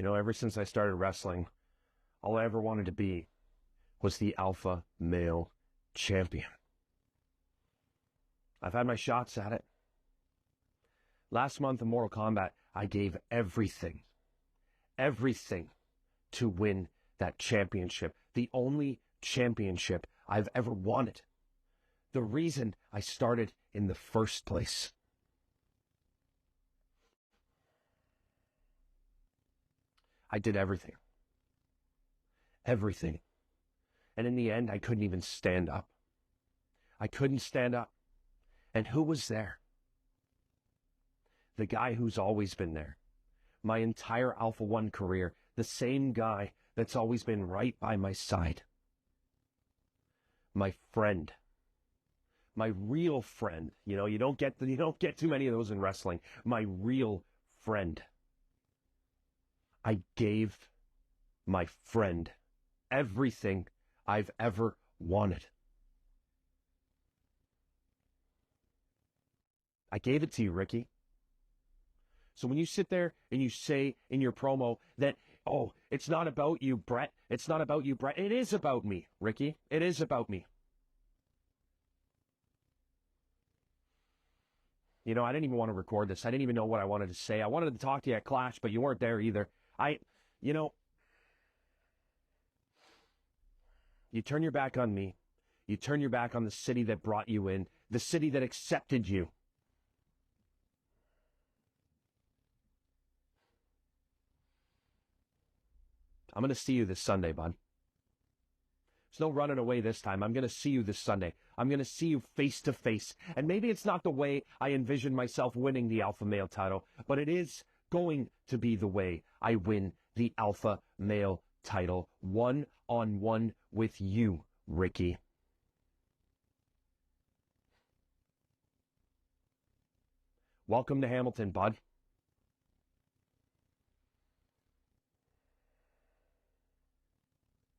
You know, ever since I started wrestling, all I ever wanted to be was the alpha male champion. I've had my shots at it. Last month in Mortal Kombat, I gave everything to win that championship. The only championship I've ever wanted. The reason I started in the first place. I did everything. Everything. And in the end, I couldn't even stand up. I couldn't stand up. And who was there? The guy who's always been there. My entire Alpha-1 career. The same guy that's always been right by my side. My friend. My real friend. You know, you don't get too many of those in wrestling. My real friend. I gave my friend everything I've ever wanted. I gave it to you, Rickey. So when you sit there and you say in your promo that, oh, it's not about you, Brett. It's not about you, Brett. It is about me, Rickey. It is about me. You know, I didn't even want to record this. I didn't even know what I wanted to say. I wanted to talk to you at Clash, but you weren't there either. You turn your back on me. You turn your back on the city that brought you in, the city that accepted you. I'm going to see you this Sunday, bud. There's no running away this time. I'm going to see you this Sunday. I'm going to see you face to face. And maybe it's not the way I envision myself winning the Alpha Male title, but it is going to be the way I win the Alpha Male title one-on-one with you, Rickey. Welcome to Hamilton, bud.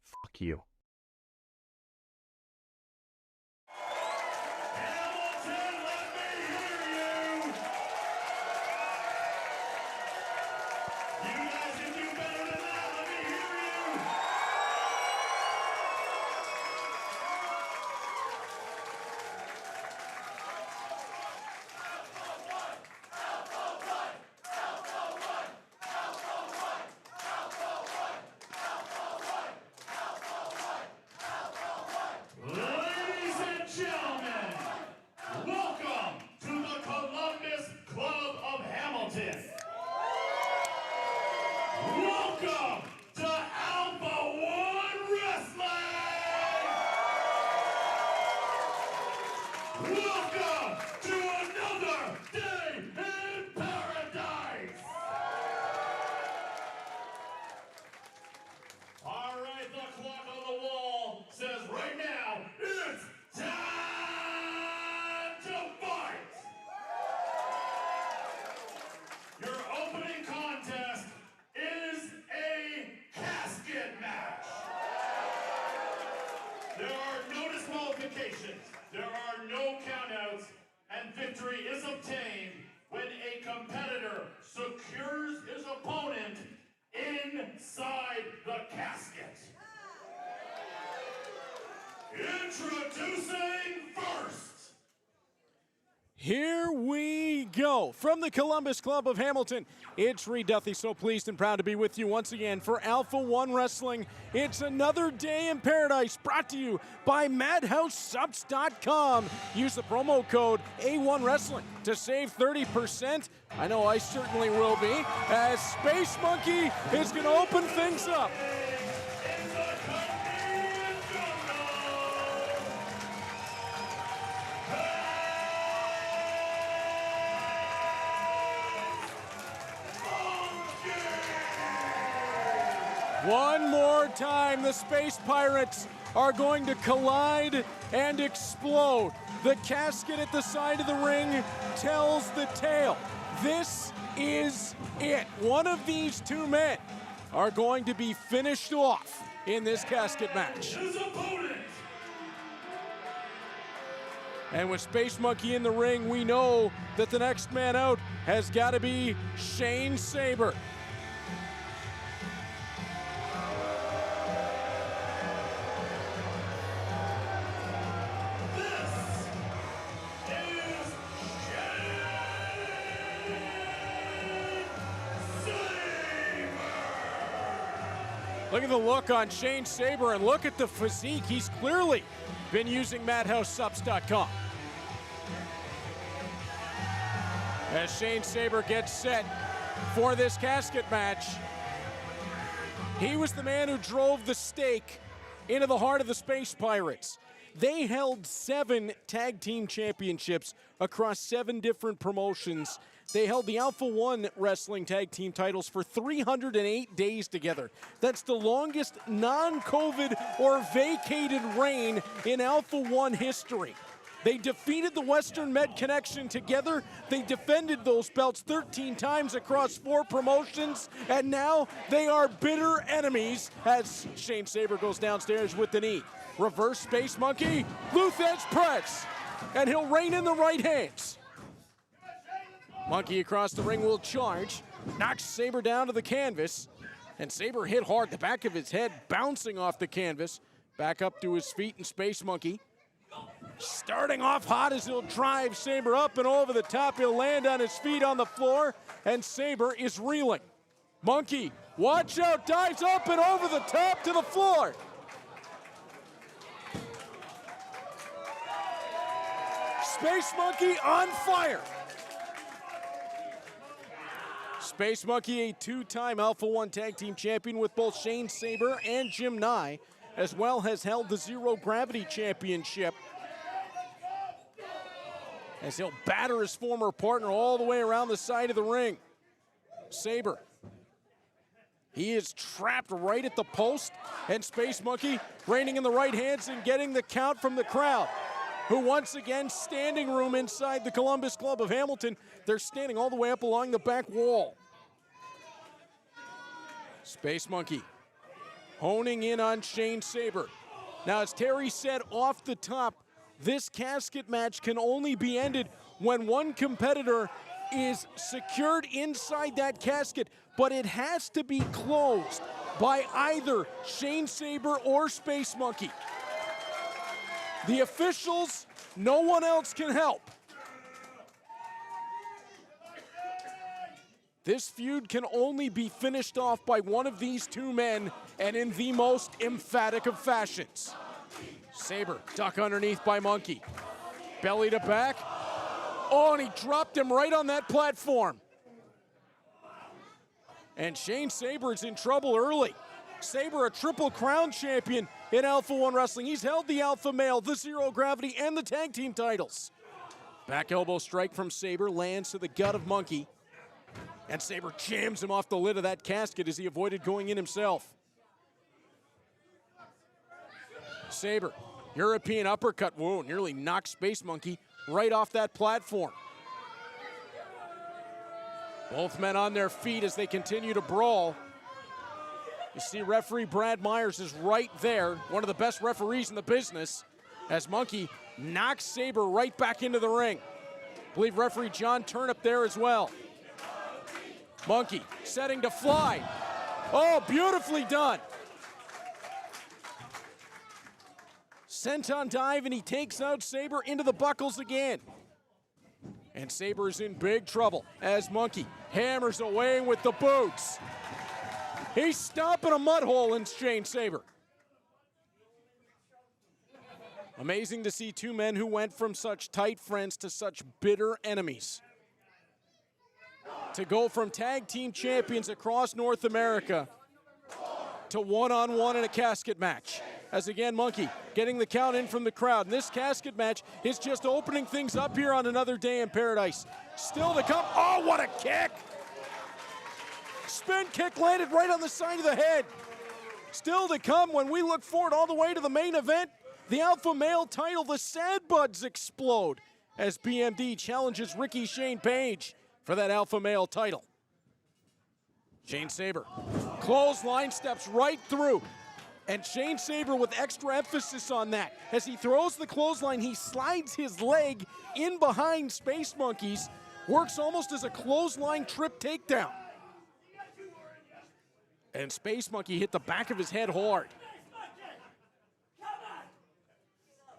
Fuck you. There are no countouts, and victory is obtained when a competitor secures his opponent inside the casket. Introducing first. Here we go. From the Columbus Club of Hamilton, it's Reed Duthie, so pleased and proud to be with you once again for Alpha-1 Wrestling. It's another day in paradise, brought to you by MadhouseSubs.com. Use the promo code A1 Wrestling to save 30%. I know I certainly will be, as Space Monkey is going to open things up. One more time, the Space Pirates are going to collide and explode. The casket at the side of the ring tells the tale. This is it. One of these two men are going to be finished off in this casket match. And with Space Monkey in the ring, we know that the next man out has got to be Shane Sabre. Look at the look on Shane Sabre, and look at the physique. He's clearly been using MadhouseSups.com. As Shane Sabre gets set for this casket match, he was the man who drove the stake into the heart of the Space Pirates. They held 7 tag team championships across 7 different promotions. They held the Alpha-1 wrestling tag team titles for 308 days together. That's the longest non-COVID or vacated reign in Alpha-1 history. They defeated the Western Med Connection together. They defended those belts 13 times across 4 promotions, and now they are bitter enemies as Shane Sabre goes downstairs with the knee. Reverse Space Monkey, Luthe Edge press, and he'll rein in the right hands. Monkey across the ring will charge, knocks Sabre down to the canvas, and Sabre hit hard, the back of his head bouncing off the canvas. Back up to his feet, and Space Monkey starting off hot as he'll drive Sabre up and over the top. He'll land on his feet on the floor, and Sabre is reeling. Monkey, watch out, dives up and over the top to the floor. Space Monkey on fire. Space Monkey, a 2-time Alpha-1 Tag Team Champion with both Shane Sabre and Jim Nye, as well has held the Zero Gravity Championship, as he'll batter his former partner all the way around the side of the ring. Sabre, he is trapped right at the post, and Space Monkey reining in the right hands and getting the count from the crowd, who once again standing room inside the Columbus Club of Hamilton. They're standing all the way up along the back wall. Space Monkey honing in on Shane Sabre. Now, as Terry said off the top, this casket match can only be ended when one competitor is secured inside that casket, but it has to be closed by either Shane Sabre or Space Monkey. The officials, no one else can help. This feud can only be finished off by one of these 2 men, and in the most emphatic of fashions. Sabre, duck underneath by Monkey. Belly to back. Oh, and he dropped him right on that platform. And Shane Sabre is in trouble early. Sabre, a Triple Crown champion in Alpha-1 Wrestling. He's held the Alpha Male, the Zero Gravity, and the tag team titles. Back elbow strike from Sabre lands to the gut of Monkey. And Sabre jams him off the lid of that casket as he avoided going in himself. Sabre, European uppercut, whoa, nearly knocks Space Monkey right off that platform. Both men on their feet as they continue to brawl. You see referee Brad Myers is right there, one of the best referees in the business, as Monkey knocks Sabre right back into the ring. I believe referee John Turnip there as well. Monkey setting to fly. Oh, beautifully done. Senton dive, and he takes out Sabre into the buckles again. And Sabre is in big trouble as Monkey hammers away with the boots. He's stomping a mud hole in Shane Sabre. Amazing to see 2 men who went from such tight friends to such bitter enemies, to go from tag team champions across North America to one-on-one in a casket match. As again, Monkey getting the count in from the crowd. And this casket match is just opening things up here on Another Day in Paradise. Still to come. Oh, what a kick! Spin kick landed right on the side of the head. Still to come when we look forward all the way to the main event. The Alpha Male title, the Sad Buds explode as BMD challenges Rickey Shane Page for that Alpha Male title. Shane Sabre, clothesline steps right through. And Shane Sabre with extra emphasis on that. As he throws the clothesline, he slides his leg in behind Space Monkey's, works almost as a clothesline trip takedown. And Space Monkey hit the back of his head hard.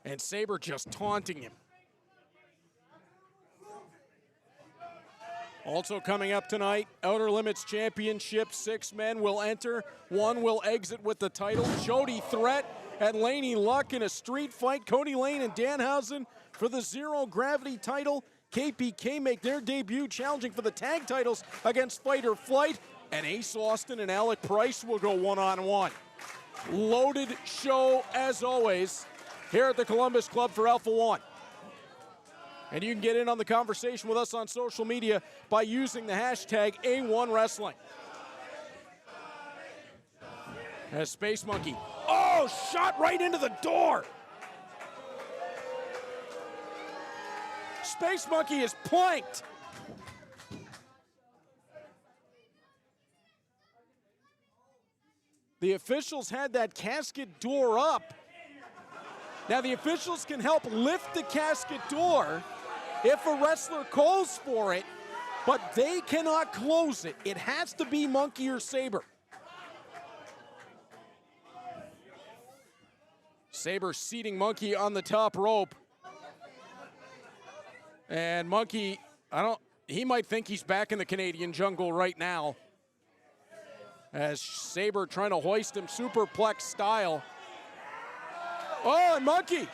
And Sabre just taunting him. Also coming up tonight, Outer Limits Championship, 6 men will enter, 1 will exit with the title. Jody threat at Laynie Luck in a street fight. Kody Lane and Dahausen for the Zero Gravity title. KPK make their debut challenging for the tag titles against Fight or Flight. And Ace Austin and Alec Bryce will go one-on-one. Loaded show as always here at the Columbus Club for Alpha-1. And you can get in on the conversation with us on social media by using the hashtag A1Wrestling. As Space Monkey, oh, shot right into the door. Space Monkey is planked. The officials had that casket door up. Now the officials can help lift the casket door if a wrestler calls for it, but they cannot close it. It has to be Monkey or Sabre. Sabre seating Monkey on the top rope. And Monkey, he might think he's back in the Canadian jungle right now. As Sabre trying to hoist him superplex style. Oh, and Monkey,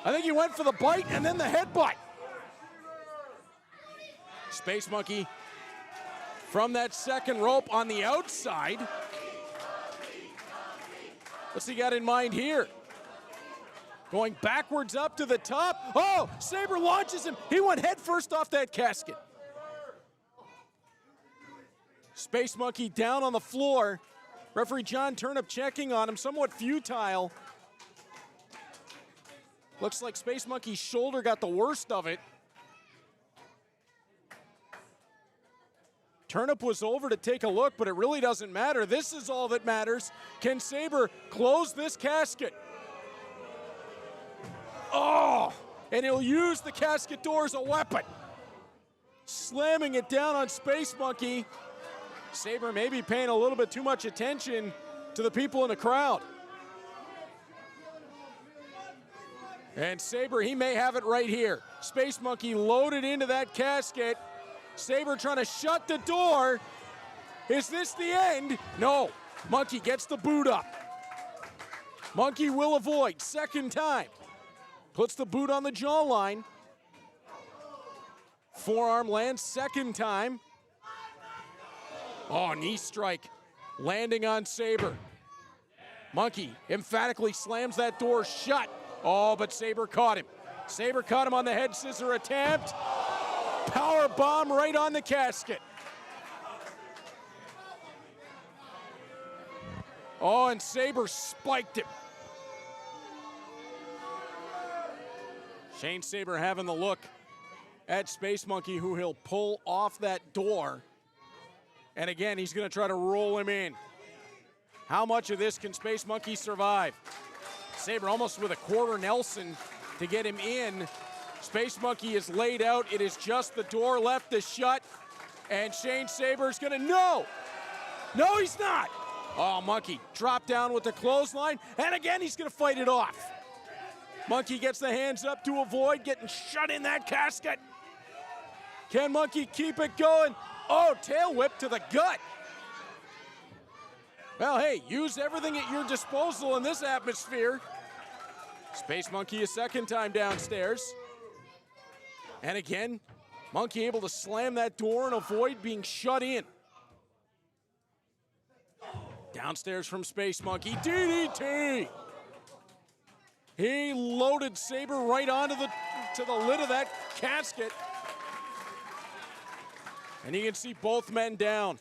I think he went for the bite and then the headbutt. Space Monkey from that second rope on the outside. What's he got in mind here? Going backwards up to the top. Oh, Sabre launches him. He went head first off that casket. Space Monkey down on the floor. Referee John Turnip checking on him, somewhat futile. Looks like Space Monkey's shoulder got the worst of it. Turnip was over to take a look, but it really doesn't matter. This is all that matters. Can Sabre close this casket? Oh, and he'll use the casket door as a weapon. Slamming it down on Space Monkey. Sabre may be paying a little bit too much attention to the people in the crowd. And Sabre, he may have it right here. Space Monkey loaded into that casket. Sabre trying to shut the door. Is this the end? No. Monkey gets the boot up. Monkey will avoid. Second time. Puts the boot on the jawline. Forearm lands second time. Oh, knee strike. Landing on Sabre. Monkey emphatically slams that door shut. Oh, but Sabre caught him. Sabre caught him on the head scissor attempt. Power bomb right on the casket. Oh, and Sabre spiked him. Shane Sabre having the look at Space Monkey, who he'll pull off that door. And again, he's going to try to roll him in. How much of this can Space Monkey survive? Sabre almost with a quarter Nelson to get him in. Space Monkey is laid out. It is just the door left to shut. And Shane Sabre's gonna, no, he's not. Oh, Monkey dropped down with the clothesline. And again, he's gonna fight it off. Monkey gets the hands up to avoid getting shut in that casket. Can Monkey keep it going? Oh, tail whip to the gut. Well, hey, use everything at your disposal in this atmosphere. Space Monkey a second time downstairs. And again, Monkey able to slam that door and avoid being shut in. Downstairs from Space Monkey, DDT! He loaded Sabre right onto the lid of that casket. And you can see both men down.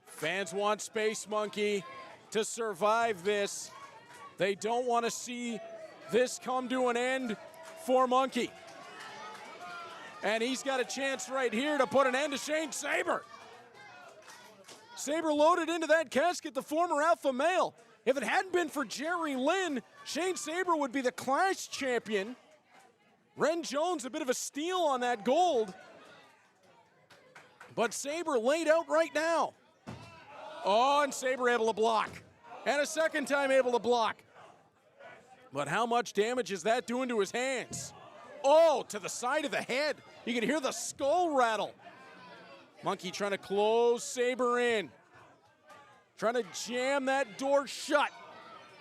Fans want Space Monkey to survive this. They don't want to see this come to an end for Monkey. And he's got a chance right here to put an end to Shane Sabre. Sabre loaded into that casket, the former alpha male. If it hadn't been for Jerry Lynn, Shane Sabre would be the Clash champion. Ren Jones, a bit of a steal on that gold. But Sabre laid out right now. Oh, and Sabre able to block. And a second time able to block. But how much damage is that doing to his hands? Oh, to the side of the head. You can hear the skull rattle. Monkey trying to close Sabre in. Trying to jam that door shut.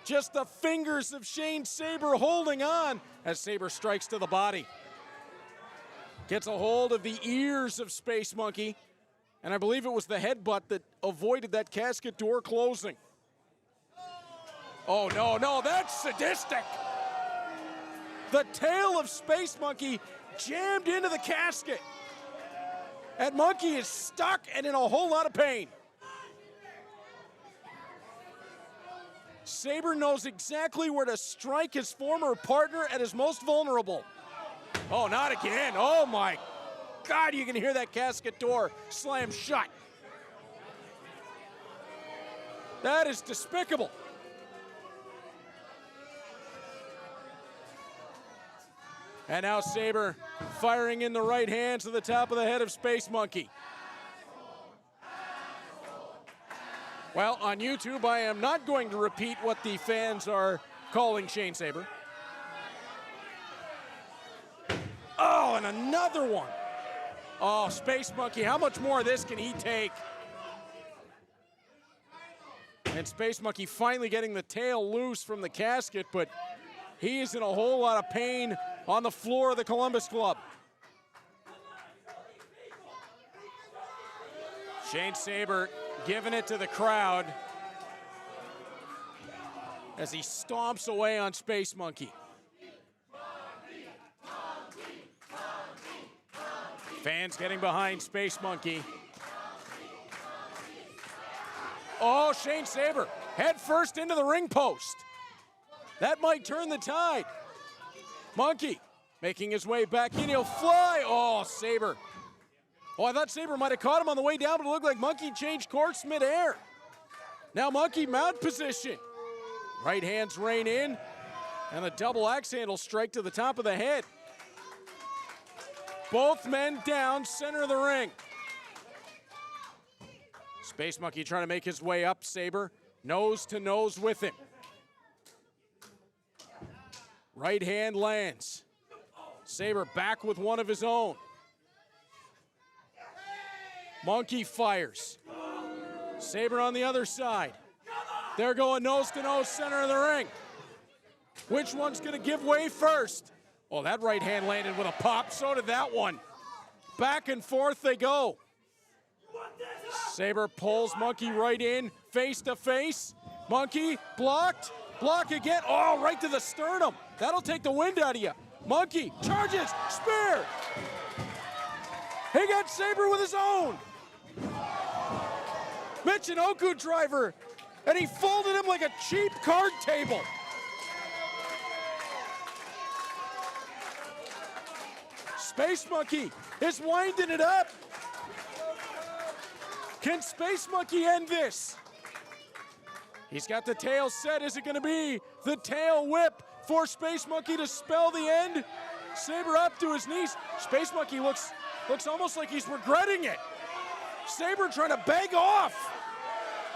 Just the fingers of Shane Sabre holding on as Sabre strikes to the body. Gets a hold of the ears of Space Monkey. And I believe it was the headbutt that avoided that casket door closing. Oh, no, that's sadistic. The tail of Space Monkey jammed into the casket. And Monkey is stuck and in a whole lot of pain. Sabre knows exactly where to strike his former partner at his most vulnerable. Oh, not again. Oh, my God, you can hear that casket door slam shut. That is despicable. And now Sabre firing in the right hand to the top of the head of Space Monkey. Well, on YouTube, I am not going to repeat what the fans are calling Shane Sabre. Oh, and another one. Oh, Space Monkey, how much more of this can he take? And Space Monkey finally getting the tail loose from the casket, but he is in a whole lot of pain on the floor of the Columbus Club. Shane Sabre giving it to the crowd as he stomps away on Space Monkey. Fans getting behind Space Monkey. Oh, Shane Sabre head first into the ring post. That might turn the tide. Monkey making his way back in. He'll fly. Oh, Sabre. Oh, I thought Sabre might have caught him on the way down, but it looked like Monkey changed course midair. Now Monkey mount position. Right hands rein in. And a double axe handle strike to the top of the head. Both men down, center of the ring. Space Monkey trying to make his way up Sabre. Nose to nose with him. Right hand lands. Sabre back with one of his own. Monkey fires. Sabre on the other side. They're going nose to nose, center of the ring. Which one's going to give way first? Oh, that right hand landed with a pop. So did that one. Back and forth they go. Sabre pulls Monkey right in, face to face. Monkey blocked. Block again. Oh, right to the sternum. That'll take the wind out of you. Monkey charges. Spear. He got Sabre with his own. Michinoku driver. And he folded him like a cheap card table. Space Monkey is winding it up. Can Space Monkey end this? He's got the tail set. Is it going to be the tail whip for Space Monkey to spell the end? Sabre up to his knees. Space Monkey looks almost like he's regretting it. Sabre trying to beg off.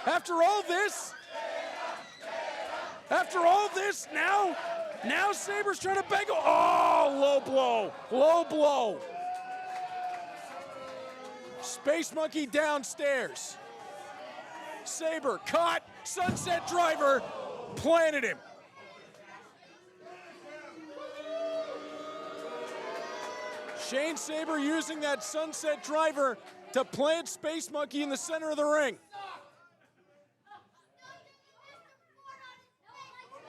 After all this, now Sabre's trying to beg. Oh, low blow. Space Monkey downstairs. Sabre caught, sunset driver, planted him. Shane Sabre using that sunset driver to plant Space Monkey in the center of the ring.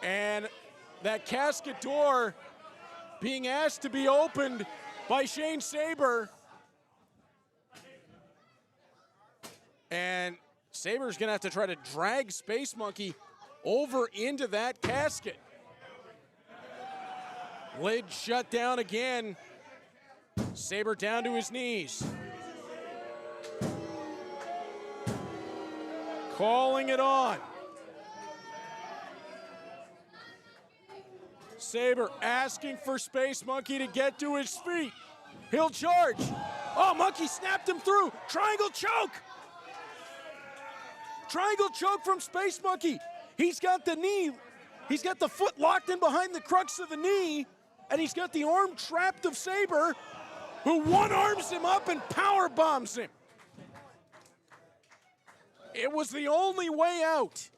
And that casket door being asked to be opened by Shane Sabre. And Sabre's gonna have to try to drag Space Monkey over into that casket. Lid shut down again. Sabre down to his knees. Calling it on. Sabre asking for Space Monkey to get to his feet. He'll charge. Oh, Monkey snapped him through. Triangle choke. Triangle choke from Space Monkey. He's got the knee. He's got the foot locked in behind the crux of the knee. and he's got the arm trapped of Sabre, who one-arms him up and power bombs him. It was the only way out.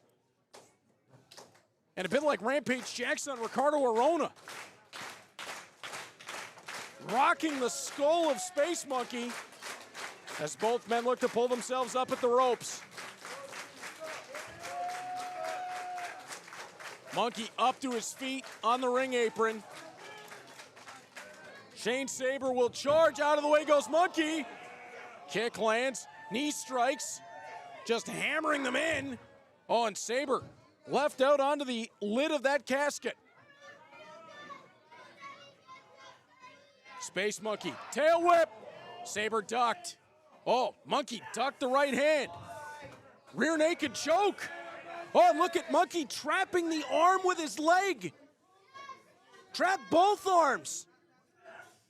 And a bit like Rampage Jackson on Ricardo Arona. Rocking the skull of Space Monkey as both men look to pull themselves up at the ropes. Monkey up to his feet on the ring apron. Shane Sabre will charge. Out of the way goes Monkey. Kick lands, knee strikes, just hammering them in. Oh, and Sabre left out onto the lid of that casket. Space Monkey, tail whip. Sabre ducked. Oh, Monkey ducked the right hand. Rear naked choke. Oh, look at Monkey trapping the arm with his leg. Trap both arms.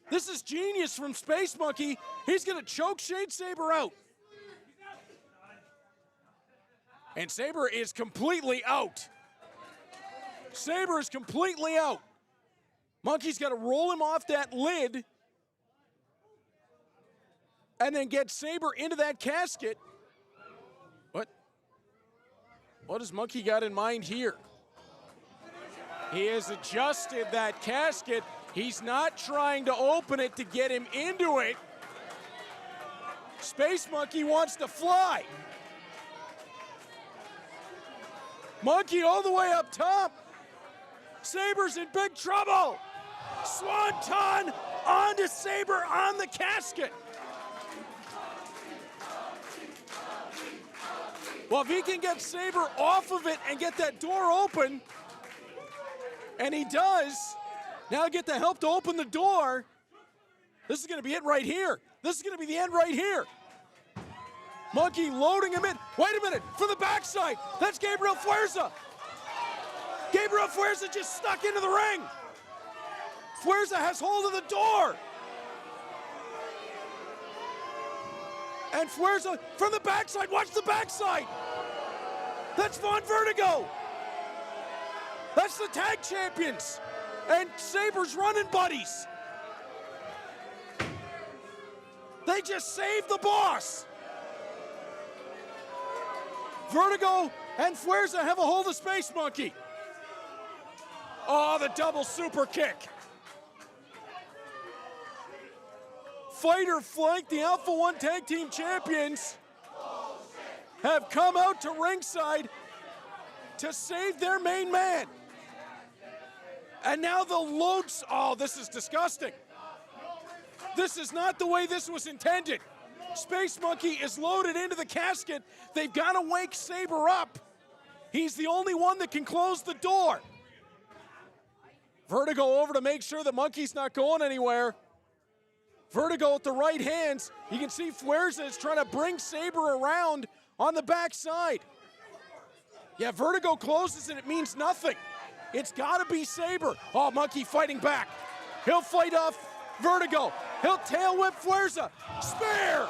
This is genius from Space Monkey. He's going to choke Shane Sabre out. And Sabre is completely out. Sabre is completely out. Monkey's got to roll him off that lid and then get Sabre into that casket. What has Monkey got in mind here? He has adjusted that casket. He's not trying to open it to get him into it. Space Monkey wants to fly. Monkey all the way up top. Sabre's in big trouble. Swanton onto Sabre on the casket. Well, if he can get Sabre off of it and get that door open, and he does, now get the help to open the door. This is going to be it right here. This is going to be the end right here. Monkey loading him in. Wait a minute, from the backside. That's Gabriel Fuerza. Gabriel Fuerza just stuck into the ring. Fuerza has hold of the door. And Fuerza from the backside. Watch the backside. That's Von Vertigo. That's the tag champions. And Sabre's running buddies. They just saved the boss. Vertigo and Fuerza have a hold of Space Monkey. Oh, the double super kick. Fighter Flank, the Alpha-1 Tag Team Champions, have come out to ringside to save their main man. And now the loads, oh, this is disgusting. This is not the way this was intended. Space Monkey is loaded into the casket. They've got to wake Sabre up. He's the only one that can close the door. Vertigo over to make sure that Monkey's not going anywhere. Vertigo with the right hands. You can see Fuerza is trying to bring Sabre around on the backside. Yeah, Vertigo closes and it means nothing. It's got to be Sabre. Oh, Monkey fighting back. He'll fight off Vertigo. He'll tail whip Fuerza. Spear!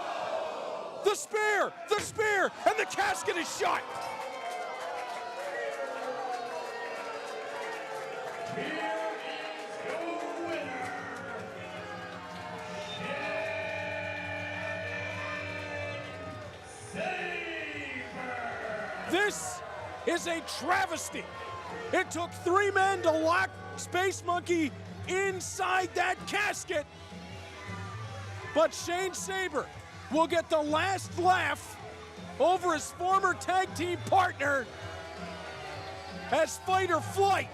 The spear! The spear! And the casket is shut! This is a travesty. It took 3 men to lock Space Monkey inside that casket. But Shane Sabre will get the last laugh over his former tag team partner as Fight or Flight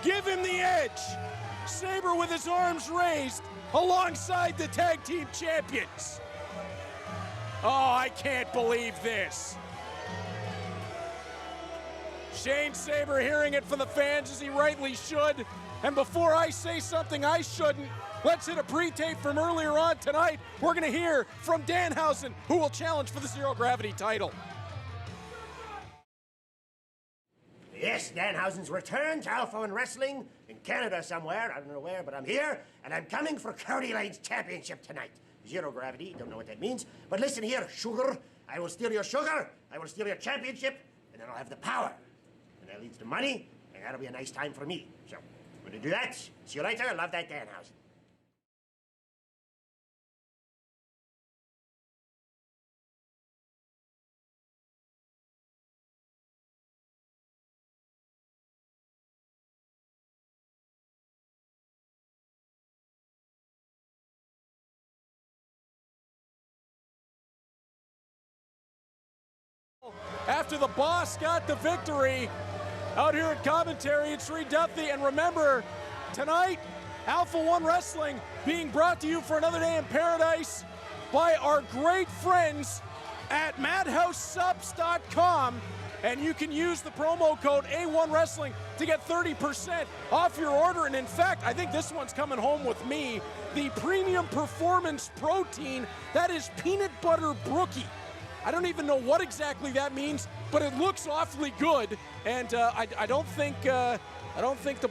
give him the edge. Sabre with his arms raised alongside the tag team champions. Oh, I can't believe this. Shane Sabre hearing it from the fans as he rightly should. And before I say something I shouldn't, let's hit a pre-tape from earlier on tonight. We're going to hear from Dahausen, who will challenge for the Zero Gravity title. Yes, Dahausen's returned to Alpha-1 Wrestling in Canada somewhere. I don't know where, but I'm here, and I'm coming for Kody Lane's championship tonight. Zero Gravity, don't know what that means. But listen here, sugar. I will steal your sugar, I will steal your championship, and then I'll have the power. And that leads to money, and that'll be a nice time for me. So, Gonna do that. See you later. Love that Dahausen. After the boss got the victory, out here at commentary, it's Reed Duffy. And remember, tonight, Alpha-1 Wrestling being brought to you for another day in paradise by our great friends at MadhouseSubs.com. And you can use the promo code A1 Wrestling to get 30% off your order. And in fact, I think this one's coming home with me. The Premium Performance Protein, that is peanut butter brookie. I don't even know what exactly that means, but it looks awfully good. And I don't think the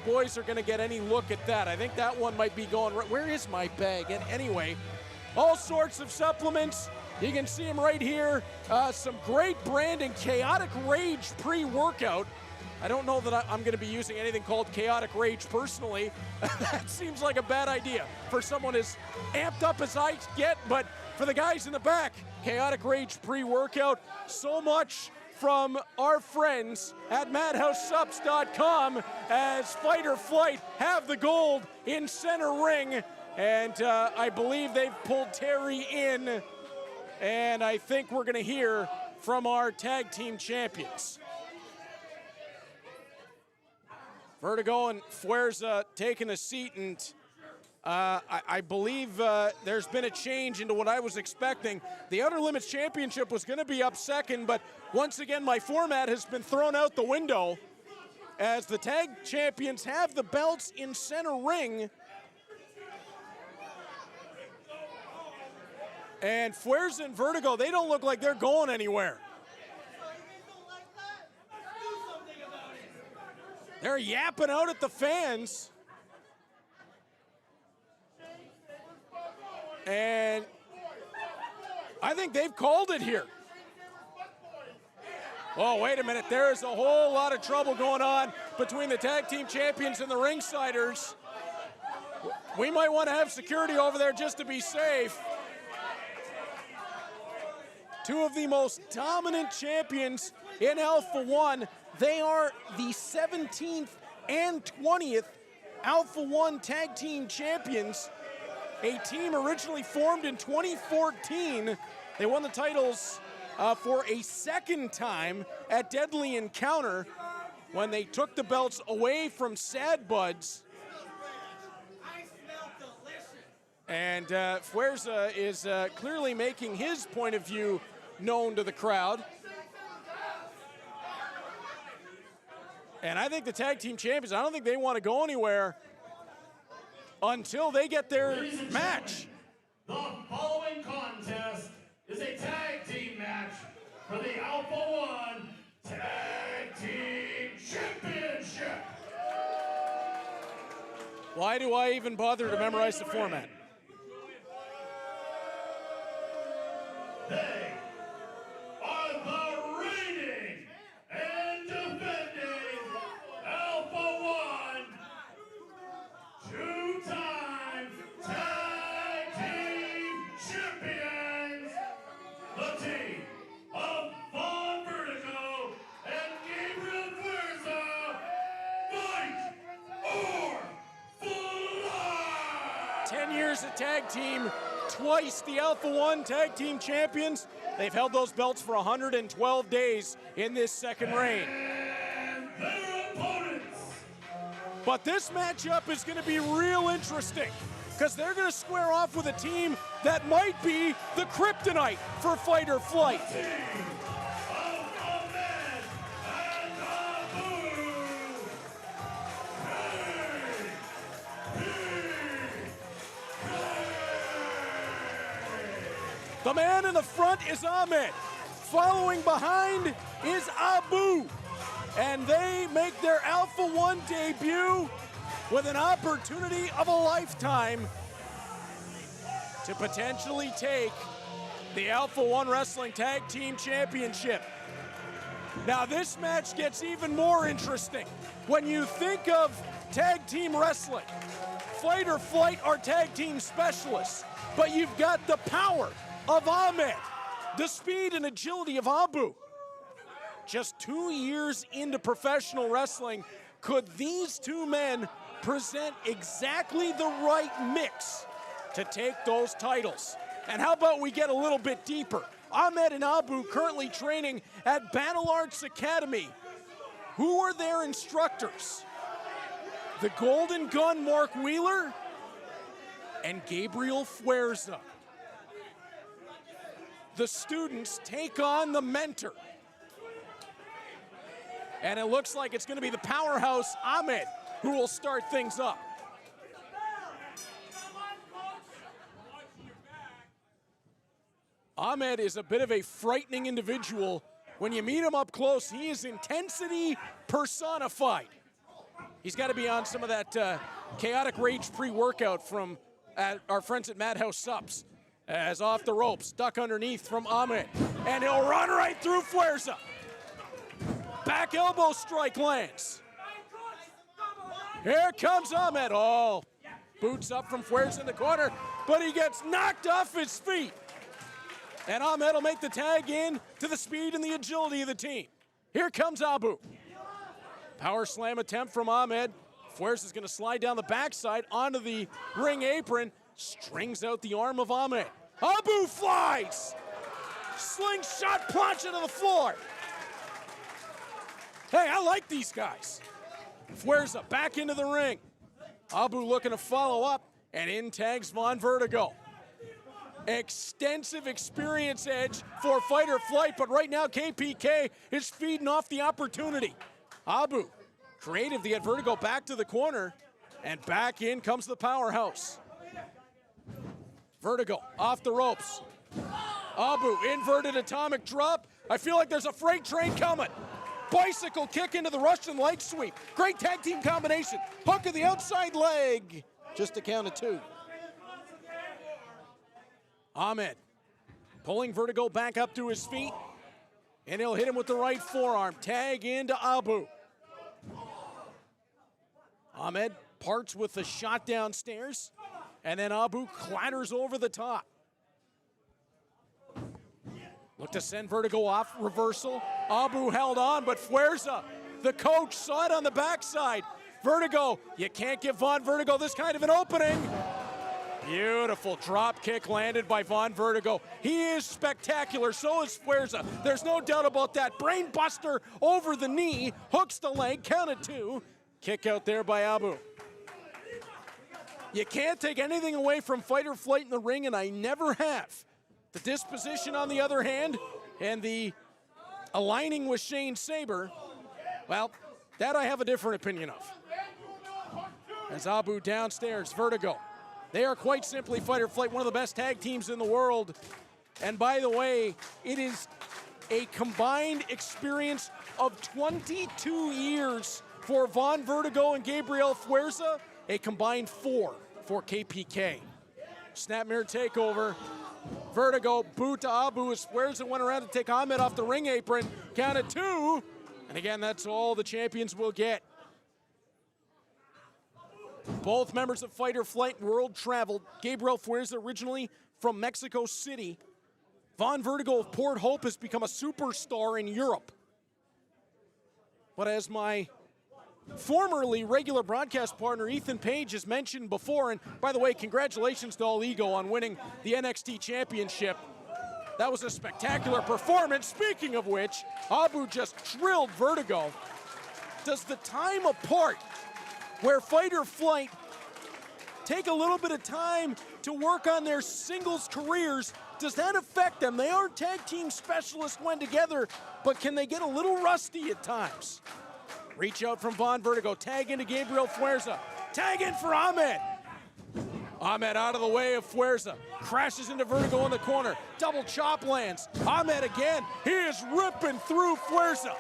boys are going to get any look at that. I think that one might be going. Where is my bag? And anyway, all sorts of supplements. You can see them right here. Some great branding, Chaotic Rage pre-workout. I don't know that I'm going to be using anything called Chaotic Rage personally. That seems like a bad idea for someone as amped up as I get, but for the guys in the back, Chaotic Rage pre-workout. So much from our friends at MadhouseSubs.com as Fight or Flight have the gold in center ring. And I believe they've pulled Terry in. And I think we're going to hear from our tag team champions. Vertigo and Fuerza taking a seat, and I believe there's been a change into what I was expecting. The Outer Limits Championship was going to be up second, but once again, my format has been thrown out the window as the tag champions have the belts in center ring. And Fuerza and Vertigo, they don't look like they're going anywhere. They're yapping out at the fans. And I think they've called it here. Oh, wait a minute. There is a whole lot of trouble going on between the tag team champions and the ringsiders. We might want to have security over there just to be safe. Two of the most dominant champions in Alpha-1. They are the 17th and 20th Alpha-1 Tag Team Champions. A team originally formed in 2014. They won the titles for a second time at Deadly Encounter when they took the belts away from Sad Buds. And Fuerza is clearly making his point of view known to the crowd. And I think the tag team champions, I don't think they want to go anywhere until they get their match. The following contest is a tag team match for the Alpha-1 Tag Team Championship. Why do I even bother to memorize the format? They are the reigning and defending Alpha-1 two-time tag team champions, the team of Von Vertigo and Gabriel Fuerza, Fight or Flight! 10 years of tag team, twice the Alpha-1 Tag Team Champions. They've held those belts for 112 days in this second reign. And their opponents. But this matchup is going to be real interesting because they're going to square off with a team that might be the kryptonite for Fight or Flight. Team of Ahmed and Abu. The man in the front is Ahmed. Following behind is Abu. And they make their Alpha-1 debut with an opportunity of a lifetime to potentially take the Alpha-1 Wrestling Tag Team Championship. Now this match gets even more interesting. When you think of tag team wrestling. Fight or Flight are tag team specialists, but you've got the power of Ahmed, the speed and agility of Abu. Just 2 years into professional wrestling, could these two men present exactly the right mix to take those titles? And how about we get a little bit deeper? Ahmed and Abu currently training at Battle Arts Academy. Who are their instructors? The Golden Gun Mark Wheeler and Gabriel Fuerza. The students take on the mentor. And it looks like it's going to be the powerhouse Ahmed who will start things up. Ahmed is a bit of a frightening individual. When you meet him up close, he is intensity personified. He's got to be on some of that chaotic rage pre-workout from our friends at Madhouse Sups. As off the ropes, duck underneath from Ahmed. And he'll run right through Fuerza. Back elbow strike lands. Here comes Ahmed. Oh, boots up from Fuerza in the corner, but he gets knocked off his feet. And Ahmed will make the tag in to the speed and the agility of the team. Here comes Abu. Power slam attempt from Ahmed. Fuerza is going to slide down the backside onto the ring apron. Strings out the arm of Ahmed. Abu flies. Slingshot plunge into the floor. Hey, I like these guys. Fuerza back into the ring. Abu looking to follow up, and in tags Von Vertigo. Extensive experience edge for Fight or Flight, but right now KPK is feeding off the opportunity. Abu, creative, the Vertigo back to the corner, and back in comes the powerhouse. Vertigo off the ropes. Abu, inverted atomic drop. I feel like there's a freight train coming. Bicycle kick into the Russian leg sweep. Great tag team combination. Hook of the outside leg. Just a count of 2. Ahmed pulling Vertigo back up to his feet. And he'll hit him with the right forearm. Tag into Abu. Ahmed parts with the shot downstairs. And then Abu clatters over the top. Look to send Vertigo off, reversal. Abu held on, but Fuerza, the coach, saw it on the backside. Vertigo, you can't give Von Vertigo this kind of an opening. Beautiful drop kick landed by Von Vertigo. He is spectacular, so is Fuerza. There's no doubt about that. Brain buster over the knee, hooks the leg, counted 2. Kick out there by Abu. You can't take anything away from Fight or Flight in the ring, and I never have. The disposition, on the other hand, and the aligning with Shane Sabre, well, that I have a different opinion of. As Abu downstairs, Vertigo. They are quite simply Fight or Flight, one of the best tag teams in the world. And by the way, it is a combined experience of 22 years for Von Vertigo and Gabriel Fuerza, a combined 4 for KPK. Snapmare takeover. Vertigo, boot to Abu as Fuerza went around to take Ahmed off the ring apron. Counted 2. And again, that's all the champions will get. Both members of Fight or Flight world traveled. Gabriel Fuerza originally from Mexico City. Von Vertigo of Port Hope has become a superstar in Europe. But as my formerly regular broadcast partner Ethan Page has mentioned before, and by the way, congratulations to All Ego on winning the NXT Championship. That was a spectacular performance. Speaking of which, Abu just drilled Vertigo. Does the time apart where Fight or Flight take a little bit of time to work on their singles careers, does that affect them? They are tag team specialists when together, but can they get a little rusty at times? Reach out from Von Vertigo, tag into Gabriel Fuerza, tag in for Ahmed. Ahmed out of the way of Fuerza, crashes into Vertigo in the corner, double chop lands. Ahmed again, he is ripping through Fuerza.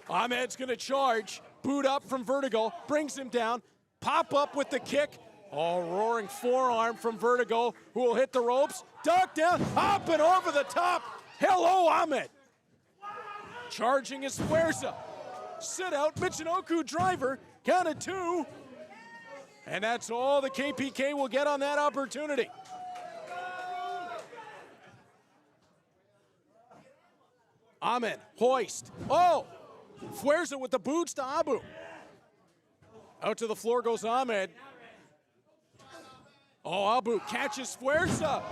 Ahmed's gonna charge, boot up from Vertigo, brings him down, pop up with the kick. Oh, roaring forearm from Vertigo, who will hit the ropes, duck down, up and over the top. Hello, Ahmed. Charging is Fuerza. sit out, Michinoku driver, count of 2. And that's all the KPK will get on that opportunity. Ahmed, hoist. Oh, Fuerza with the boots to Abu. Out to the floor goes Ahmed. Oh, Abu catches Fuerza.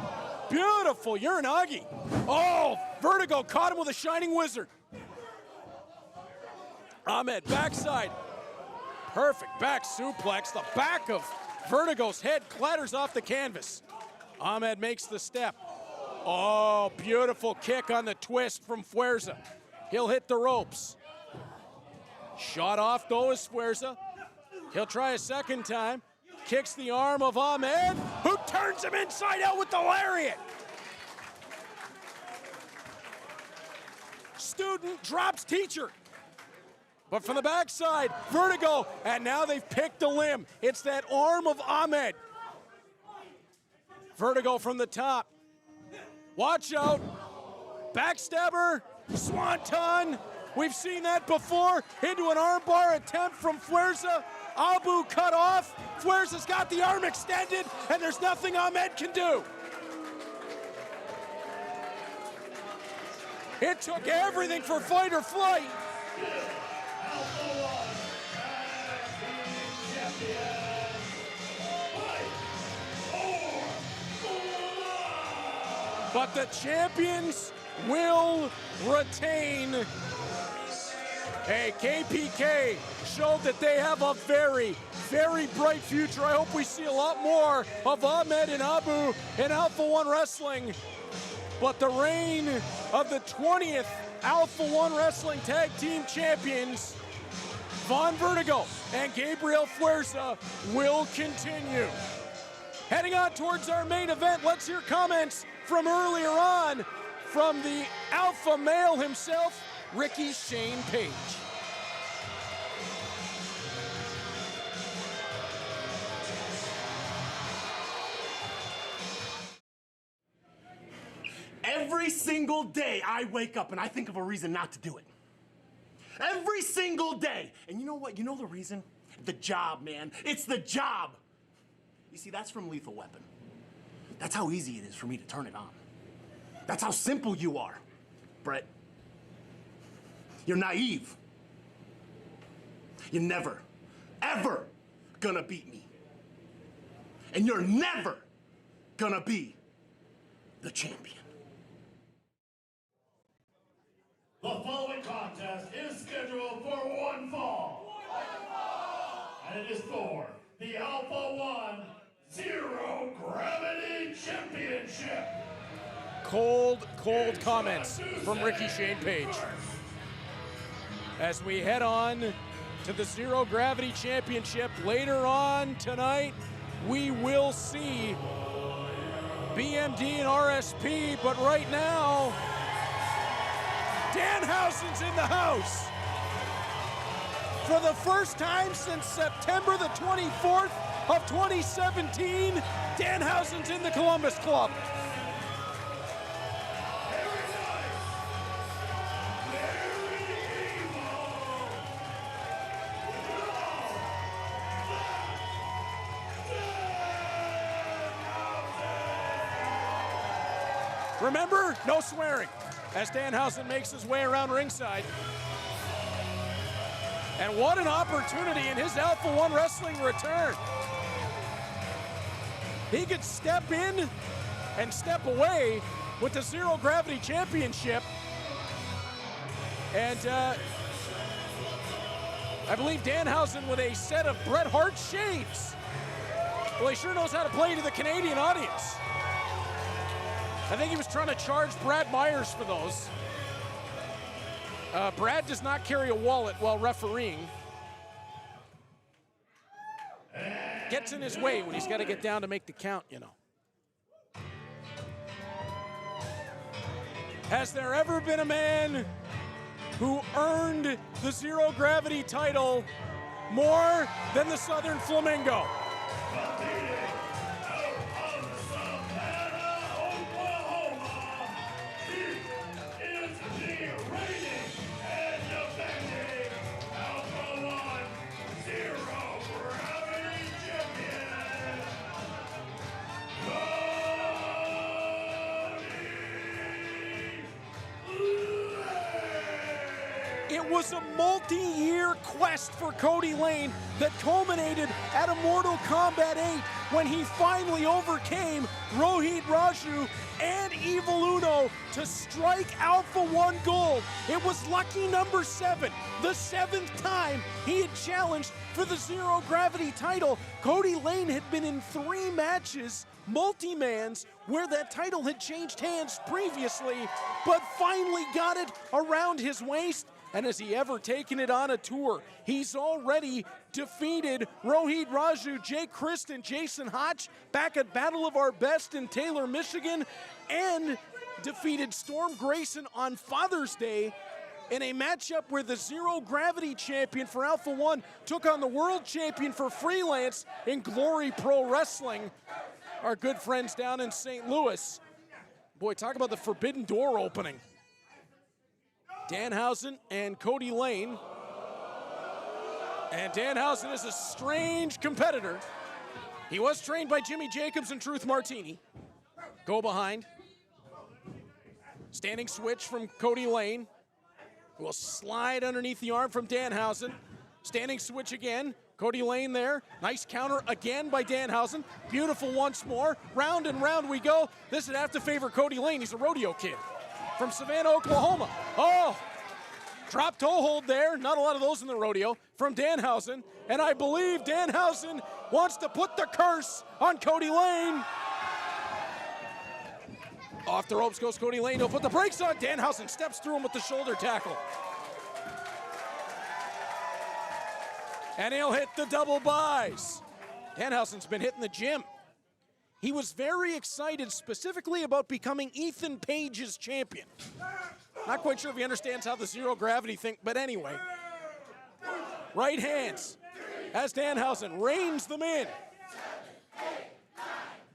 Beautiful, Uranagi. Oh, Vertigo caught him with a Shining Wizard. Ahmed, backside. Perfect back suplex. The back of Vertigo's head clatters off the canvas. Ahmed makes the step. Oh, beautiful kick on the twist from Fuerza. He'll hit the ropes. Shot off though is Fuerza. He'll try a second time. Kicks the arm of Ahmed, who turns him inside out with the lariat. Student drops teacher. But from the backside, Vertigo, and now they've picked a limb. It's that arm of Ahmed. Vertigo from the top. Watch out. Backstabber, Swanton. We've seen that before. Into an armbar attempt from Fuerza. Abu cut off. Fuerza's got the arm extended, and there's nothing Ahmed can do. It took everything for fight or flight. But the champions will retain. Hey, KPK showed that they have a very, very bright future. I hope we see a lot more of Ahmed and Abu in Alpha-1 Wrestling. But the reign of the 20th Alpha-1 Wrestling Tag Team Champions, Von Vertigo and Gabriel Fuerza, will continue. Heading on towards our main event, let's hear comments from earlier on from the alpha male himself, Rickey Shane Page. Every single day I wake up and I think of a reason not to do it. Every single day. And you know what? You know the reason? The job, man. It's the job. You see, that's from Lethal Weapon. That's how easy it is for me to turn it on. That's how simple you are, Brett. You're naive. You're never, ever gonna beat me. And you're never gonna be the champion. The following contest is scheduled for one fall. And it is for the Alpha-1 Zero Gravity Championship. Cold comments from Rickey Shane Page. As we head on to the Zero Gravity Championship later on tonight, we will see BMD and RSP, but right now, Dahausen's in the house. For the first time since September the 24th of 2017, Dahausen's in the Columbus Club. Remember, no swearing, as Dahausen makes his way around ringside. And what an opportunity in his Alpha-1 Wrestling return. He could step in and step away with the Zero Gravity Championship. And I believe Dahausen with a set of Bret Hart shades. Well, he sure knows how to play to the Canadian audience. I think he was trying to charge Brad Myers for those. Brad does not carry a wallet while refereeing. Gets in his way when he's got to get down to make the count, you know. Has there ever been a man who earned the Zero Gravity title more than the Southern Flamingo? It was a multi-year quest for Kody Laynie that culminated at a Mortal Kombat 8 when he finally overcame Rohit Raju and Evil Uno to strike Alpha-1 gold. It was lucky number 7, the 7th time he had challenged for the Zero Gravity title. Kody Laynie had been in 3 matches, multi-mans, where that title had changed hands previously, but finally got it around his waist. And has he ever taken it on a tour? He's already defeated Rohit Raju, Jake Christ, and Jason Hotch back at Battle of Our Best in Taylor, Michigan, and defeated Storm Grayson on Father's Day in a matchup where the Zero Gravity champion for Alpha-1 took on the world champion for freelance in Glory Pro Wrestling. Our good friends down in St. Louis. Boy, talk about the forbidden door opening. Dahausen and Kody Laynie. And Dahausen is a strange competitor. He was trained by Jimmy Jacobs and Truth Martini. Go behind. Standing switch from Kody Laynie. Will slide underneath the arm from Dahausen. Standing switch again. Kody Laynie there. Nice counter again by Dahausen. Beautiful once more. Round and round we go. This would have to favor Kody Laynie. He's a rodeo kid from Savannah, Oklahoma. Oh, drop toe hold there. Not a lot of those in the rodeo from Dahausen. And I believe Dahausen wants to put the curse on Kody Laynie. Off the ropes goes Kody Laynie. He'll put the brakes on. Dahausen steps through him with the shoulder tackle. And he'll hit the double buys. Dahausen's been hitting the gym. He was very excited specifically about becoming Ethan Page's champion. Not quite sure if he understands how the Zero Gravity thing, but anyway. Right hands as Dahausen reins them in.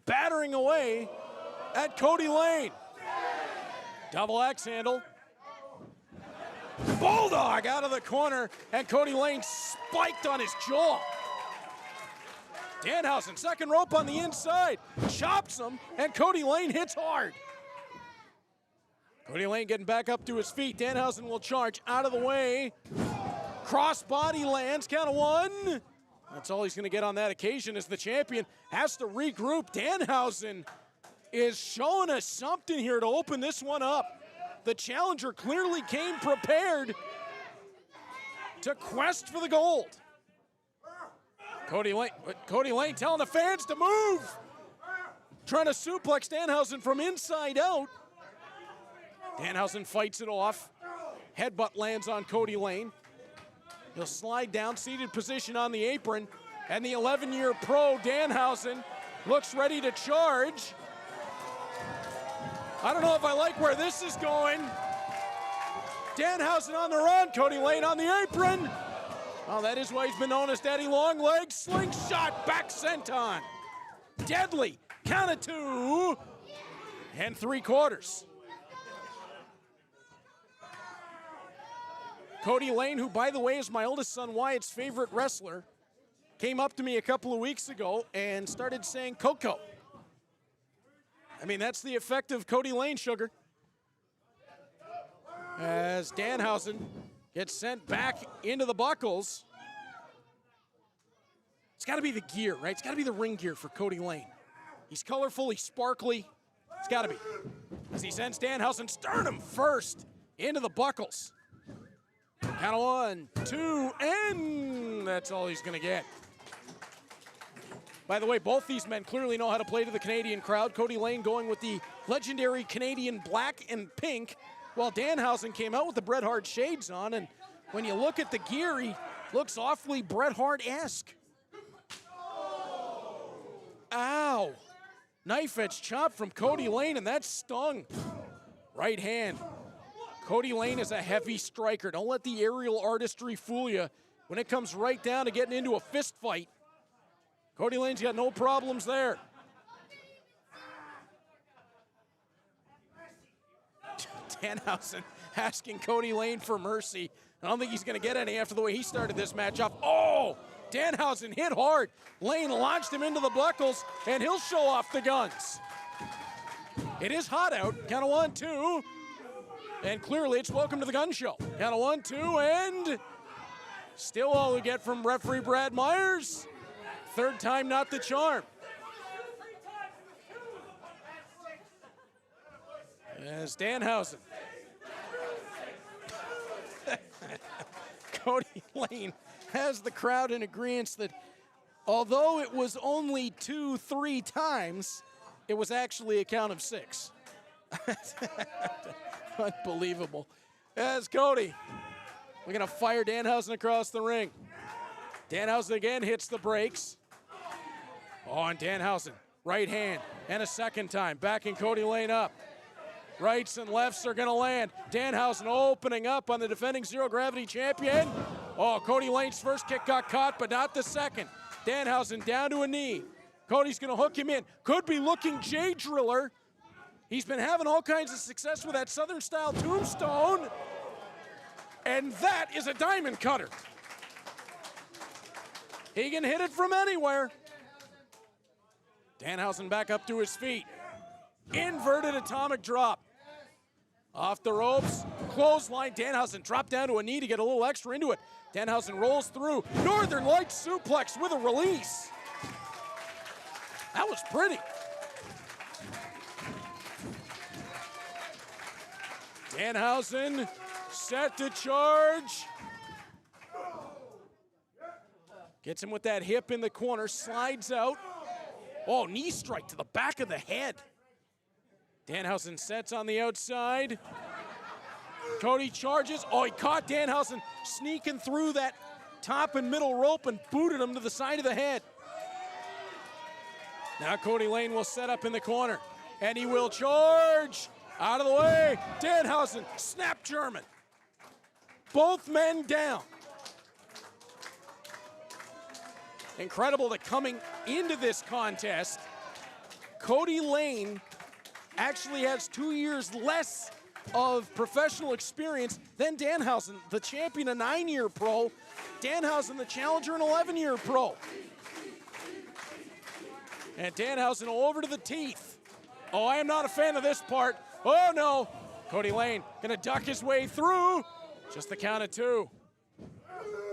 Battering away at Kody Laynie. Double axe handle. Bulldog out of the corner, and Kody Laynie spiked on his jaw. Dahausen, second rope on the inside, chops him, and Kody Laynie hits hard. Kody Laynie getting back up to his feet. Dahausen will charge out of the way. Cross body lands, count of 1. That's all he's going to get on that occasion as the champion has to regroup. Dahausen is showing us something here to open this one up. The challenger clearly came prepared to quest for the gold. Kody Laynie telling the fans to move. Trying to suplex Dahausen from inside out. Dahausen fights it off. Headbutt lands on Kody Laynie. He'll slide down, seated position on the apron. And the 11-year pro, Dahausen, looks ready to charge. I don't know if I like where this is going. Dahausen on the run, Kody Laynie on the apron. Oh, that is why he's been known as Daddy Longlegs. Slingshot back senton. Deadly. Count of 2 and 3/4. Kody Laynie, who, by the way, is my oldest son Wyatt's favorite wrestler, came up to me a couple of weeks ago and started saying Coco. I mean, that's the effect of Kody Laynie, sugar. As Dahausen gets sent back into the buckles. It's got to be the gear, right? It's got to be the ring gear for Kody Laynie. He's colorful, he's sparkly. It's got to be. As he sends Dahausen sternum first into the buckles. Count of 1, 2, and that's all he's going to get. By the way, both these men clearly know how to play to the Canadian crowd. Kody Laynie going with the legendary Canadian black and pink, while Dahausen came out with the Bret Hart shades on, and when you look at the gear, he looks awfully Bret Hart-esque. Ow. Knife edge chop from Kody Laynie, and that stung. Right hand. Kody Laynie is a heavy striker. Don't let the aerial artistry fool you. When it comes right down to getting into a fist fight, Kody Laynie's got no problems there. Dahausen asking Kody Laynie for mercy. I don't think he's going to get any after the way he started this match off. Oh! Dahausen hit hard. Laynie launched him into the buckles, and he'll show off the guns. It is hot out. Count of 1, 2. And clearly it's welcome to the gun show. Count of 1, 2, and still all we get from referee Brad Myers. Third time not the charm. As Dahausen. Kody Laynie has the crowd in agreement that although it was only 2-3 times, it was actually a count of 6. Unbelievable. As Kody, we're going to fire Dahausen across the ring. Dahausen again hits the brakes. Oh, and Dahausen, right hand, and a second time, backing Kody Laynie up. Rights and lefts are going to land. Dahausen opening up on the defending zero gravity champion. Oh, Kody Laynie's first kick got caught, but not the second. Dahausen down to a knee. Cody's going to hook him in. Could be looking Jay Driller. He's been having all kinds of success with that Southern-style tombstone. And that is a diamond cutter. He can hit it from anywhere. Dahausen back up to his feet. Inverted atomic drop. Off the ropes, clothesline. Dahausen dropped down to a knee to get a little extra into it. Dahausen rolls through. Northern Lights suplex with a release. That was pretty. Dahausen set to charge. Gets him with that hip in the corner, slides out. Oh, knee strike to the back of the head. Dahausen sets on the outside. Kody charges. Oh, he caught Dahausen sneaking through that top and middle rope and booted him to the side of the head. Now Kody Laynie will set up in the corner, and he will charge. Out of the way. Dahausen, snap German. Both men down. Incredible that coming into this contest, Kody Laynie actually has 2 years less of professional experience than Dahausen, the champion, a 9-year pro. Dahausen, the challenger, an 11-year pro. And Dahausen over to the teeth. Oh, I am not a fan of this part. Oh no, Kody Laynie gonna duck his way through. Just the count of 2.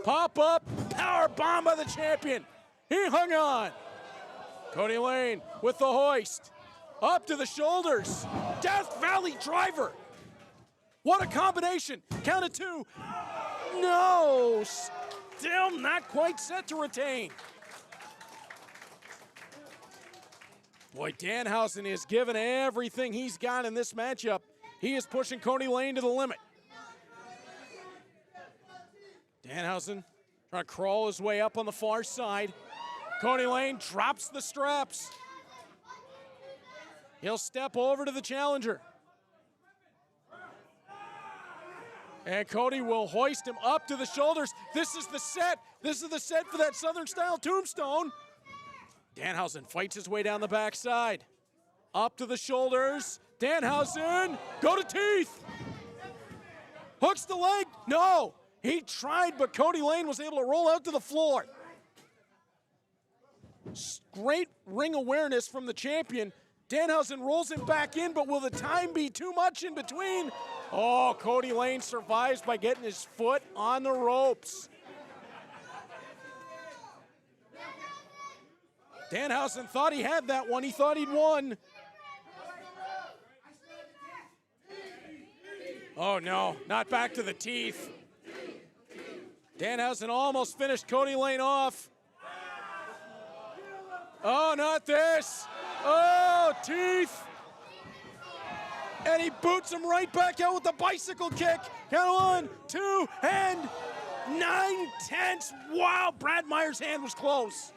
Pop up, power bomb by the champion. He hung on. Kody Laynie with the hoist. Up to the shoulders. Death Valley driver. What a combination. Count of 2. No, still not quite set to retain. Boy, Dahausen is giving everything he's got in this matchup. He is pushing Kody Laynie to the limit. Dahausen trying to crawl his way up on the far side. Kody Laynie drops the straps. He'll step over to the challenger. And Kody will hoist him up to the shoulders. This is the set. This is the set for that Southern-style tombstone. Dahausen fights his way down the backside. Up to the shoulders. Dahausen, go to teeth. Hooks the leg. No, he tried, but Kody Laynie was able to roll out to the floor. Great ring awareness from the champion. Dahausen rolls him back in, but will the time be too much in between? Oh, Kody Laynie survives by getting his foot on the ropes. Dahausen thought he had that one. He thought he'd won. Oh no, not back to the teeth. Dahausen almost finished Kody Laynie off. Oh, not this. Oh, teeth. And he boots him right back out with the bicycle kick. Count 1, 2, and 9/10. Wow, Brad Myers' hand was close.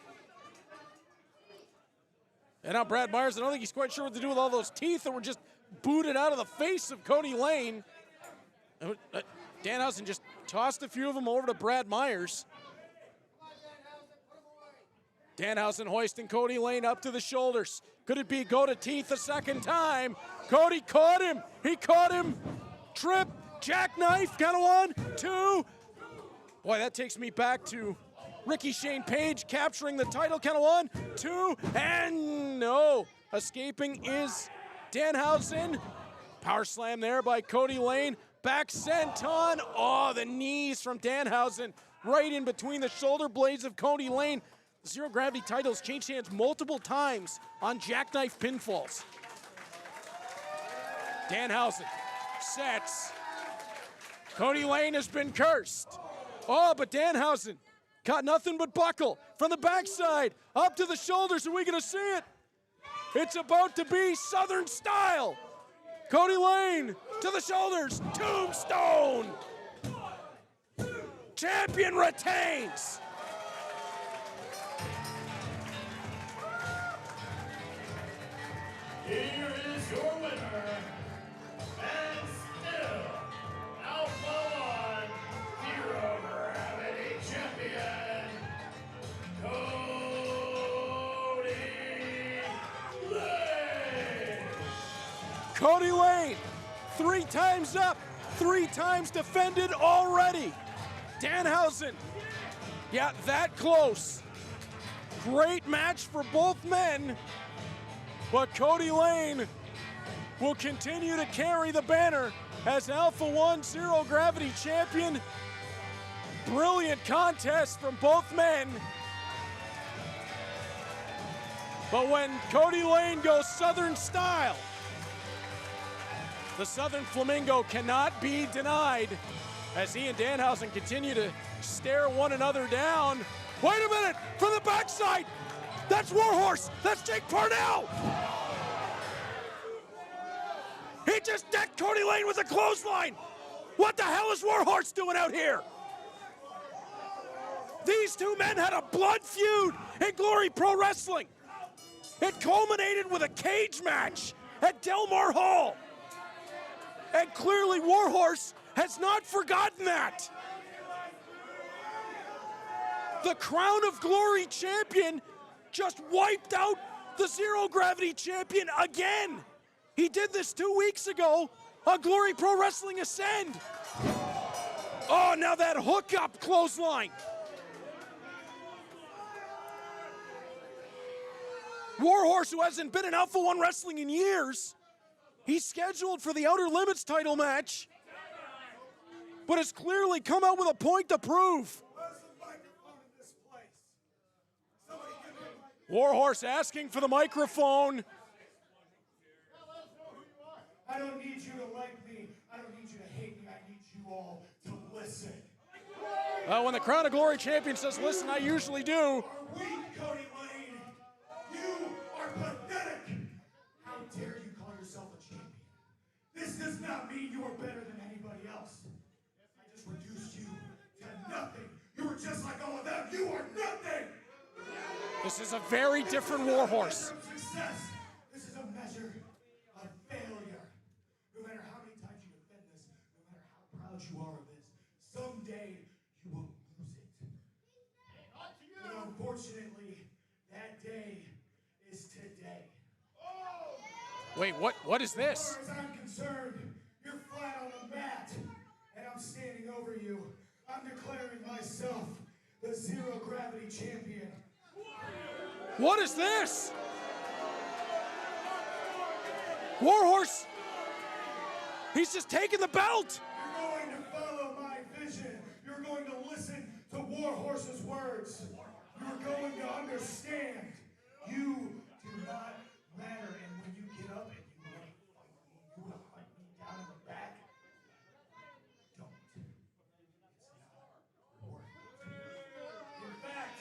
And now Brad Myers, I don't think he's quite sure what to do with all those teeth that were just booted out of the face of Kody Laynie. Dahausen just tossed a few of them over to Brad Myers. Dahausen hoisting Kody Laynie up to the shoulders. Could it be go to teeth a second time? Kody caught him. He caught him. Trip, jackknife. Count of 1, 2. Boy, that takes me back to Rickey Shane Page capturing the title. Count of 1, 2, and no. Escaping is Dahausen. Power slam there by Kody Laynie. Back senton. Oh, the knees from Dahausen right in between the shoulder blades of Kody Laynie. The Zero Gravity titles changed hands multiple times on jackknife pinfalls. Dahausen sets. Kody Laynie has been cursed. Oh, but Dahausen got nothing but buckle from the backside up to the shoulders. Are we going to see it? It's about to be Southern style. Kody Laynie to the shoulders. Tombstone. Champion retains. Here is your winner, and still Alpha-1 Zero Gravity Champion, Kody Laynie. Kody Laynie, 3 times up, 3 times defended already. Dahausen, yeah, that close. Great match for both men, but Kody Laynie will continue to carry the banner as Alpha-1 Zero Gravity Champion. Brilliant contest from both men. But when Kody Laynie goes Southern style, the Southern Flamingo cannot be denied as he and Dahausen continue to stare one another down. Wait a minute, from the backside, that's Warhorse, that's Jake Parnell. He just decked Kody Laynie with a clothesline. What the hell is Warhorse doing out here? These two men had a blood feud in Glory Pro Wrestling. It culminated with a cage match at Del Mar Hall. And clearly Warhorse has not forgotten that. The Crown of Glory champion just wiped out the Zero Gravity champion again. He did this 2 weeks ago on Glory Pro Wrestling Ascend. Oh, now that hookup clothesline. Warhorse, who hasn't been in Alpha-1 Wrestling in years, he's scheduled for the Outer Limits title match, but has clearly come out with a point to prove. Warhorse asking for the microphone. I don't need you to like me. I don't need you to hate me. I need you all to listen. When the Crown of Glory champion says, listen, I usually do. You are weak, Kody Laynie. You are pathetic. How dare you call yourself a champion? This does not mean you are better than anybody else. I just reduced you to nothing. You were just like all of them. You are nothing. This is a very different Warhorse. Success. This is a measure of failure. No matter how many times you defend this, no matter how proud you are of this, someday you will lose it. And unfortunately, that day is today. Wait, what is this? As far as I'm concerned, you're flat on the mat, and I'm standing over you. I'm declaring myself the Zero Gravity Champion. What is this? Warhorse, he's just taking the belt. You're going to follow my vision. You're going to listen to Warhorse's words. You're going to understand. You do not matter. And when you get up and you want to hunt me down in the back, don't. It's not worth it. In fact,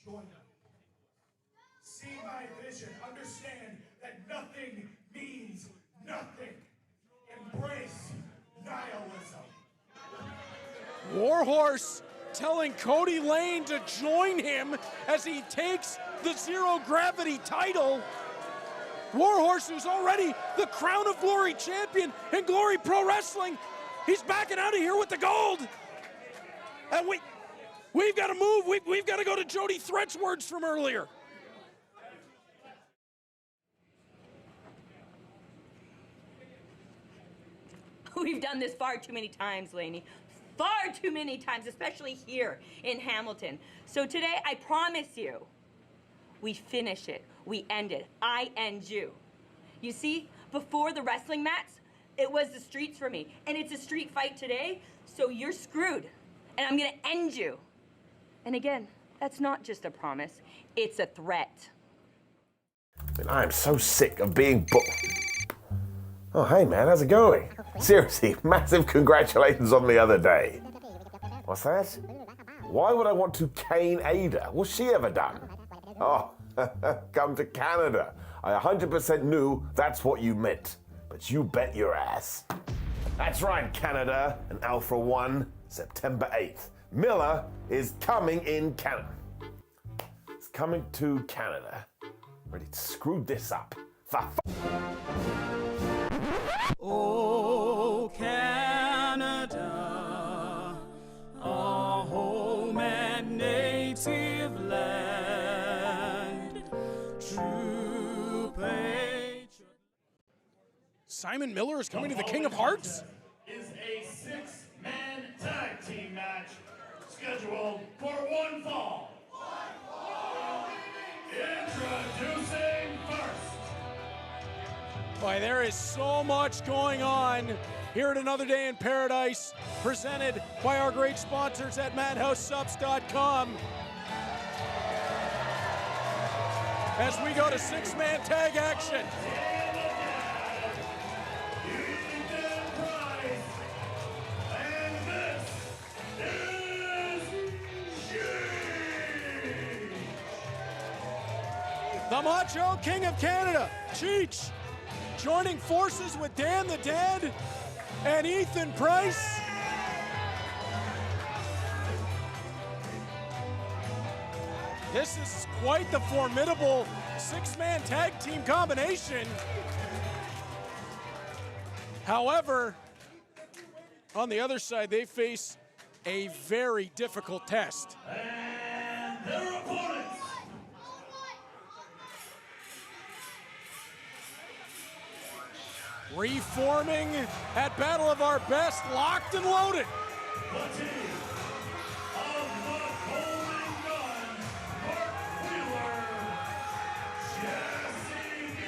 join me. See my vision. Understand that nothing means nothing. Embrace nihilism. Warhorse telling Kody Laynie to join him as he takes the Zero Gravity title. Warhorse, who's already the Crown of Glory champion in Glory Pro Wrestling, he's backing out of here with the gold. And we've got to move. We've got to go to Jody Threat's words from earlier. We've done this far too many times, Laynie. Far too many times, especially here in Hamilton. So today, I promise you, we finish it. We end it. I end you. You see, before the wrestling match, it was the streets for me. And it's a street fight today, so you're screwed. And I'm gonna end you. And again, that's not just a promise, it's a threat. I am so sick of being Oh, hey man, how's it going? Seriously, massive congratulations on the other day. What's that? Why would I want to cane Ada? What's she ever done? Oh, come to Canada. I 100% knew that's what you meant. But you bet your ass. That's right, Canada and Alpha-1, September 8th. Miller is coming in Canada. It's coming to Canada. Ready to screw this up. Oh, Canada, our home and native land, true patriot. Simon Miller is coming to the King of Hearts? Is a 6-man tag team match scheduled for one fall. Introducing first. Boy, there is so much going on here at Another Day in Paradise, presented by our great sponsors at MadhouseSubs.com. As we go to 6-man tag action. The Macho King of Canada, Cheech, joining forces with Dan the Dead and Ethan Bryce. This is quite the formidable 6-man tag team combination. However, on the other side, they face a very difficult test. And their opponents. Reforming at Battle of Our Best, locked and loaded. The team of the Golden Gun, Mark Wheeler, Jesse B,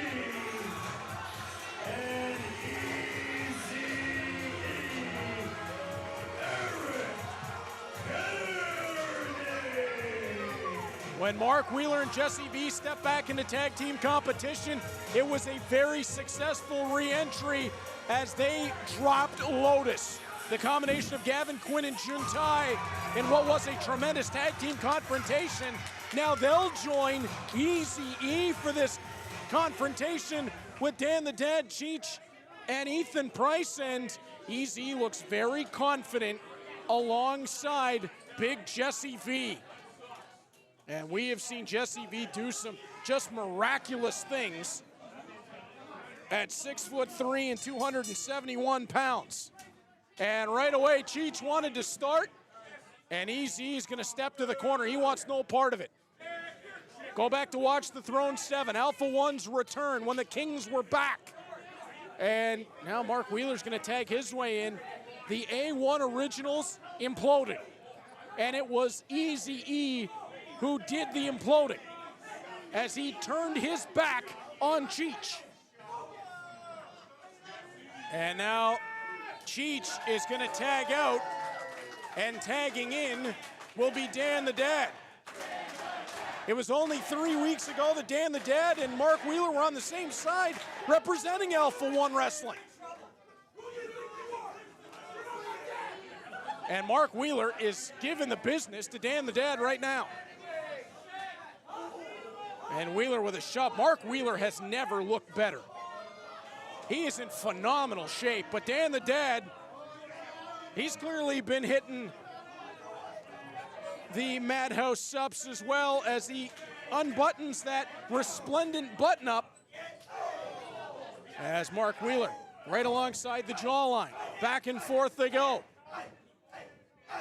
and Easy Eric Kennedy. When Mark Wheeler and Jesse V stepped back into tag team competition, it was a very successful re-entry as they dropped Lotus. The combination of Gavin Quinn and Juntai in what was a tremendous tag team confrontation. Now they'll join Eazy-E for this confrontation with Dan the Dead, Cheech, and Ethan Price. And Eazy looks very confident alongside Big Jesse V. And we have seen Jesse V do some just miraculous things at 6'3" and 271 pounds. And right away, Cheech wanted to start, and Eazy is going to step to the corner. He wants no part of it. Go back to watch the Throne 7, Alpha-1's return when the Kings were back. And now Mark Wheeler's going to tag his way in. The A1 Originals imploded, and it was Eazy-E who did the imploding as he turned his back on Cheech. And now Cheech is going to tag out, and tagging in will be Dan the Dad. It was only 3 weeks ago that Dan the Dad and Mark Wheeler were on the same side representing Alpha-1 Wrestling. And Mark Wheeler is giving the business to Dan the Dad right now. And Wheeler with a shove. Mark Wheeler has never looked better. He is in phenomenal shape, but Dan the Dad, he's clearly been hitting the Madhouse subs as well as he unbuttons that resplendent button-up as Mark Wheeler right alongside the jawline. Back and forth they go.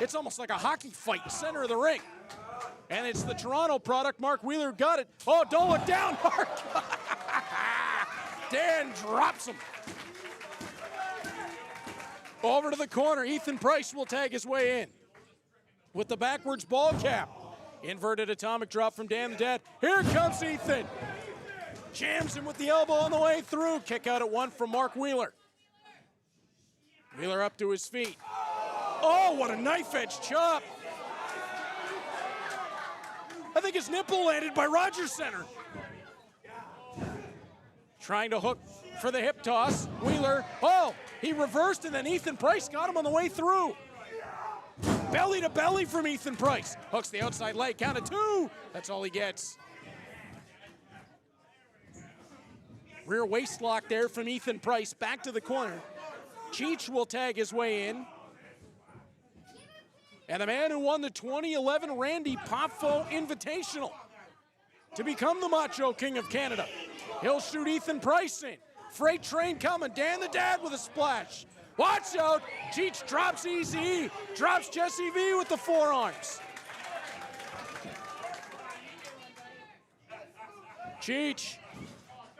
It's almost like a hockey fight, center of the ring. And it's the Toronto product. Mark Wheeler got it. Oh, don't look down, Mark. Dan drops him. Over to the corner. Ethan Price will tag his way in with the backwards ball cap. Inverted atomic drop from Dan the Dad. Here comes Ethan. Jams him with the elbow on the way through. Kick out at 1 from Mark Wheeler. Wheeler up to his feet. Oh, what a knife edge chop. I think his nipple landed by Rogers Center. Trying to hook for the hip toss. Wheeler, oh, he reversed and then Ethan Price got him on the way through. Belly to belly from Ethan Price. Hooks the outside leg, count of 2. That's all he gets. Rear waist lock there from Ethan Price, back to the corner. Cheech will tag his way in. And the man who won the 2011 Randy Poffo Invitational to become the Macho King of Canada. He'll shoot Ethan Price in. Freight train coming. Dan the Dad with a splash. Watch out. Cheech drops Easy. Drops Jesse V with the forearms. Cheech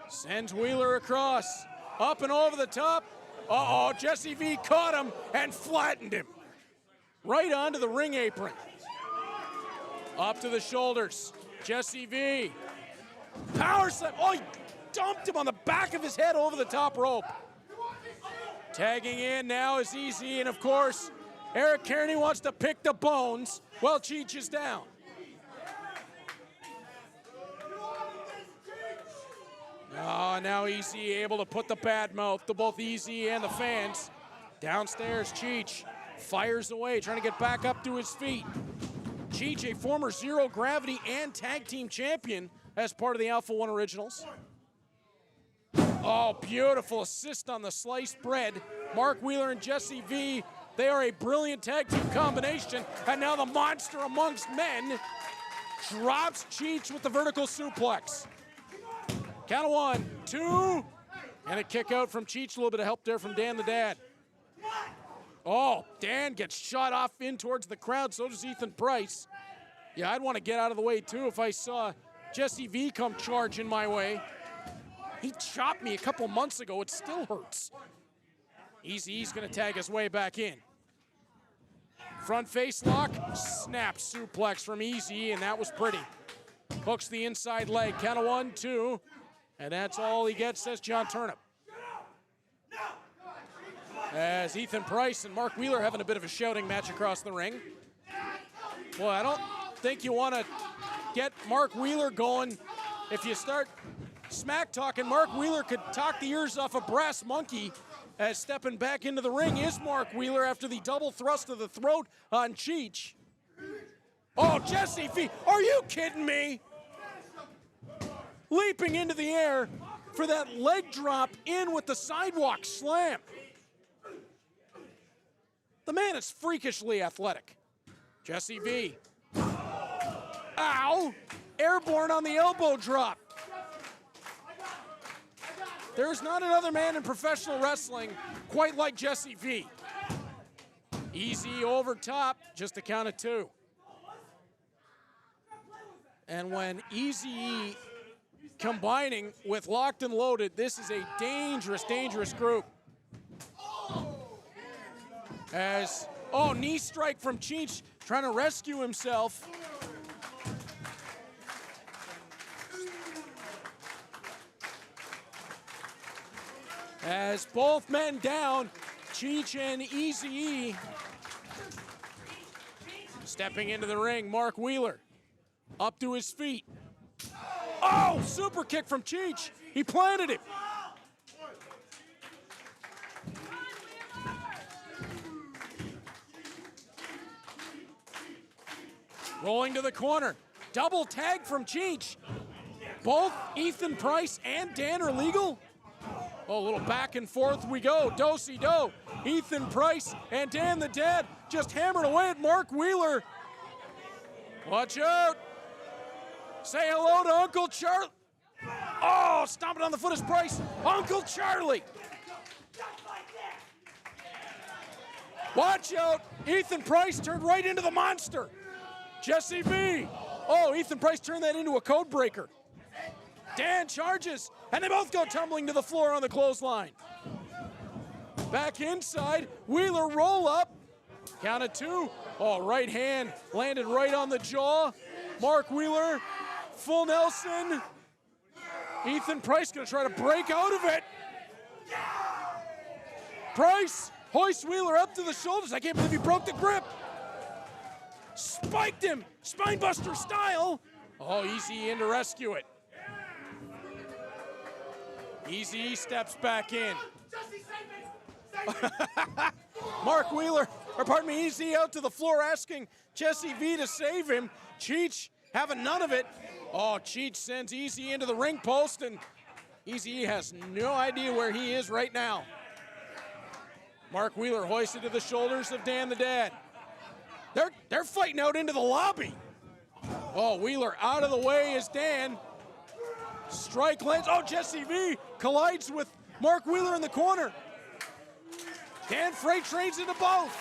sends Wheeler across. Up and over the top. Uh-oh, Jesse V caught him and flattened him. Right onto the ring apron. Up to the shoulders. Jesse V. Power slam. Oh, he dumped him on the back of his head over the top rope. Tagging in now is Easy, and of course, Eric Kearney wants to pick the bones while Cheech is down. Oh, now Easy able to put the bad mouth to both Easy and the fans. Downstairs, Cheech fires away, trying to get back up to his feet. Cheech, a former Zero Gravity and Tag Team Champion as part of the Alpha-1 Originals. Oh, beautiful assist on the sliced bread. Mark Wheeler and Jesse V, they are a brilliant tag team combination. And now the monster amongst men drops Cheech with the vertical suplex. Count of 1, 2, and a kick out from Cheech. A little bit of help there from Dan the Dad. Oh, Dan gets shot off in towards the crowd. So does Ethan Price. Yeah, I'd want to get out of the way, too, if I saw Jesse V come charging my way. He chopped me a couple months ago. It still hurts. Easy's going to tag his way back in. Front face lock. Snap suplex from Easy, and that was pretty. Hooks the inside leg. Count of 1, 2. And that's all he gets, says John Turnip. As Ethan Price and Mark Wheeler having a bit of a shouting match across the ring. Boy, I don't think you want to get Mark Wheeler going. If you start smack talking, Mark Wheeler could talk the ears off a brass monkey. As stepping back into the ring is Mark Wheeler after the double thrust of the throat on Cheech. Oh, Jesse V, are you kidding me? Leaping into the air for that leg drop in with the sidewalk slam. The man is freakishly athletic. Jesse V. Ow! Airborne on the elbow drop. There's not another man in professional wrestling quite like Jesse V. Easy over top, just a count of 2. And when Easy combining with Locked and Loaded, this is a dangerous, dangerous group. As, oh, knee strike from Cheech, trying to rescue himself. As both men down, Cheech and Eazy-E. Stepping into the ring, Mark Wheeler up to his feet. Oh, super kick from Cheech. He planted him. Rolling to the corner. Double tag from Cheech. Both Ethan Price and Dan are legal. Oh, a little back and forth we go. Do-si-do. Ethan Price and Dan the Dad just hammered away at Mark Wheeler. Watch out. Say hello to Uncle Charlie. Oh, stomping on the foot is Bryce. Uncle Charlie. Watch out. Ethan Price turned right into the monster. Jesse V. Oh, Ethan Price turned that into a code breaker. Dan charges, and they both go tumbling to the floor on the clothesline. Back inside, Wheeler roll up. Count of 2. Oh, right hand landed right on the jaw. Mark Wheeler, full Nelson. Ethan Price gonna try to break out of it. Price hoists Wheeler up to the shoulders. I can't believe he broke the grip. Spiked him, spinebuster style. Oh, Easy in to rescue it. Easy steps back in. Mark Wheeler, or pardon me, Easy out to the floor asking Jesse V to save him. Cheech having none of it. Oh, Cheech sends Easy into the ring post, and Easy has no idea where he is right now. Mark Wheeler hoisted to the shoulders of Dan the Dad. They're fighting out into the lobby. Oh, Wheeler out of the way is Dan. Strike lands. Oh, Jesse V collides with Mark Wheeler in the corner. Dan freight trains into both.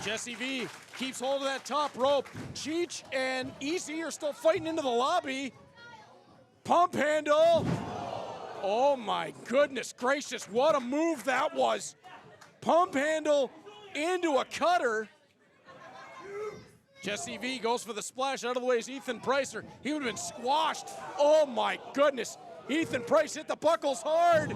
Jesse V keeps hold of that top rope. Cheech and Easy are still fighting into the lobby. Pump handle. Oh my goodness gracious, what a move that was. Pump handle into a cutter. Jesse V goes for the splash. Out of the way is Ethan Pricer. He would have been squashed. Oh my goodness. Ethan Price hit the buckles hard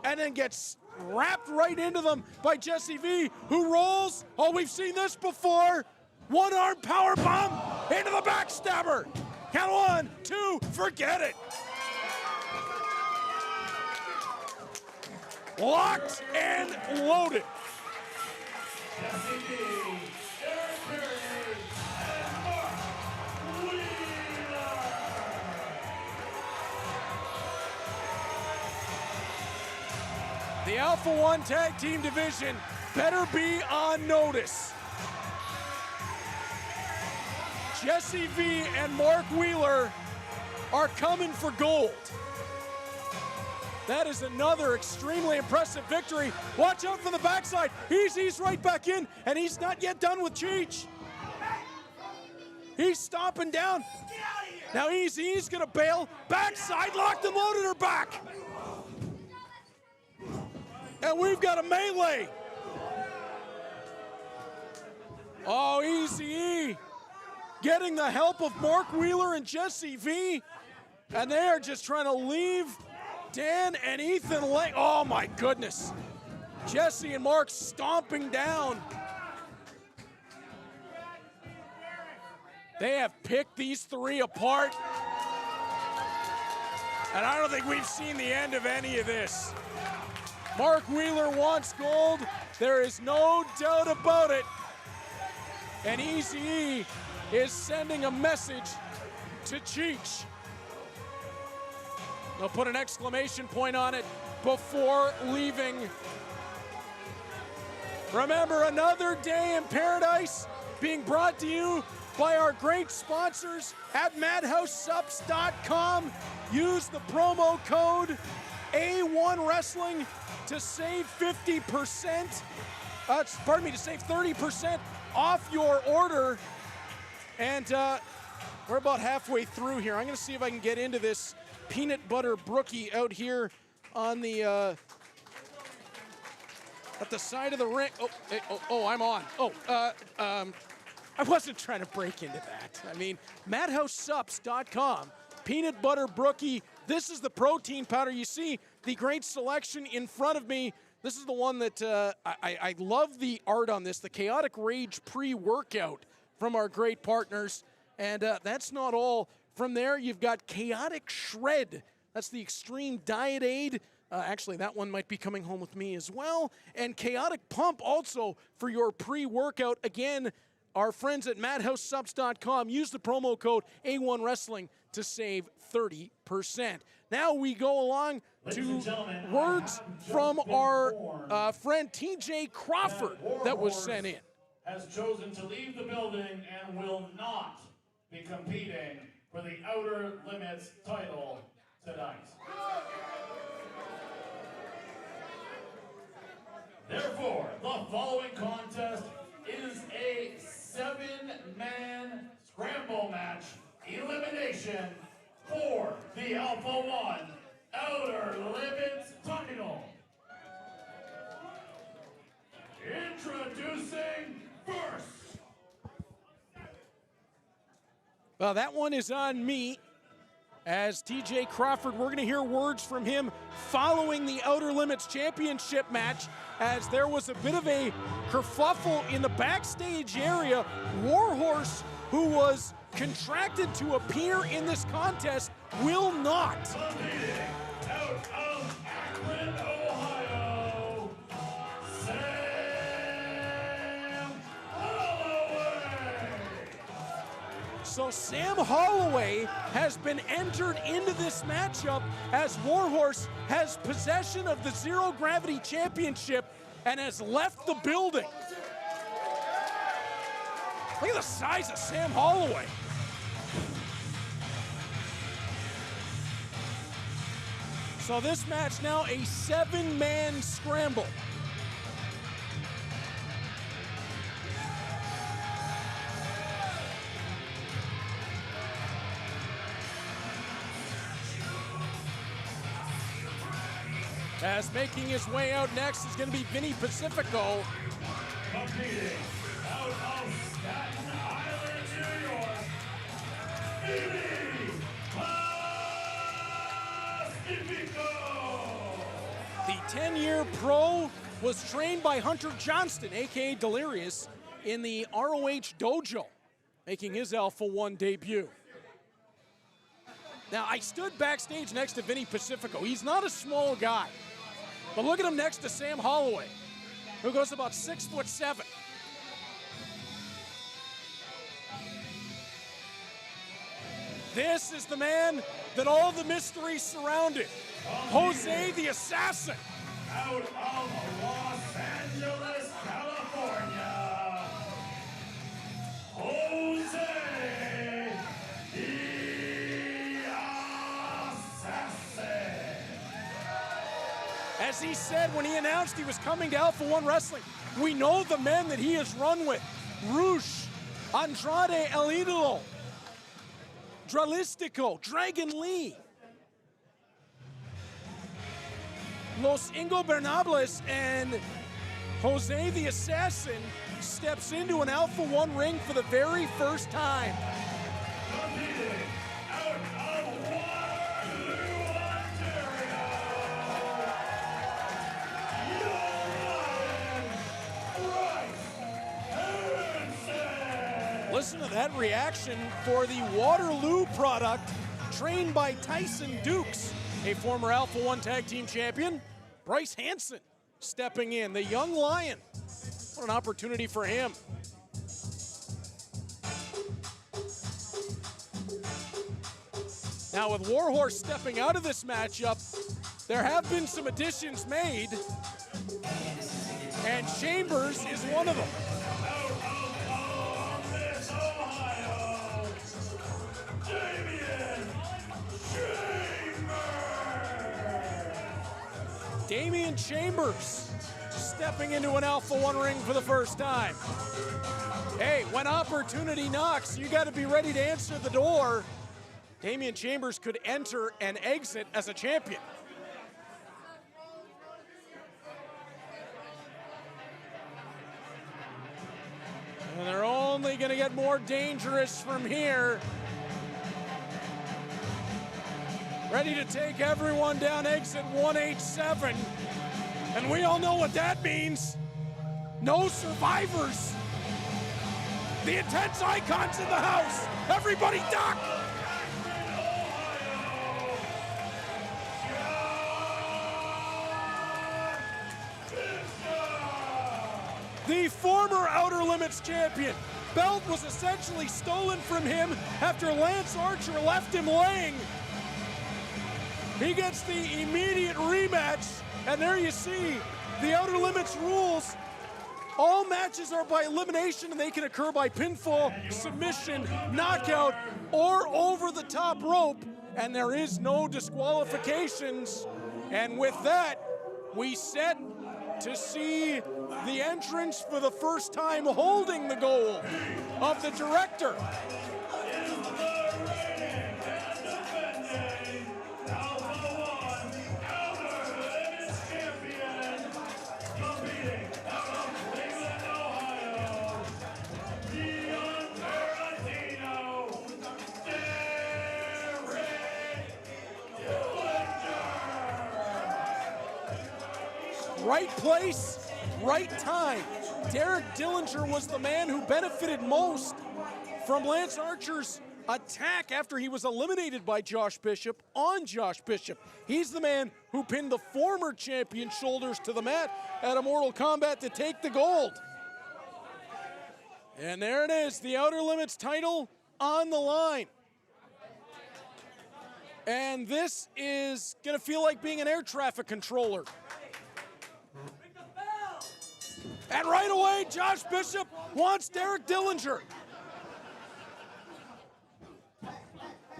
and then gets wrapped right into them by Jesse V, who rolls. Oh, we've seen this before. One arm power bomb into the backstabber. Count 1, 2, forget it. Locked and loaded. Jesse V, Eric Perry, and Mark Wheeler. The Alpha-1 Tag Team Division better be on notice. Jesse V and Mark Wheeler are coming for gold. That is another extremely impressive victory. Watch out for the backside. Easy's right back in, and he's not yet done with Cheech. He's stomping down. Now Easy's gonna bail. Backside, locked and loaded her back. And we've got a melee. Oh, Easy getting the help of Mark Wheeler and Jesse V. And they are just trying to leave Dan and Ethan Lane. Oh my goodness. Jesse and Mark stomping down. They have picked these three apart. And I don't think we've seen the end of any of this. Mark Wheeler wants gold. There is no doubt about it. And Eazy is sending a message to Cheech. They'll put an exclamation point on it before leaving. Remember, another day in paradise being brought to you by our great sponsors at MadhouseSups.com. Use the promo code A1 Wrestling to save 50%. To save 30% off your order. And we're about halfway through here. I'm going to see if I can get into this peanut butter brookie out here on the at the side of the ring. I'm on. I wasn't trying to break into that. I mean, MadhouseSups.com, peanut butter brookie. This is the protein powder. You see the great selection in front of me. This is the one that I love the art on this, the Chaotic Rage pre-workout from our great partners. And that's not all. From there, you've got Chaotic Shred. That's the Extreme Diet Aid. Actually, that one might be coming home with me as well. And Chaotic Pump also for your pre-workout. Again, our friends at MadhouseSups.com. Use the promo code A1 Wrestling to save 30%. Now we go along to words from our friend TJ Crawford that was sent in. Has chosen to leave the building and will not be competing for the Outer Limits title tonight. Therefore, the following contest is a 7-man scramble match elimination for the Alpha-1 Outer Limits title. Introducing first. Well, that one is on me. As TJ Crawford, we're going to hear words from him following the Outer Limits Championship match, as there was a bit of a kerfuffle in the backstage area. Warhorse, who was contracted to appear in this contest, will not. Out of Akron, Ohio, Sam Holloway. So Sam Holloway has been entered into this matchup as Warhorse has possession of the Zero Gravity Championship and has left the building. Look at the size of Sam Holloway. So this match now a 7-man scramble. As making his way out next is going to be Vinnie Pacifico. Competing out of Staten Island, New York, Vinnie Pacifico. The 10-year pro was trained by Hunter Johnston, a.k.a. Delirious, in the ROH dojo, making his Alpha-1 debut. Now, I stood backstage next to Vinnie Pacifico. He's not a small guy, but look at him next to Sam Holloway, who goes about 6'7". This is the man that all the mysteries surrounded, Jose the Assassin. Out of Los Angeles, California, Jose the Assassin. As he said when he announced he was coming to Alpha-1 Wrestling, we know the men that he has run with. Rush, Andrade El Idolo, Dralistico, Dragon Lee, Los Ingobernables, and Jose the Assassin steps into an Alpha-1 ring for the very first time. Competing out of Waterloo, Ontario, Bryce Hansen. Listen to that reaction for the Waterloo product, trained by Tyson Dukes, a former Alpha-1 Tag Team Champion. Bryce Hansen stepping in, the young lion. What an opportunity for him. Now with Warhorse stepping out of this matchup, there have been some additions made, and Chambers is one of them. Out of Columbus, Ohio, Damian Chambers stepping into an Alpha-1 ring for the first time. Hey, when opportunity knocks, you got to be ready to answer the door. Damian Chambers could enter and exit as a champion. And they're only going to get more dangerous from here. Ready to take everyone down exit 187. And we all know what that means. No survivors. The intense icons in the house. Everybody duck. The former Outer Limits champion. Belt was essentially stolen from him after Lance Archer left him laying. He gets the immediate rematch, and there you see the Outer Limits rules. All matches are by elimination, and they can occur by pinfall, submission, knockout, or over the top rope, and there is no disqualifications. And with that, we set to see the entrance for the first time holding the gold of the director. right place, right time. Derek Dillinger was the man who benefited most from Lance Archer's attack after he was eliminated by Josh Bishop on Josh Bishop. He's the man who pinned the former champion's shoulders to the mat at a Mortal Kombat to take the gold. And there it is, the Outer Limits title on the line. And this is going to feel like being an air traffic controller. And right away, Josh Bishop wants Derek Dillinger.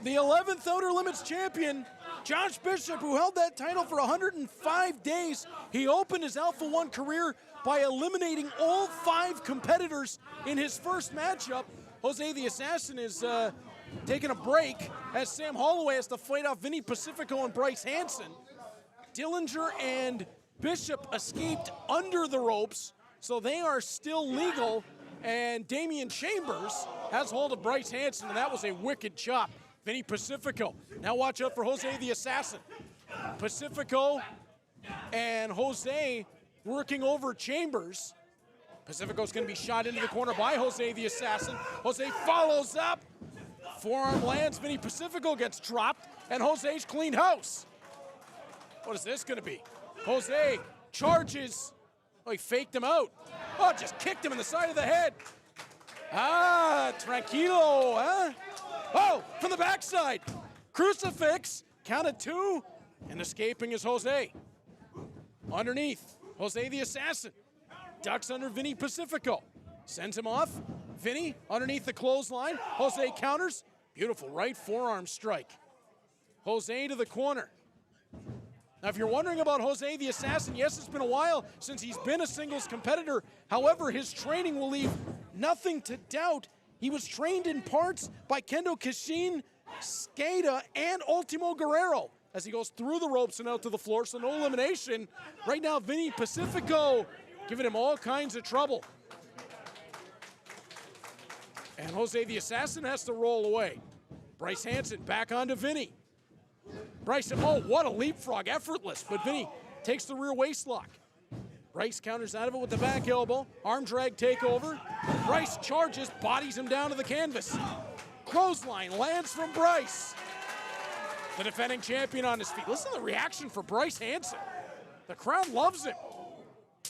The 11th Outer Limits champion, Josh Bishop, who held that title for 105 days. He opened his Alpha-1 career by eliminating all 5 competitors in his first matchup. Jose the Assassin is taking a break as Sam Holloway has to fight off Vinnie Pacifico and Bryce Hansen. Dillinger and Bishop escaped under the ropes, so they are still legal, and Damian Chambers has hold of Bryce Hansen, and that was a wicked chop. Vinnie Pacifico. Now watch out for Jose the Assassin. Pacifico and Jose working over Chambers. Pacifico's going to be shot into the corner by Jose the Assassin. Jose follows up. Forearm lands. Vinnie Pacifico gets dropped, and Jose's cleaned house. What is this going to be? Jose charges. Oh, he faked him out. Oh, just kicked him in the side of the head. Ah, tranquilo, huh? Oh, from the backside. Crucifix, count of 2, and escaping is Jose. Underneath, Jose the Assassin. Ducks under Vinnie Pacifico. Sends him off. Vinnie underneath the clothesline. Jose counters. Beautiful right forearm strike. Jose to the corner. Now, if you're wondering about Jose the Assassin, yes, it's been a while since he's been a singles competitor. However, his training will leave nothing to doubt. He was trained in parts by Kendo Kishin, Skada, and Ultimo Guerrero as he goes through the ropes and out to the floor, so no elimination. Right now, Vinnie Pacifico giving him all kinds of trouble. And Jose the Assassin has to roll away. Bryce Hansen back onto Vinnie. Bryce, oh, what a leapfrog, effortless, but Vinnie takes the rear waist lock. Bryce counters out of it with the back elbow. Arm drag takeover. Bryce charges, bodies him down to the canvas. Clothesline lands from Bryce. The defending champion on his feet. Listen to the reaction for Bryce Hansen. The crowd loves him.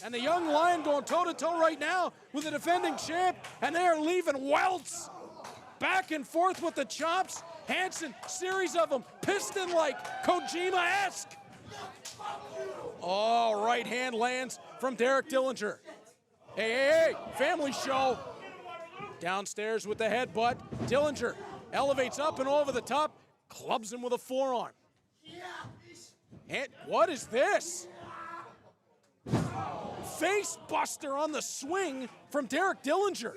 And the young lion going toe-to-toe right now with the defending champ, and they are leaving welts. Back and forth with the chops. Hansen, series of them, piston-like, Kojima-esque. Oh, right hand lands from Derek Dillinger. Hey, family show. Downstairs with the headbutt. Dillinger elevates up and over the top, clubs him with a forearm. And what is this? Face buster on the swing from Derek Dillinger.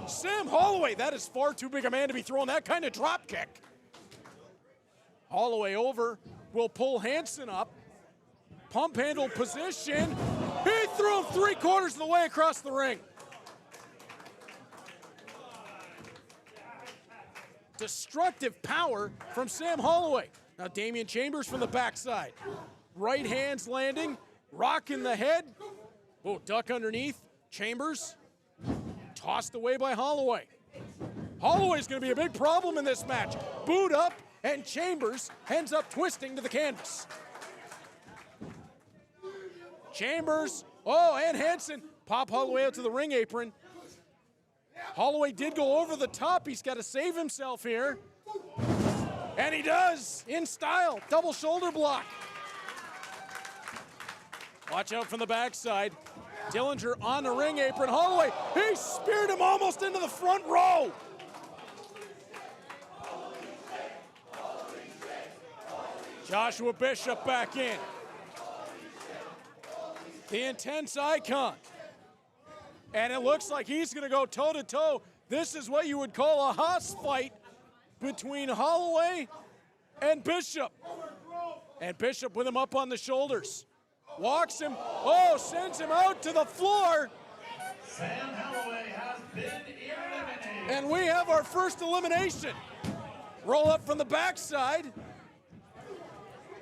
Sam Holloway, that is far too big a man to be throwing that kind of drop kick. Holloway over, will pull Hansen up. Pump handle position. He threw him 3/4 of the way across the ring. Destructive power from Sam Holloway. Now Damian Chambers from the backside. Right hands landing, rock in the head. Oh, duck underneath. Chambers tossed away by Holloway. Holloway's going to be a big problem in this match. Boot up, and Chambers ends up twisting to the canvas. Chambers, oh, and Hansen pop Holloway out to the ring apron. Holloway did go over the top. He's got to save himself here. And he does, in style, double shoulder block. Watch out from the backside. Dillinger on the ring apron. Holloway, he speared him almost into the front row. Joshua Bishop back in. The intense icon. And it looks like he's going to go toe-to-toe. This is what you would call a hoss fight between Holloway and Bishop. And Bishop with him up on the shoulders. Walks him, oh, sends him out to the floor. Sam Holloway has been eliminated. And we have our first elimination. Roll up from the backside.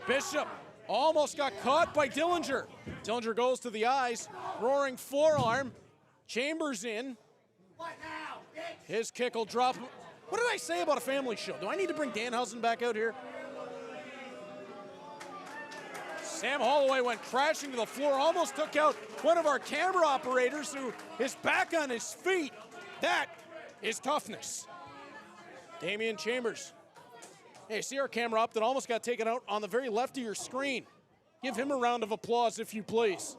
Bishop Almost got caught by Dillinger. Dillinger goes to the eyes, roaring forearm. Chambers in. His kick will drop. What did I say about a family show? Do I need to bring Dahausen back out here? Sam Holloway went crashing to the floor, almost took out one of our camera operators who is back on his feet. That is toughness. Damian Chambers. Hey, see our camera up that almost got taken out on the very left of your screen. Give him a round of applause, if you please.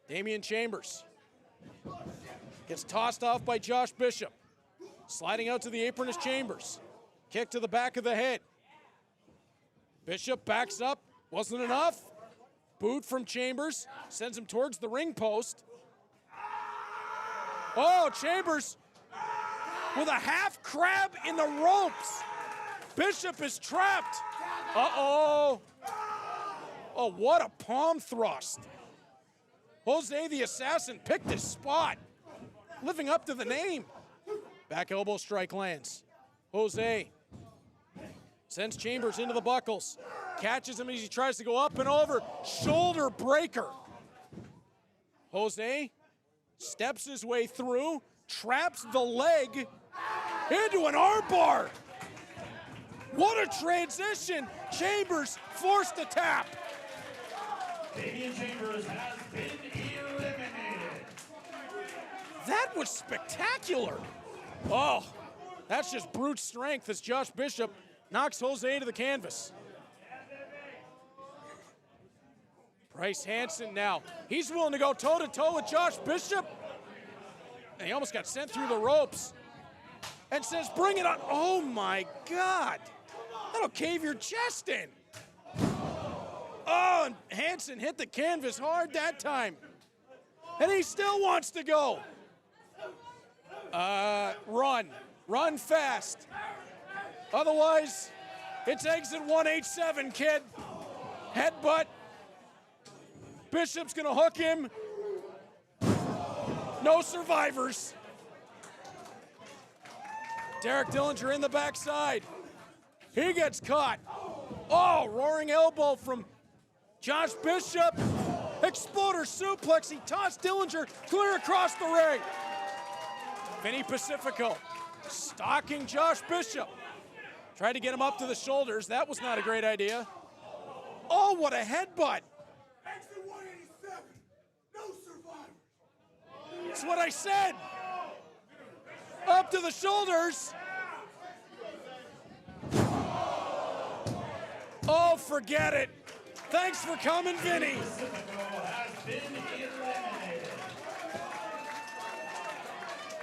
Damian Chambers gets tossed off by Josh Bishop. Sliding out to the apron is Chambers. Kick to the back of the head. Bishop backs up. Wasn't enough. Boot from Chambers. Sends him towards the ring post. Oh, Chambers with a half crab in the ropes. Bishop is trapped. Uh-oh. Oh, what a palm thrust. Jose the Assassin picked his spot. Living up to the name. Back elbow strike lands. Jose sends Chambers into the buckles. Catches him as he tries to go up and over. Shoulder breaker. Jose steps his way through. Traps the leg into an armbar. What a transition. Chambers forced to tap. Damian Chambers has been eliminated. That was spectacular. Oh, that's just brute strength as Josh Bishop knocks Jose to the canvas. Bryce Hansen now. He's willing to go toe-to-toe with Josh Bishop. And he almost got sent through the ropes. And says, bring it on. Oh, my God. That'll cave your chest in. Oh, and Hansen hit the canvas hard that time. And he still wants to go. Run. Run fast. Otherwise, it's exit 187, kid. Headbutt. Bishop's gonna hook him. No survivors. Derek Dillinger in the backside. He gets caught. Oh, roaring elbow from Josh Bishop. Exploder suplex. He tossed Dillinger clear across the ring. Vinnie Pacifico stalking Josh Bishop. Tried to get him up to the shoulders. That was not a great idea. Oh, what a headbutt. Exit 187. No survivors. That's what I said. Up to the shoulders. Oh, forget it. Thanks for coming, Vinnie. Pacifico has been eliminated.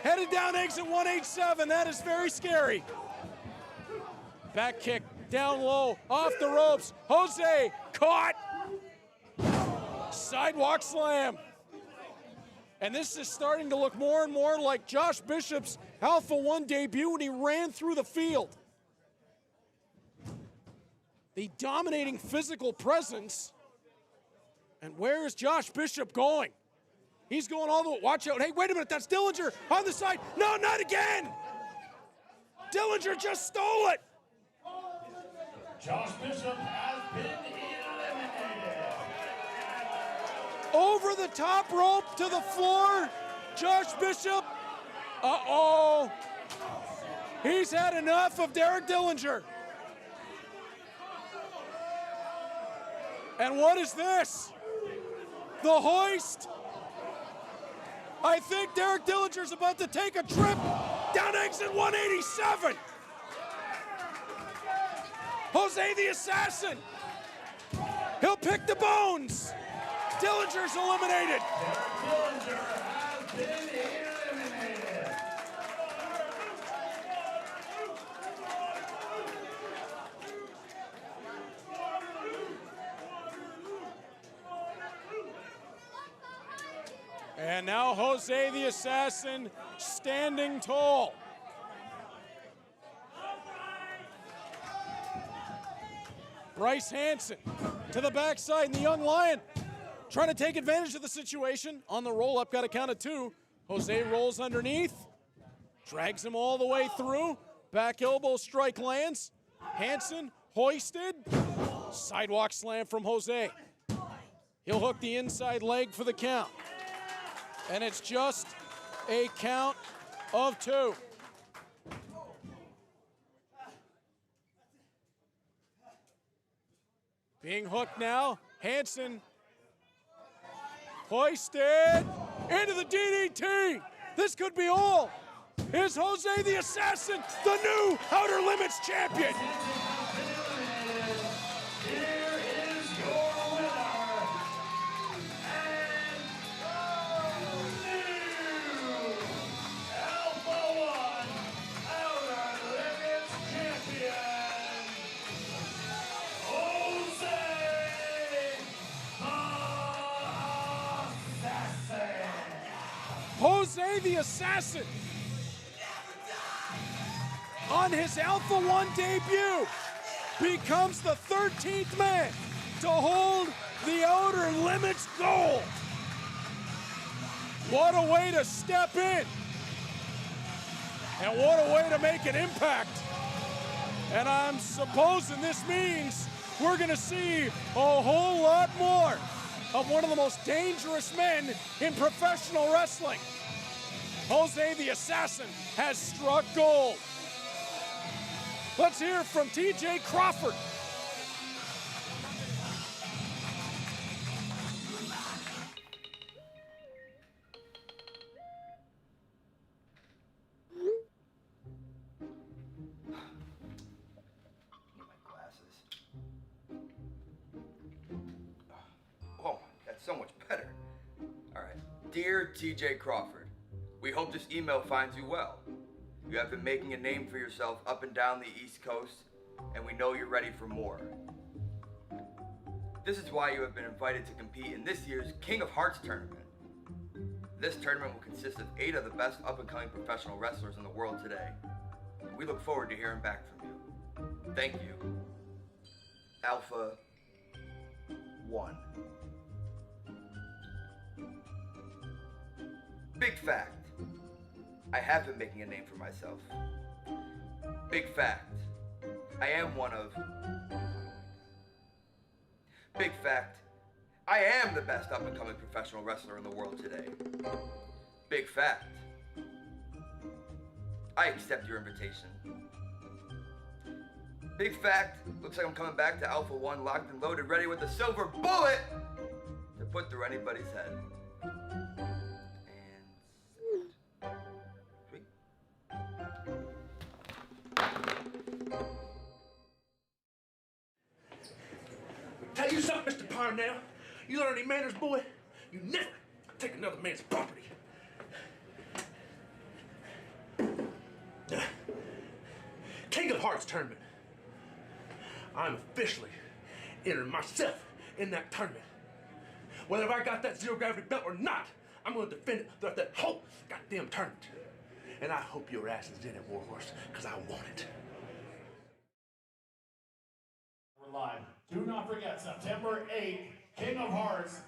Headed down exit 187. That is very scary. Back kick down low, off the ropes. Jose caught. Sidewalk slam. And this is starting to look more and more like Josh Bishop's Alpha-1 debut when he ran through the field. The dominating physical presence. And where is Josh Bishop going? He's going all the way. Watch out. Hey, wait a minute. That's Dillinger on the side. No, not again. Dillinger just stole it. Josh Bishop has been eliminated. Over the top rope to the floor. Josh Bishop. Uh-oh. He's had enough of Derek Dillinger. And what is this? The hoist. I think Derek Dillinger's about to take a trip down exit 187. Jose the Assassin. He'll pick the bones. Dillinger's eliminated. Dillinger has been eliminated. And now Jose the Assassin standing tall. Bryce Hansen to the backside, and the young lion trying to take advantage of the situation. On the roll-up, got a count of two. Jose rolls underneath, drags him all the way through. Back elbow strike lands. Hansen hoisted, Sidewalk slam from Jose. He'll hook the inside leg for the count. And it's just a count of 2. Being hooked now, Hansen hoisted into the DDT. This could be all. Is Jose the Assassin, the new Outer Limits champion? Here is your winner, and new Alpha-1 Outer Limits champion, Jose the Assassin. Jose the Assassin, on his Alpha-1 debut, becomes the 13th man to hold the Outer Limits gold. What a way to step in. And what a way to make an impact. And I'm supposing this means we're gonna see a whole lot more of one of the most dangerous men in professional wrestling. Jose the Assassin has struck gold. Let's hear from TJ Crawford. Oh, that's so much better. All right. Dear TJ Crawford, we hope this email finds you well. You have been making a name for yourself up and down the East Coast, and we know you're ready for more. This is why you have been invited to compete in this year's King of Hearts tournament. This tournament will consist of 8 of the best up-and-coming professional wrestlers in the world today. We look forward to hearing back from you. Thank you. Alpha-1. Big fact. I have been making a name for myself. Big fact. I am one of... Big fact. I am the best up-and-coming professional wrestler in the world today. Big fact. I accept your invitation. Big fact. Looks like I'm coming back to Alpha-1 locked and loaded, ready with a silver bullet to put through anybody's head. Tell you something, Mr. Parnell. You learn any manners, boy? You never take another man's property. King of Hearts tournament. I'm officially entering myself in that tournament. Whether I got that zero gravity belt or not, I'm going to defend it throughout that whole goddamn tournament. And I hope your ass is in it, Warhorse, because I want it. We're live. Do not forget, September 8th, King of Hearts,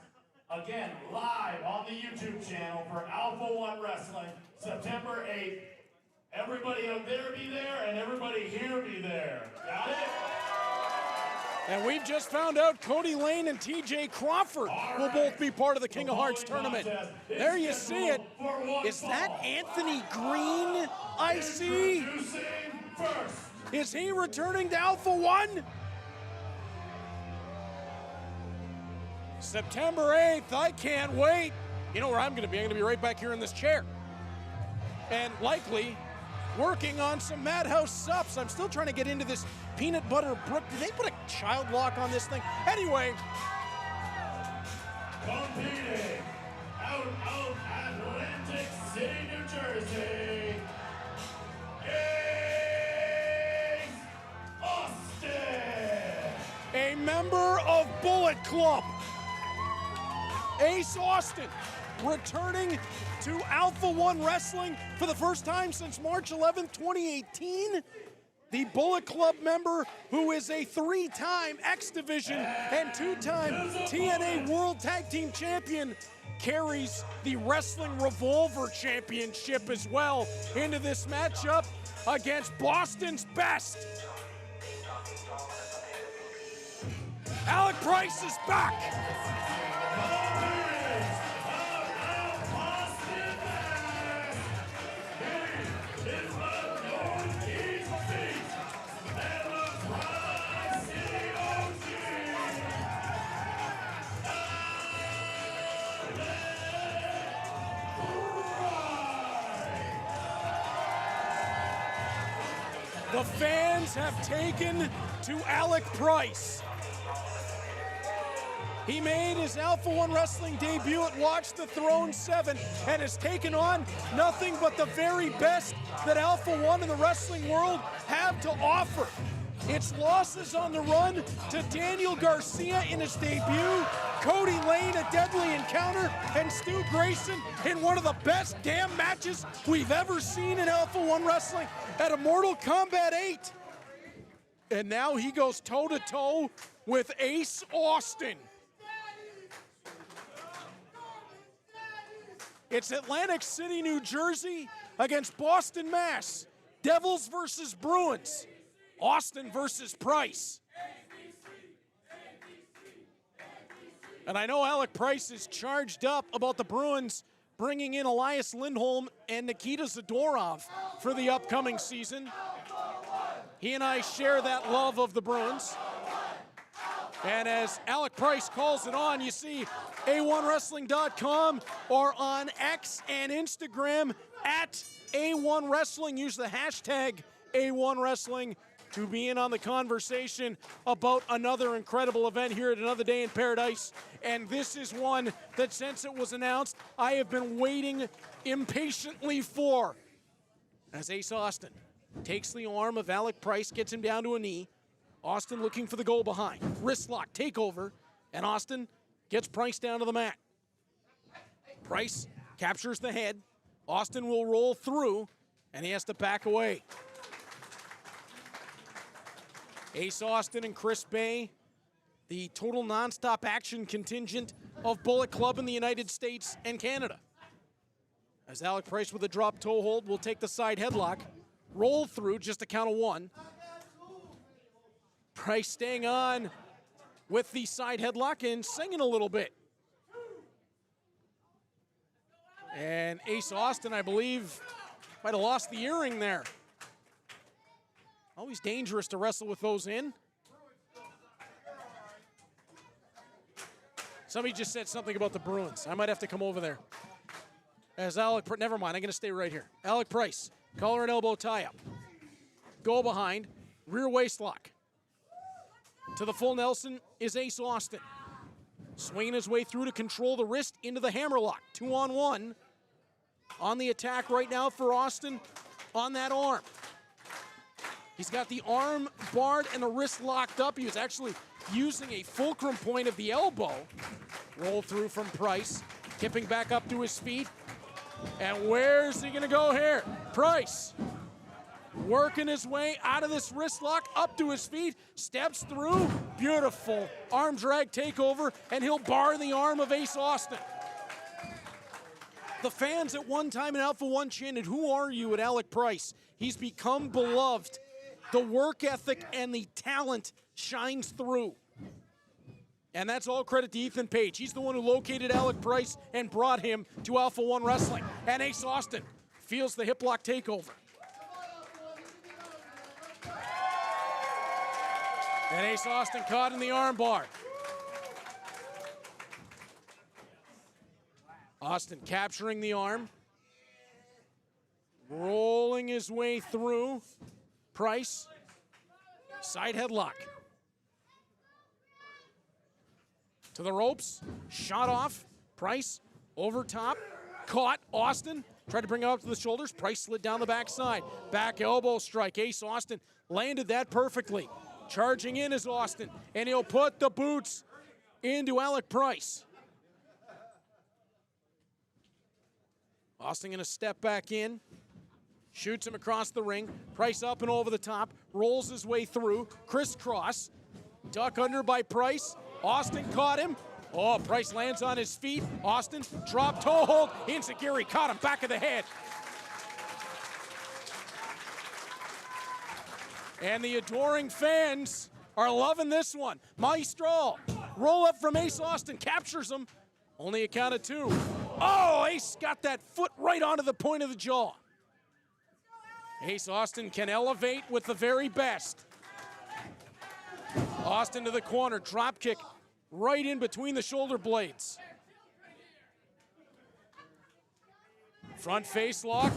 again, live on the YouTube channel for Alpha-1 Wrestling, September 8th. Everybody out there be there, and everybody here be there. Got it? And we've just found out Kody Laynie and TJ Crawford will both be part of the King of Hearts tournament. There you see it. Is that Anthony Green I see? Is he returning to Alpha-1? September 8th, I can't wait. You know where I'm gonna be? I'm gonna be right back here in this chair. And likely working on some Madhouse subs. I'm still trying to get into this peanut butter brook. Did they put a child lock on this thing? Anyway. Competing out of Atlantic City, New Jersey, is Austin. A member of Bullet Club. Ace Austin returning to Alpha-1 Wrestling for the first time since March 11th, 2018. The Bullet Club member who is a 3-time X Division and 2-time TNA World Tag Team Champion, carries the Wrestling Revolver Championship as well into this matchup against Boston's best. Alec Bryce is back. The fans have taken to Alec Bryce. He made his Alpha-1 Wrestling debut at Watch the Throne 7 and has taken on nothing but the very best that Alpha-1 in the wrestling world have to offer. It's losses on the run to Daniel Garcia in his debut, Kody Lane a deadly encounter, and Stu Grayson in one of the best damn matches we've ever seen in Alpha-1 Wrestling at a Mortal Kombat 8. And now he goes toe-to-toe with Ace Austin. It's Atlantic City, New Jersey against Boston, Mass. Devils versus Bruins. Austin versus Price. And I know Alec Price is charged up about the Bruins bringing in Elias Lindholm and Nikita Zadorov for the upcoming season. He and I share that love of the Bruins. And as Alec Price calls it on, you see A1Wrestling.com or on X and Instagram at A1 Wrestling. Use the hashtag A1 Wrestling to be in on the conversation about another incredible event here at Another Day in Paradise. And this is one that, since it was announced, I have been waiting impatiently for. As Ace Austin takes the arm of Alec Price, gets him down to a knee. Austin looking for the goal behind. Wrist lock, takeover, and Austin gets Price down to the mat. Price captures the head. Austin will roll through, and he has to back away. Ace Austin and Chris Bay, the total nonstop action contingent of Bullet Club in the United States and Canada. As Alec Price with a drop toe hold will take the side headlock, roll through, just a count of one. Price staying on with the side headlock and singing a little bit. And Ace Austin, I believe, might have lost the earring there. Always dangerous to wrestle with those in. Somebody just said something about the Bruins. I might have to come over there. As Alec, never mind, I'm going to stay right here. Alec Price, collar and elbow tie-up. Go behind, rear waist lock. To the full Nelson is Ace Austin. Swinging his way through to control the wrist into the hammerlock. 2-on-1. On the attack right now for Austin on that arm. He's got the arm barred and the wrist locked up. He was actually using a fulcrum point of the elbow. Roll through from Price. Kipping back up to his feet. And where's he going to go here? Price working his way out of this wrist lock, up to his feet, steps through, beautiful arm drag takeover, and he'll bar the arm of Ace Austin. The fans at one time in Alpha-1 chanted, "Who are you?" at Alec Price. He's become beloved. The work ethic and the talent shines through. And that's all credit to Ethan Page. He's the one who located Alec Price and brought him to Alpha-1 Wrestling. And Ace Austin feels the hip lock takeover. And Ace Austin caught in the armbar. Austin capturing the arm. Rolling his way through. Price. Side headlock. To the ropes. Shot off. Price over top. Caught. Austin tried to bring it up to the shoulders. Price slid down the backside. Back elbow strike. Ace Austin landed that perfectly. Charging in is Austin, and he'll put the boots into Alec Price. Austin going to step back in, shoots him across the ring. Price up and over the top, rolls his way through, crisscross, duck under by Price. Austin caught him. Oh, Price lands on his feet. Austin, drop toe hold. Enziguri caught him back of the head. And the adoring fans are loving this one. Maestro, roll up from Ace Austin, captures him. Only a count of 2. Oh, Ace got that foot right onto the point of the jaw. Ace Austin can elevate with the very best. Austin to the corner, drop kick right in between the shoulder blades. Front face lock,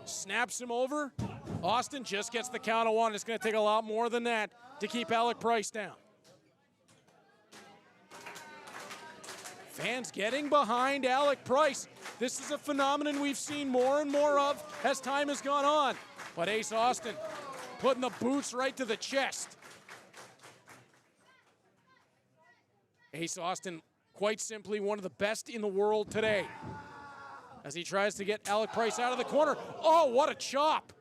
snaps him over. Austin just gets the count of 1. It's going to take a lot more than that to keep Alec Bryce down. Fans getting behind Alec Bryce. This is a phenomenon we've seen more and more of as time has gone on. But Ace Austin putting the boots right to the chest. Ace Austin, quite simply, one of the best in the world today. As he tries to get Alec Bryce out of the corner. Oh, what a chop.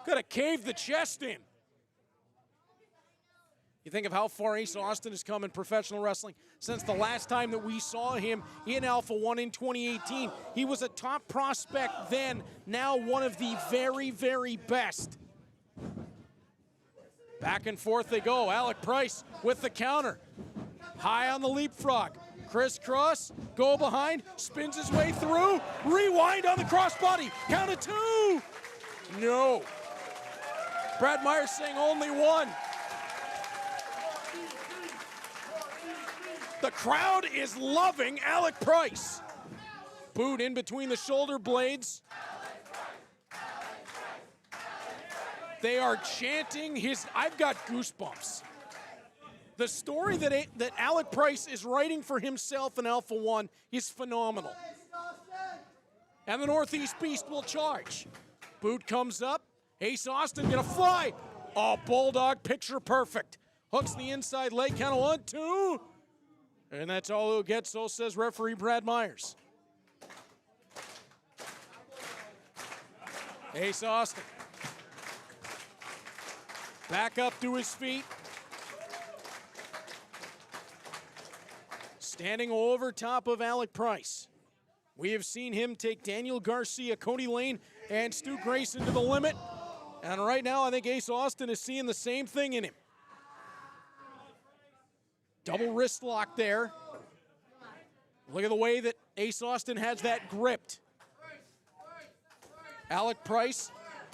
Could have caved the chest in. You think of how far Ace Austin has come in professional wrestling since the last time that we saw him in Alpha-1 in 2018. He was a top prospect then, now one of the very, very best. Back and forth they go. Alec Bryce with the counter. High on the leapfrog. Crisscross, go behind, spins his way through, rewind on the crossbody. Count of 2. No. Brad Myers saying only 1. The crowd is loving Alec Bryce. Boot in between the shoulder blades. They are chanting his, I've got goosebumps. The story that Alec Bryce is writing for himself in Alpha-1 is phenomenal. And the Northeast Beast will charge. Boot comes up. Ace Austin gonna fly. Oh, Bulldog, picture perfect. Hooks the inside leg, count of 1, 2. And that's all he'll get, so says referee Brad Myers. Ace Austin. Back up to his feet. Standing over top of Alec Bryce. We have seen him take Daniel Garcia, Kody Laynie, and Stu Grayson to the limit. And right now, I think Ace Austin is seeing the same thing in him. Double wrist lock there. Look at the way that Ace Austin has that gripped. Alec Bryce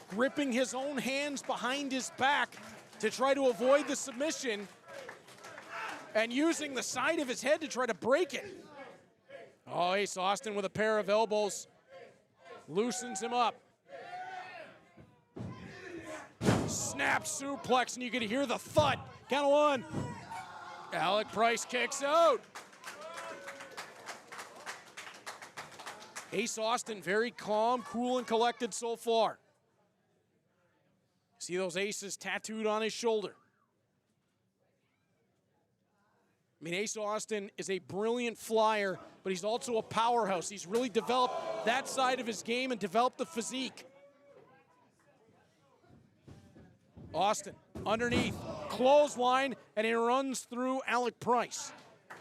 gripping his own hands behind his back to try to avoid the submission and using the side of his head to try to break it. Oh, Ace Austin with a pair of elbows loosens him up. Snap suplex, and you can hear the thud. Count of 1. Alec Bryce kicks out. Ace Austin very calm, cool, and collected so far. See those aces tattooed on his shoulder. I mean, Ace Austin is a brilliant flyer, but he's also a powerhouse. He's really developed that side of his game and developed the physique. Austin underneath, clothesline, and he runs through Alec Bryce.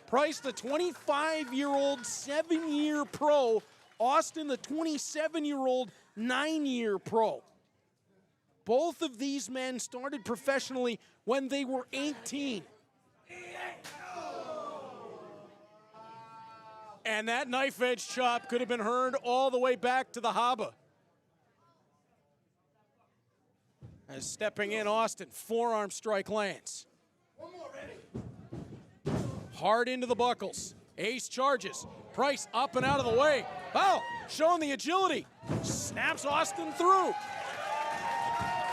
Bryce, the 25-year-old 7-year pro. Austin, the 27-year-old 9-year pro. Both of these men started professionally when they were 18. And that knife edge chop could have been heard all the way back to the Haba. As stepping in, Austin, forearm strike lands. Hard into the buckles. Ace charges. Bryce up and out of the way. Oh, showing the agility. Snaps Austin through.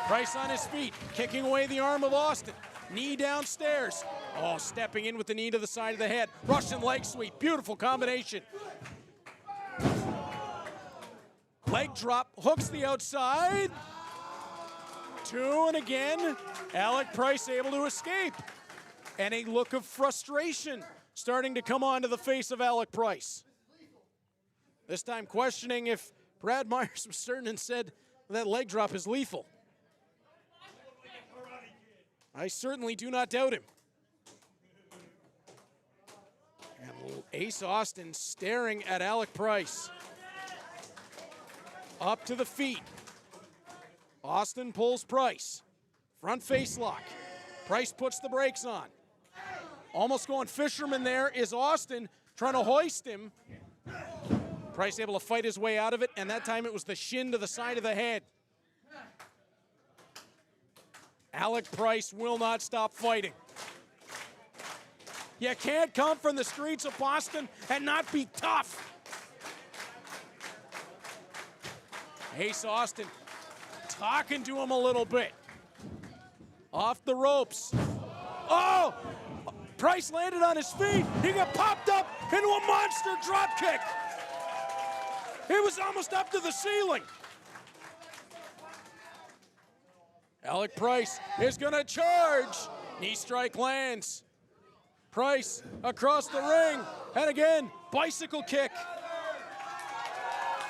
Bryce on his feet, kicking away the arm of Austin. Knee downstairs. Oh, stepping in with the knee to the side of the head. Russian leg sweep, beautiful combination. Leg drop, hooks the outside. 2, and again, Alec Bryce able to escape. And a look of frustration starting to come onto the face of Alec Bryce. This time questioning if Brad Myers was certain and said that leg drop is lethal. I certainly do not doubt him. And Ace Austin staring at Alec Bryce. Up to the feet. Austin pulls Bryce. Front face lock. Bryce puts the brakes on. Almost going fisherman there is Austin, trying to hoist him. Bryce able to fight his way out of it, and that time it was the shin to the side of the head. Alec Bryce will not stop fighting. You can't come from the streets of Boston and not be tough. Ace Austin talking to him a little bit. Off the ropes. Oh! Bryce landed on his feet. He got popped up into a monster drop kick. It was almost up to the ceiling. Alec Bryce is going to charge. Knee strike lands. Bryce across the ring. And again, bicycle kick.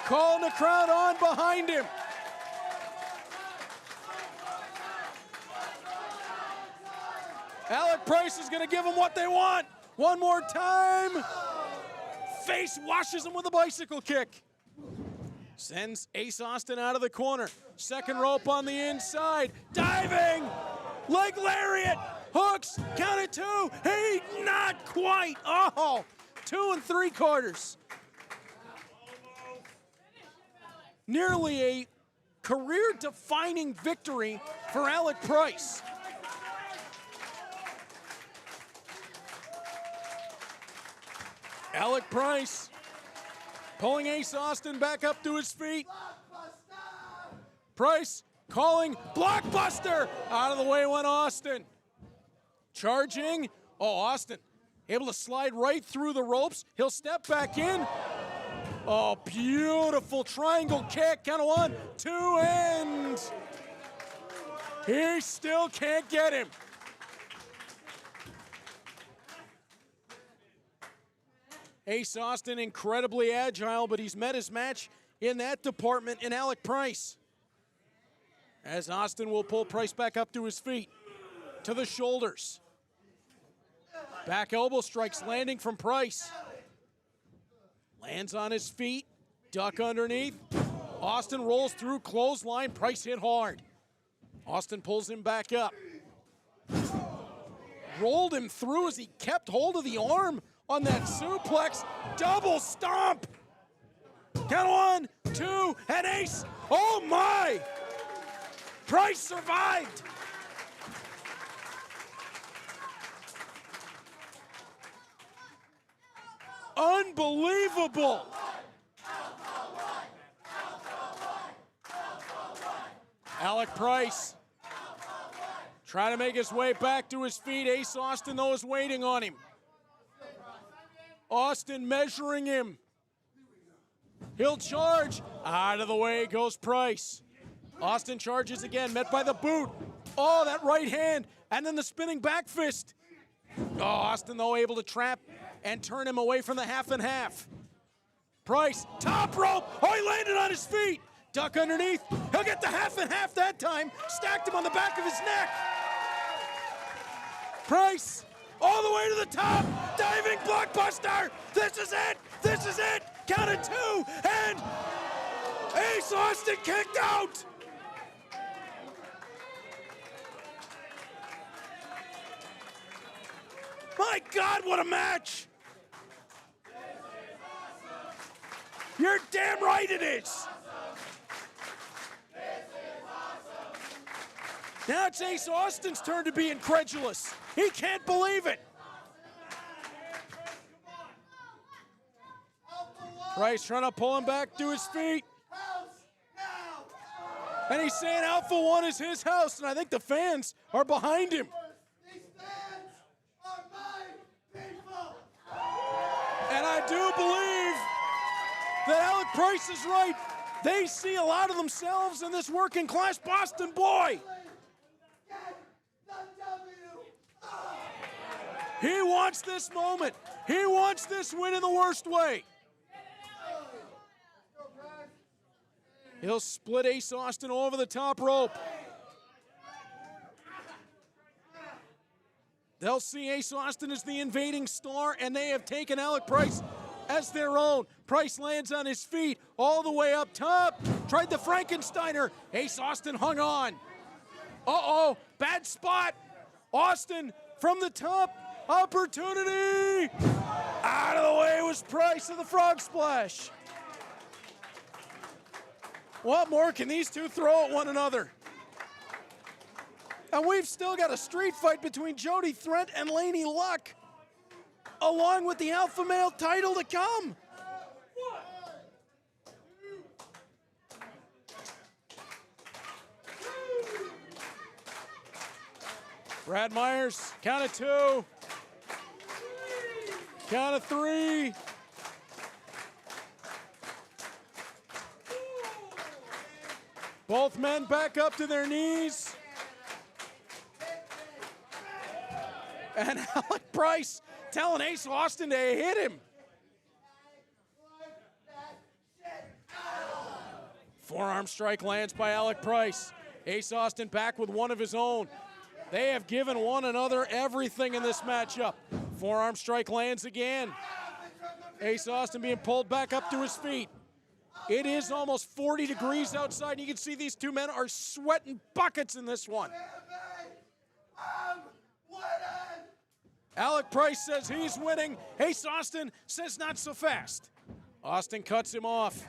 Calling the crowd on behind him. Alec Bryce is going to give them what they want. One more time. Face washes him with a bicycle kick. Sends Ace Austin out of the corner. Second rope on the inside. Diving. Leg lariat. Hooks. Count it 2. Hey, not quite. Oh, 2 3/4. Nearly a career-defining victory for Alec Bryce. Alec Bryce pulling Ace Austin back up to his feet. Bryce calling blockbuster. Out of the way went Austin. Charging. Oh, Austin able to slide right through the ropes. He'll step back in. Oh, beautiful triangle kick. Count of 1, 2, and he still can't get him. Ace Austin incredibly agile, but he's met his match in that department in Alec Bryce. As Austin will pull Bryce back up to his feet, to the shoulders. Back elbow strikes landing from Bryce. Lands on his feet, duck underneath. Austin rolls through, clothesline. Bryce hit hard. Austin pulls him back up. Rolled him through as he kept hold of the arm on that suplex. Double stomp. Count 1, 2, and Ace. Oh my! Bryce survived. Unbelievable. Alec Bryce trying to make his way back to his feet. Ace Austin, though, is waiting on him. Austin measuring him. He'll charge. Out of the way goes Bryce. Austin charges again, met by the boot. Oh, that right hand, and then the spinning back fist. Oh, Austin, though, able to trap and turn him away from the half and half. Bryce, top rope. Oh, he landed on his feet. Duck underneath. He'll get the half and half that time. Stacked him on the back of his neck. Bryce, all the way to the top. Diving blockbuster. This is it. This is it. Counted 2, and Ace Austin kicked out. My God, what a match! You're damn right it is! Now it's Ace Austin's turn to be incredulous. He can't believe it. Bryce trying to pull him back to his feet. And he's saying Alpha-1 is his house, and I think the fans are behind him. And I do believe that Alec Bryce is right. They see a lot of themselves in this working class Boston boy. He wants this moment. He wants this win in the worst way. He'll split Ace Austin over the top rope. They'll see Ace Austin as the invading star, and they have taken Alec Bryce as their own. Bryce lands on his feet all the way up top. Tried the Frankensteiner. Ace Austin hung on. Uh-oh, bad spot. Austin from the top. Opportunity! Out of the way was Bryce of the frog splash. What more can these two throw at one another? And we've still got a street fight between Jody Threat and Laynie Luck, along with the Alpha Male title to come. Brad Myers, count of 2. Count of 3. Both men back up to their knees. And Alec Bryce telling Ace Austin to hit him. Forearm strike lands by Alec Bryce. Ace Austin back with one of his own. They have given one another everything in this matchup. Forearm strike lands again. Ace Austin being pulled back up to his feet. It is almost 40 degrees outside, and you can see these two men are sweating buckets in this one. Alec Bryce says he's winning. Ace Austin says not so fast. Austin cuts him off.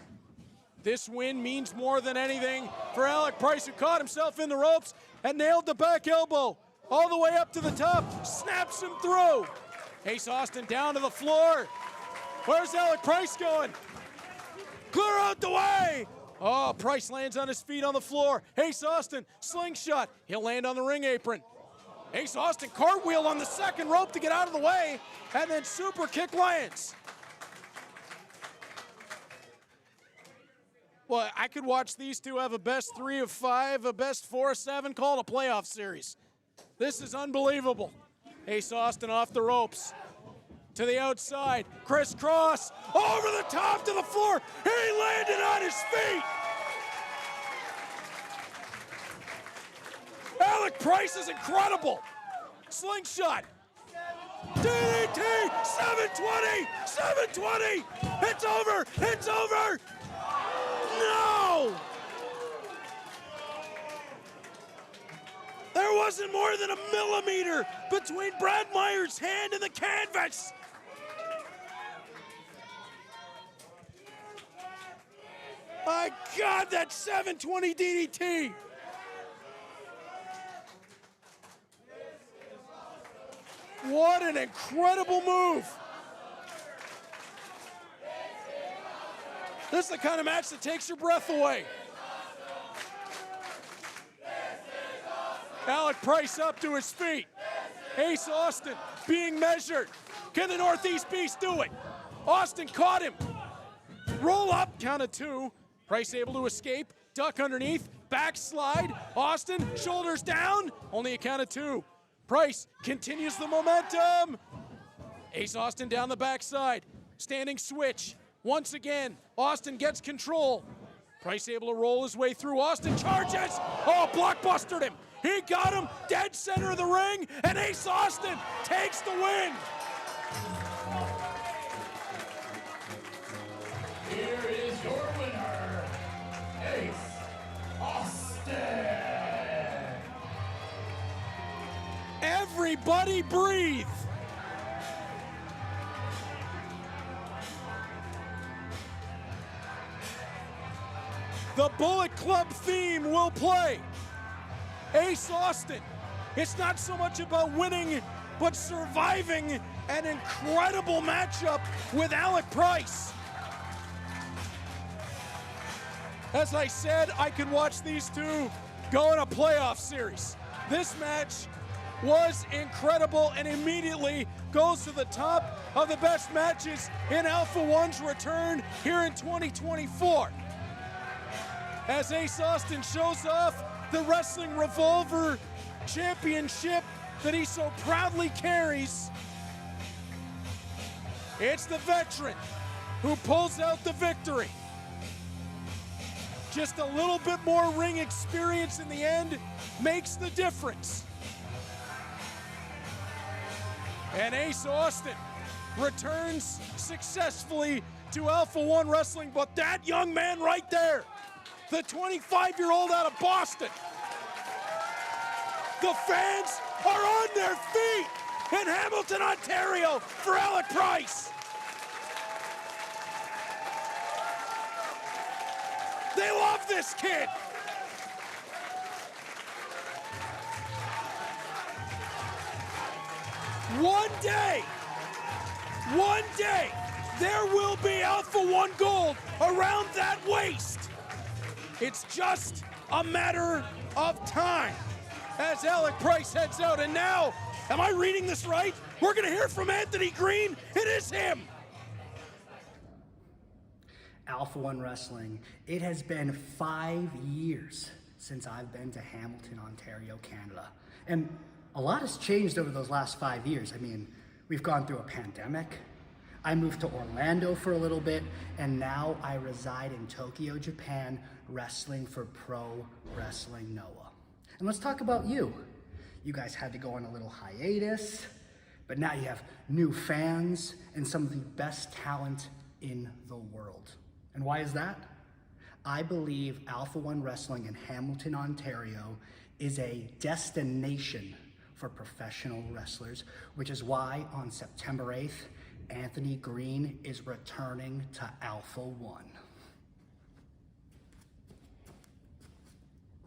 This win means more than anything for Alec Bryce, who caught himself in the ropes and nailed the back elbow all the way up to the top, snaps him through. Ace Austin down to the floor. Where's Alec Bryce going? Clear out the way! Oh, Bryce lands on his feet on the floor. Ace Austin, slingshot. He'll land on the ring apron. Ace Austin cartwheel on the second rope to get out of the way, and then super kick lands. Well, I could watch these two have a best 3 of 5, a best 4 of 7, call it a playoff series. This is unbelievable. Ace Austin off the ropes. To the outside, crisscross, over the top to the floor. He landed on his feet. Alec Bryce is incredible. Slingshot. DDT, 720, 720. It's over, it's over. No! There wasn't more than a millimeter between Brad Myers' hand and the canvas. My God, that 720 DDT. What an incredible move. This is the kind of match that takes your breath away. Alec Bryce up to his feet. Ace Austin being measured. Can the Northeast Beast do it? Austin caught him. Roll up, count of 2. Bryce able to escape, duck underneath, backslide. Austin, shoulders down, only a count of 2. Bryce continues the momentum. Ace Austin down the backside, standing switch. Once again, Austin gets control. Bryce able to roll his way through. Austin charges. Oh, blockbustered him. He got him dead center of the ring, and Ace Austin takes the win. Here is your winner, Ace Austin. Everybody breathe. The Bullet Club theme will play. Ace Austin, it's not so much about winning, but surviving an incredible matchup with Alec Bryce. As I said, I could watch these two go in a playoff series. This match was incredible and immediately goes to the top of the best matches in Alpha-1's return here in 2024. As Ace Austin shows off the Wrestling Revolver Championship that he so proudly carries, it's the veteran who pulls out the victory. Just a little bit more ring experience in the end makes the difference. And Ace Austin returns successfully to Alpha-1 Wrestling, but that young man right there, the 25-year-old out of Boston, The fans are on their feet in Hamilton, Ontario for Alec Bryce. They love this kid. One day, there will be Alpha-1 gold around that waist. It's just a matter of time as Alec Bryce heads out. And now, am I reading this right? We're going to hear from Anthony Green. It is him. Alpha-1 Wrestling. It has been 5 years since I've been to Hamilton, Ontario, Canada. And a lot has changed over those last 5 years. I mean, we've gone through a pandemic. I moved to Orlando for a little bit, and now I reside in Tokyo, Japan, wrestling for Pro Wrestling Noah. And let's talk about you. You guys had to go on a little hiatus, but now you have new fans and some of the best talent in the world. And why is that? I believe Alpha-1 Wrestling in Hamilton, Ontario is a destination for professional wrestlers, which is why on September 8th, Anthony Green is returning to Alpha-1.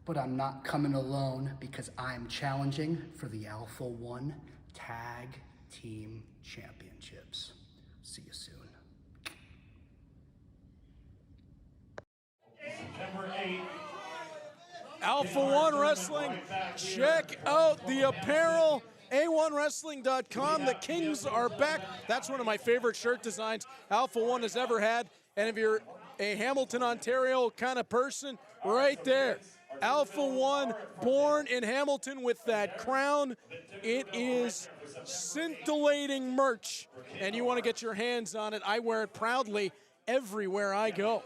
But I'm not coming alone because I'm challenging for the Alpha-1 Tag Team Championships. See you soon. September 8th. Alpha-1 Wrestling, check out the apparel, A1Wrestling.com. The Kings are back. That's one of my favorite shirt designs Alpha-1 has ever had. And if you're a Hamilton, Ontario kind of person, right there. Alpha-1, born in Hamilton with that crown. It is scintillating merch, and you want to get your hands on it. I wear it proudly everywhere I go.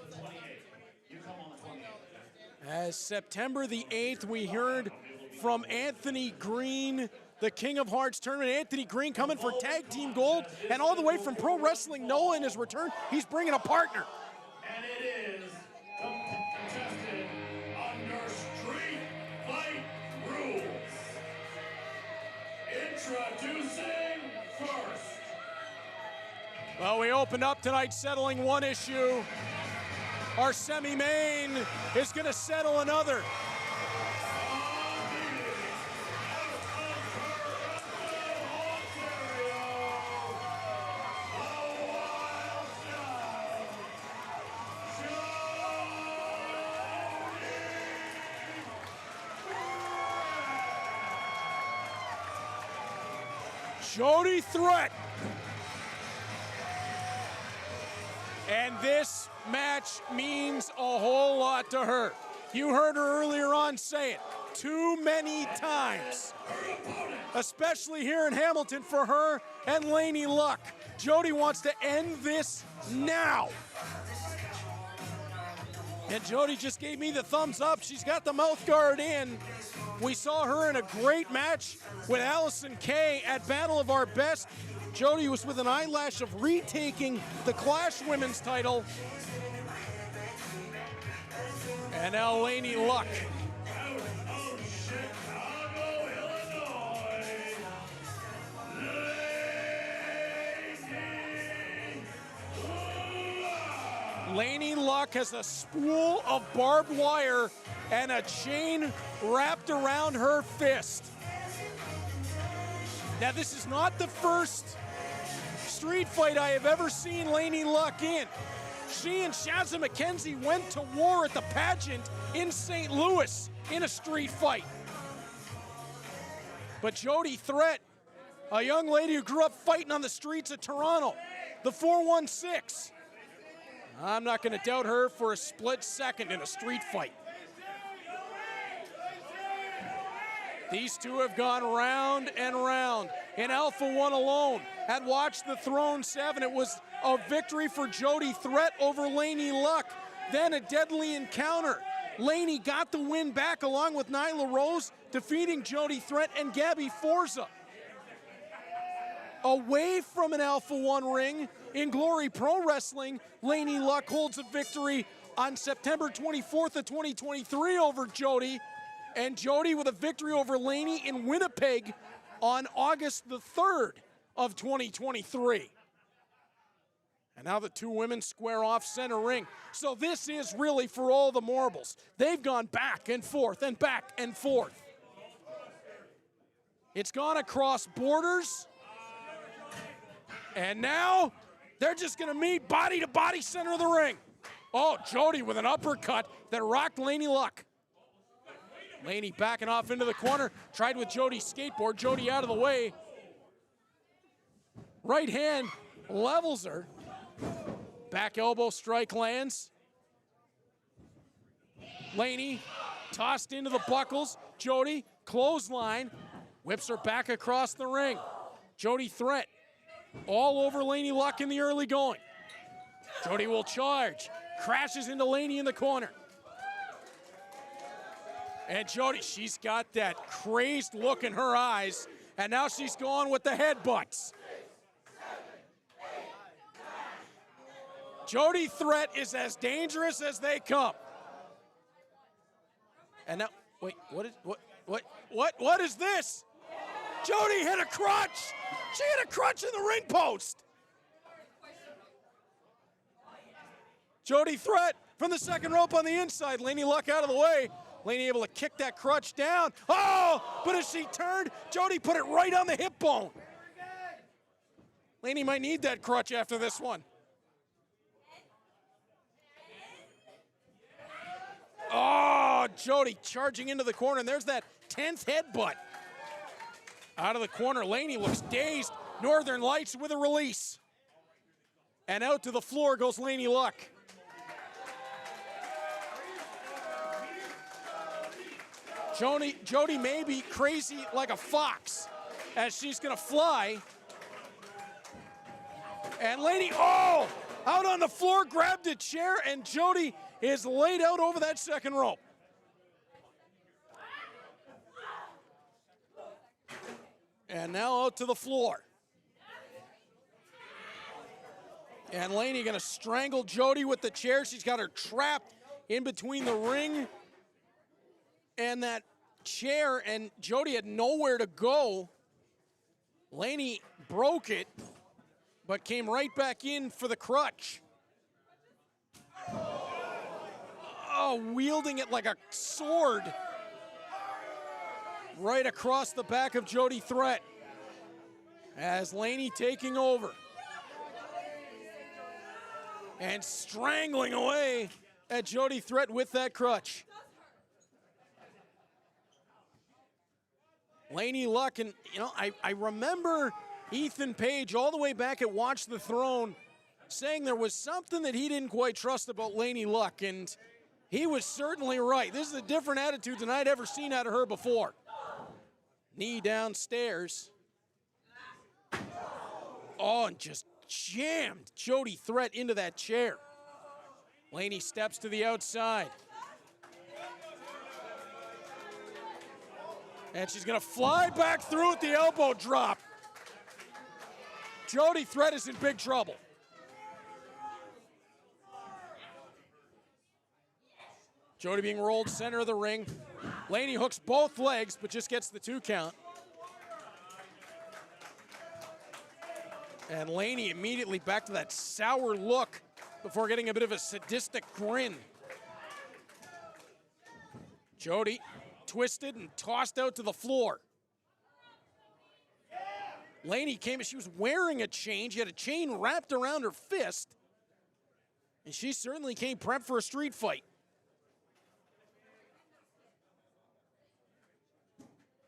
As September the 8th, we heard from Anthony Green, the King of Hearts tournament. Anthony Green coming for tag team gold, and all the way from Pro Wrestling Noah in his return, he's bringing a partner. And it is contested under Street Fight rules. Introducing first. Well, we opened up tonight settling one issue. Our semi-main is going to settle another. Jody Threat. And this match means a whole lot to her. You heard her earlier on say it too many times, especially here in Hamilton for her and Laynie Luck. Jody wants to end this now. And Jody just gave me the thumbs up. She's got the mouth guard in. We saw her in a great match with Allison Kay at Battle of Our Best. Jody was with an eyelash of retaking the Clash Women's title. And now Laynie Luck. Laynie Luck has a spool of barbed wire and a chain wrapped around her fist. Now, this is not the first street fight I have ever seen Laynie Luck in. She and Shazza McKenzie went to war at the pageant in St. Louis in a street fight. But Jody Threat, a young lady who grew up fighting on the streets of Toronto, the 416. I'm not going to doubt her for a split second in a street fight. These two have gone round and round. In Alpha-1 alone, at Watch the Throne 7, it was a victory for Jody Threat over Laynie Luck. Then a deadly encounter. Laynie got the win back along with Nyla Rose, defeating Jody Threat and Gabby Forza. Away from an Alpha-1 ring, in Glory Pro Wrestling, Laynie Luck holds a victory on September 24th of 2023 over Jody. And Jody with a victory over Laynie in Winnipeg on August the 3rd of 2023. And now the two women square off center ring. So this is really for all the marbles. They've gone back and forth and back and forth. It's gone across borders. And now they're just going to meet body to body center of the ring. Oh, Jody with an uppercut that rocked Laynie luck. Laynie backing off into the corner. Tried with Jody's skateboard. Jody out of the way. Right hand levels her. Back elbow strike lands. Laynie tossed into the buckles. Jody, clothesline, whips her back across the ring. Jody threat all over Laynie luck in the early going. Jody will charge, crashes into Laynie in the corner. And Jody, she's got that crazed look in her eyes, and now she's going with the headbutts. Jody threat is as dangerous as they come. And now, wait, what is this? Jody hit a crutch. She hit a crutch in the ring post. Jody threat from the second rope on the inside. Laynie luck out of the way. Laynie able to kick that crutch down. Oh, but as she turned, Jody put it right on the hip bone. Laynie might need that crutch after this one. Oh, Jody charging into the corner, and there's that 10th headbutt. Out of the corner, Laynie looks dazed. Northern Lights with a release. And out to the floor goes Laynie luck. Jody may be crazy like a fox as she's gonna fly. And Laynie, oh, out on the floor, grabbed a chair, and Jody is laid out over that second rope. And now out to the floor. And Laynie gonna strangle Jody with the chair. She's got her trapped in between the ring and that chair, and Jody had nowhere to go. Laynie broke it, but came right back in for the crutch. Oh, wielding it like a sword right across the back of Jody threat as Laynie taking over and strangling away at Jody threat with that crutch. Laynie luck, and you know, I remember Ethan Page all the way back at Watch the Throne saying there was something that he didn't quite trust about Laynie luck, and he was certainly right. This is a different attitude than I'd ever seen out of her before. Knee downstairs. Oh, and just jammed Jody threat into that chair. Laynie steps to the outside. And she's gonna fly back through with the elbow drop. Jody threat is in big trouble. Jody being rolled center of the ring. Laynie hooks both legs, but just gets the 2 count. And Laynie immediately back to that sour look before getting a bit of a sadistic grin. Jody twisted and tossed out to the floor. Laynie came, she was wearing a chain. She had a chain wrapped around her fist. And she certainly came prepped for a street fight.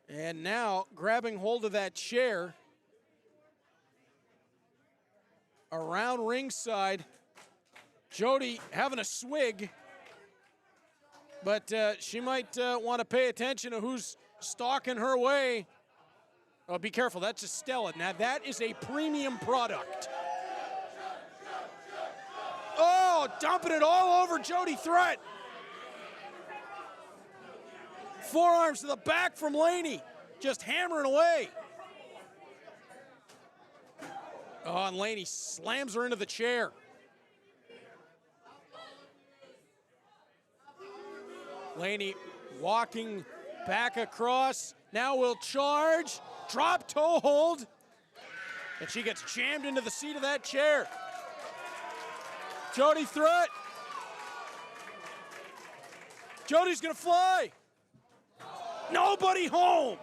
And now grabbing hold of that chair around ringside. Jody having a swig, but she might want to pay attention to who's stalking her way. Oh, be careful, that's a Stella. Now that is a premium product. Oh, dumping it all over Jody threat. Forearms to the back from Laynie, just hammering away. Oh, and Laynie slams her into the chair. Laynie walking Back across. Now will charge. Drop toe hold. And she gets jammed into the seat of that chair. Jody threat. Jody's gonna fly. Nobody home.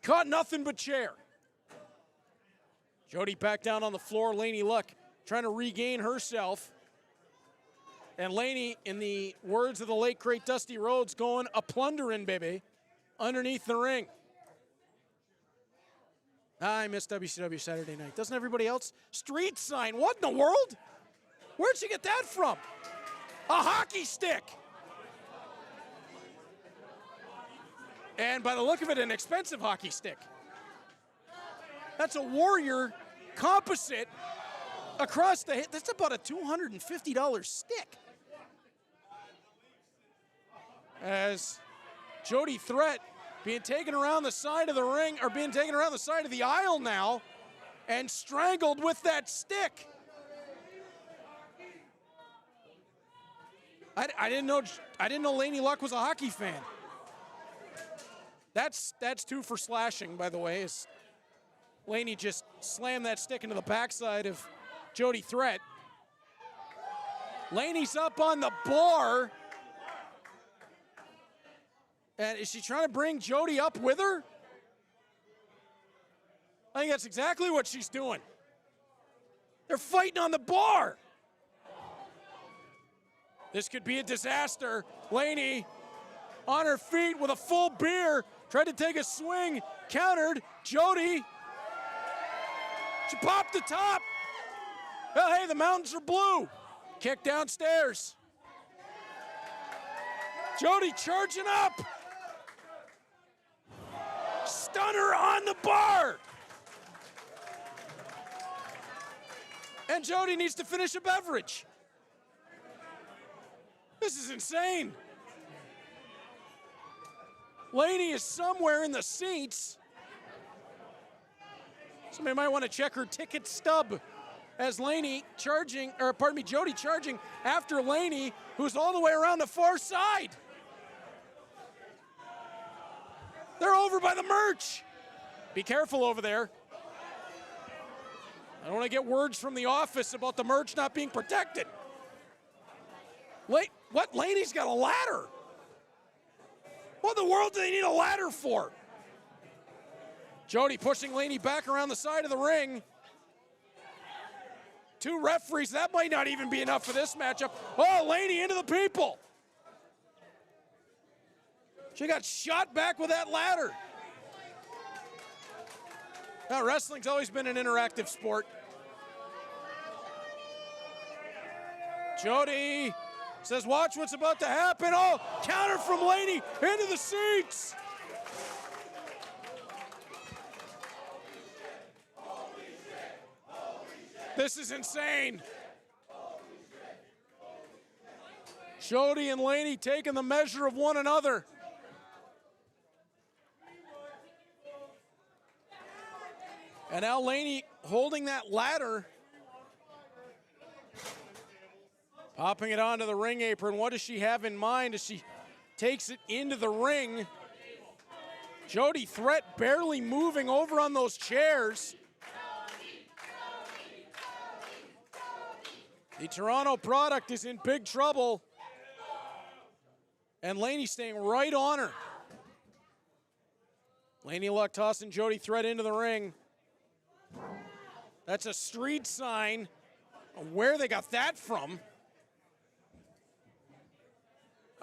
Caught nothing but chair. Jody back down on the floor. Laynie Luck trying to regain herself. And Laynie, in the words of the late great Dusty Rhodes, going a plundering, baby, underneath the ring. I miss WCW Saturday night. Doesn't everybody else? Street sign. What in the world? Where'd she get that from? A hockey stick. And by the look of it, an expensive hockey stick. That's a Warrior composite across the hit. That's about a $250 stick. As Jody Threat being taken around the side of the ring, or being taken around the side of the aisle now, and strangled with that stick. I didn't know Laynie Luck was a hockey fan. That's two for slashing, by the way. As Laynie just slammed that stick into the backside of Jody Threat. Laynie's up on the bar. And is she trying to bring Jody up with her? I think that's exactly what she's doing. They're fighting on the bar. This could be a disaster. Laynie on her feet with a full beer. Tried to take a swing. Countered. Jody. She popped the top. Well, hey, the mountains are blue. Kick downstairs. Jody charging up. Stunner on the bar. And Jody needs to finish a beverage. This is insane. Laynie is somewhere in the seats. Somebody might want to check her ticket stub as Laynie charging, or pardon me, Jody charging after Laynie, who's all the way around the far side. They're over by the merch. Be careful over there. I don't want to get words from the office about the merch not being protected. What? Laynie's got a ladder. What in the world do they need a ladder for? Jody pushing Laynie back around the side of the ring. Two referees, that might not even be enough for this matchup. Oh, Laynie into the people. She got shot back with that ladder. Now, wrestling's always been an interactive sport. Jody says, watch what's about to happen. Oh, counter from Laynie into the seats. This is insane. Jody and Laynie taking the measure of one another. And now Laynie holding that ladder. Popping it onto the ring apron. What does she have in mind as she takes it into the ring? Jody Threat barely moving over on those chairs. The Toronto product is in big trouble. And Laynie staying right on her. Laynie Luck tossing Jody Threat into the ring. That's a street sign. Where they got that from?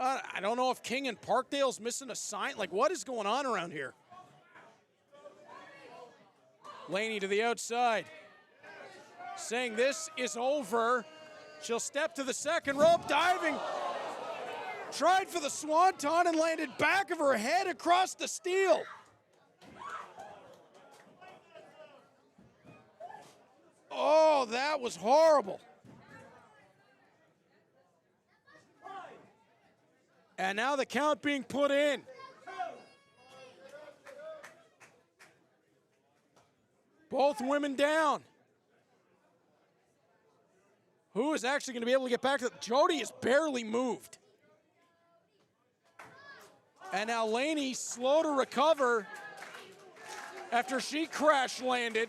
I don't know if King and Parkdale's missing a sign. Like, what is going on around here? Laynie to the outside. Saying this is over. She'll step to the second rope, diving. Tried for the swanton and landed back of her head across the steel. Oh, that was horrible. And now the count being put in. Both women down. Who is actually going to be able to get back to Jody is barely moved. And now Laynie slow to recover after she crash landed.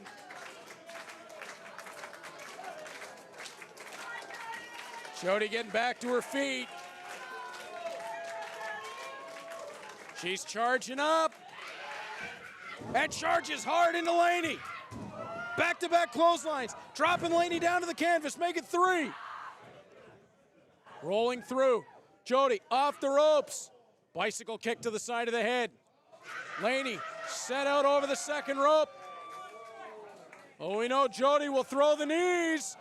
Jody getting back to her feet. She's charging up. And charges hard into Laynie. Back-to-back clotheslines. Dropping Laynie down to the canvas. Make it 3. Rolling through. Jody off the ropes. Bicycle kick to the side of the head. Laynie set out over the second rope. Oh, we know Jody will throw the knees,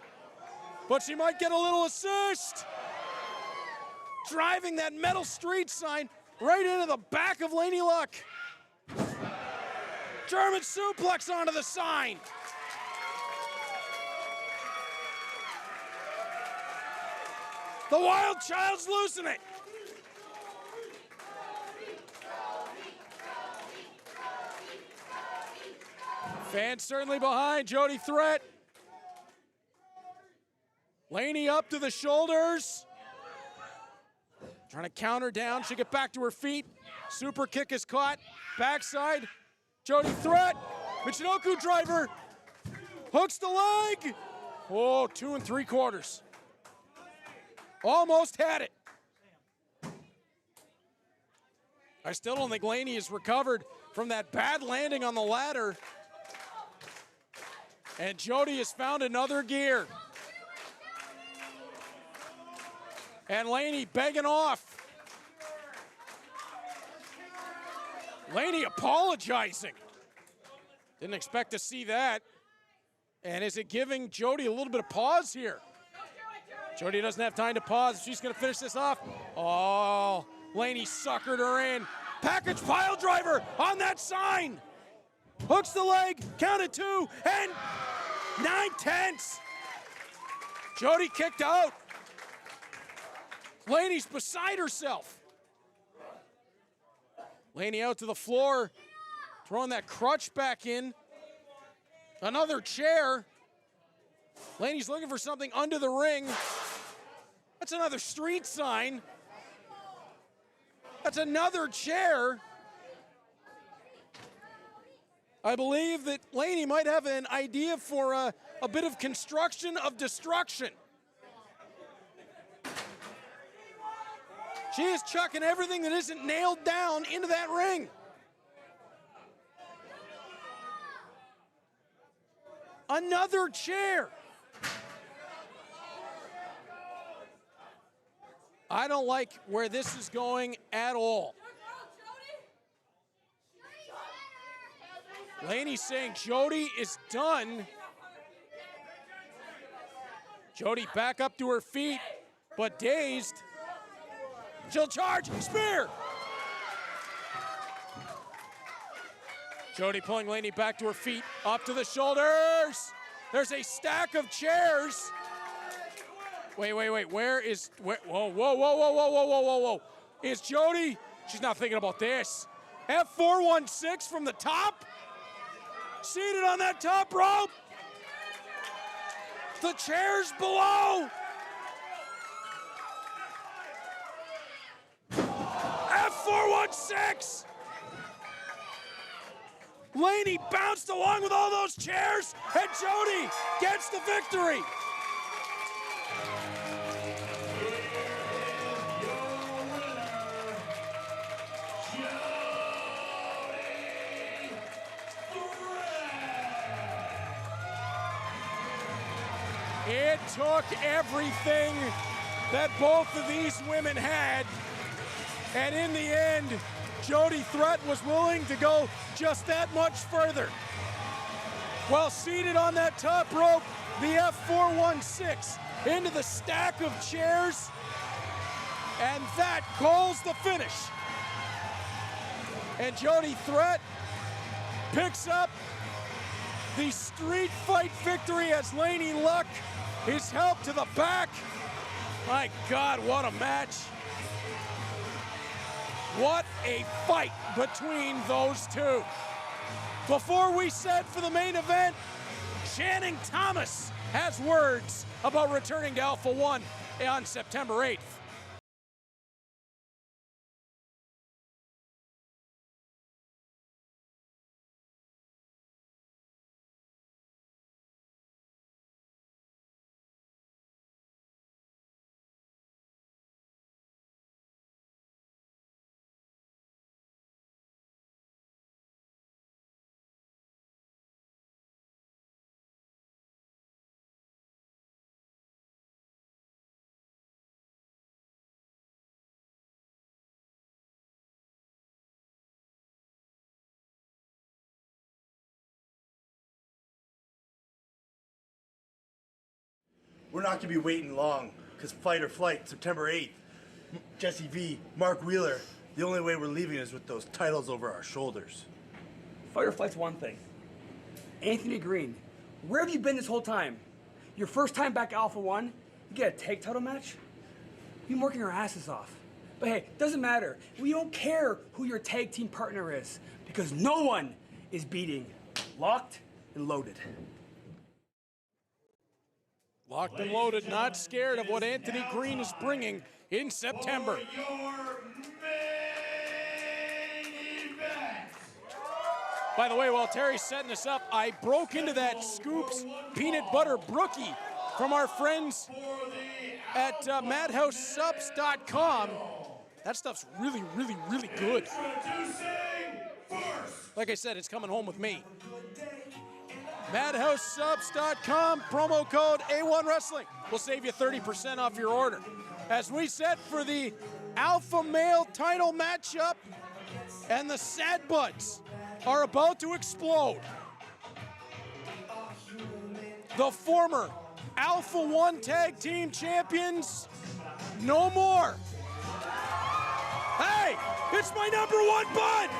but she might get a little assist. Driving that metal street sign right into the back of Laynie Luck. German suplex onto the sign. The Wild Child's losing it. Fans certainly behind. Jody threat. Laynie up to the shoulders. Trying to counter down. She get back to her feet. Super kick is caught. Backside. Jody threat. Michinoku driver. Hooks the leg. Oh, 2 3/4. Almost had it. I still don't think Laynie has recovered from that bad landing on the ladder. And Jody has found another gear. And Laynie begging off. Laynie apologizing. Didn't expect to see that. And is it giving Jody a little bit of pause here? Jody doesn't have time to pause. She's going to finish this off. Oh, Laynie suckered her in. Package pile driver on that sign. Hooks the leg, counted 2, and 9/10. Jody kicked out. Laynie's beside herself. Laynie out to the floor, throwing that crutch back in. Another chair. Laynie's looking for something under the ring. That's another street sign. That's another chair. I believe that Laynie might have an idea for a bit of construction of destruction. She is chucking everything that isn't nailed down into that ring. Another chair. I don't like where this is going at all. Laynie saying Jody is done. Jody back up to her feet, but dazed. She'll charge, spear! Jody pulling Laynie back to her feet, up to the shoulders. There's a stack of chairs. Wait, where is, whoa. Is Jody, she's not thinking about this. F416 from the top. Seated on that top rope. The chairs below. F416. Laynie bounced along with all those chairs, and Jody gets the victory. It took everything that both of these women had, and in the end, Jody Threat was willing to go just that much further. While seated on that top rope, the F416 into the stack of chairs, and that calls the finish. And Jody Threat picks up the street fight victory as Laynie Luck is helped to the back. My God, what a match. What a fight between those two. Before we set for the main event, Channing Thomas has words about returning to Alpha-1 on September 8th. we're not gonna be waiting long, because Fight or Flight, September 8th, Jesse V, Mark Wheeler, the only way we're leaving is with those titles over our shoulders. Fight or Flight's one thing. Anthony Green, where have you been this whole time? Your first time back Alpha-1, you get a tag title match? You've been working our asses off. But hey, doesn't matter. We don't care who your tag team partner is, because no one is beating Locked and Loaded. Locked and loaded, not scared of what Anthony Green is bringing in September. By the way, while Terry's setting this up, I broke into that Scoops peanut butter brookie from our friends at madhousesubs.com. That stuff's really, really, really good. Like I said, it's coming home with me. madhousesubs.com, promo code A1 Wrestling. We'll save you 30% off your order. As we set for the Alpha Male title matchup, and the Sad Buds are about to explode. The former Alpha-1 Tag Team Champions, no more. Hey, it's my #1 bud.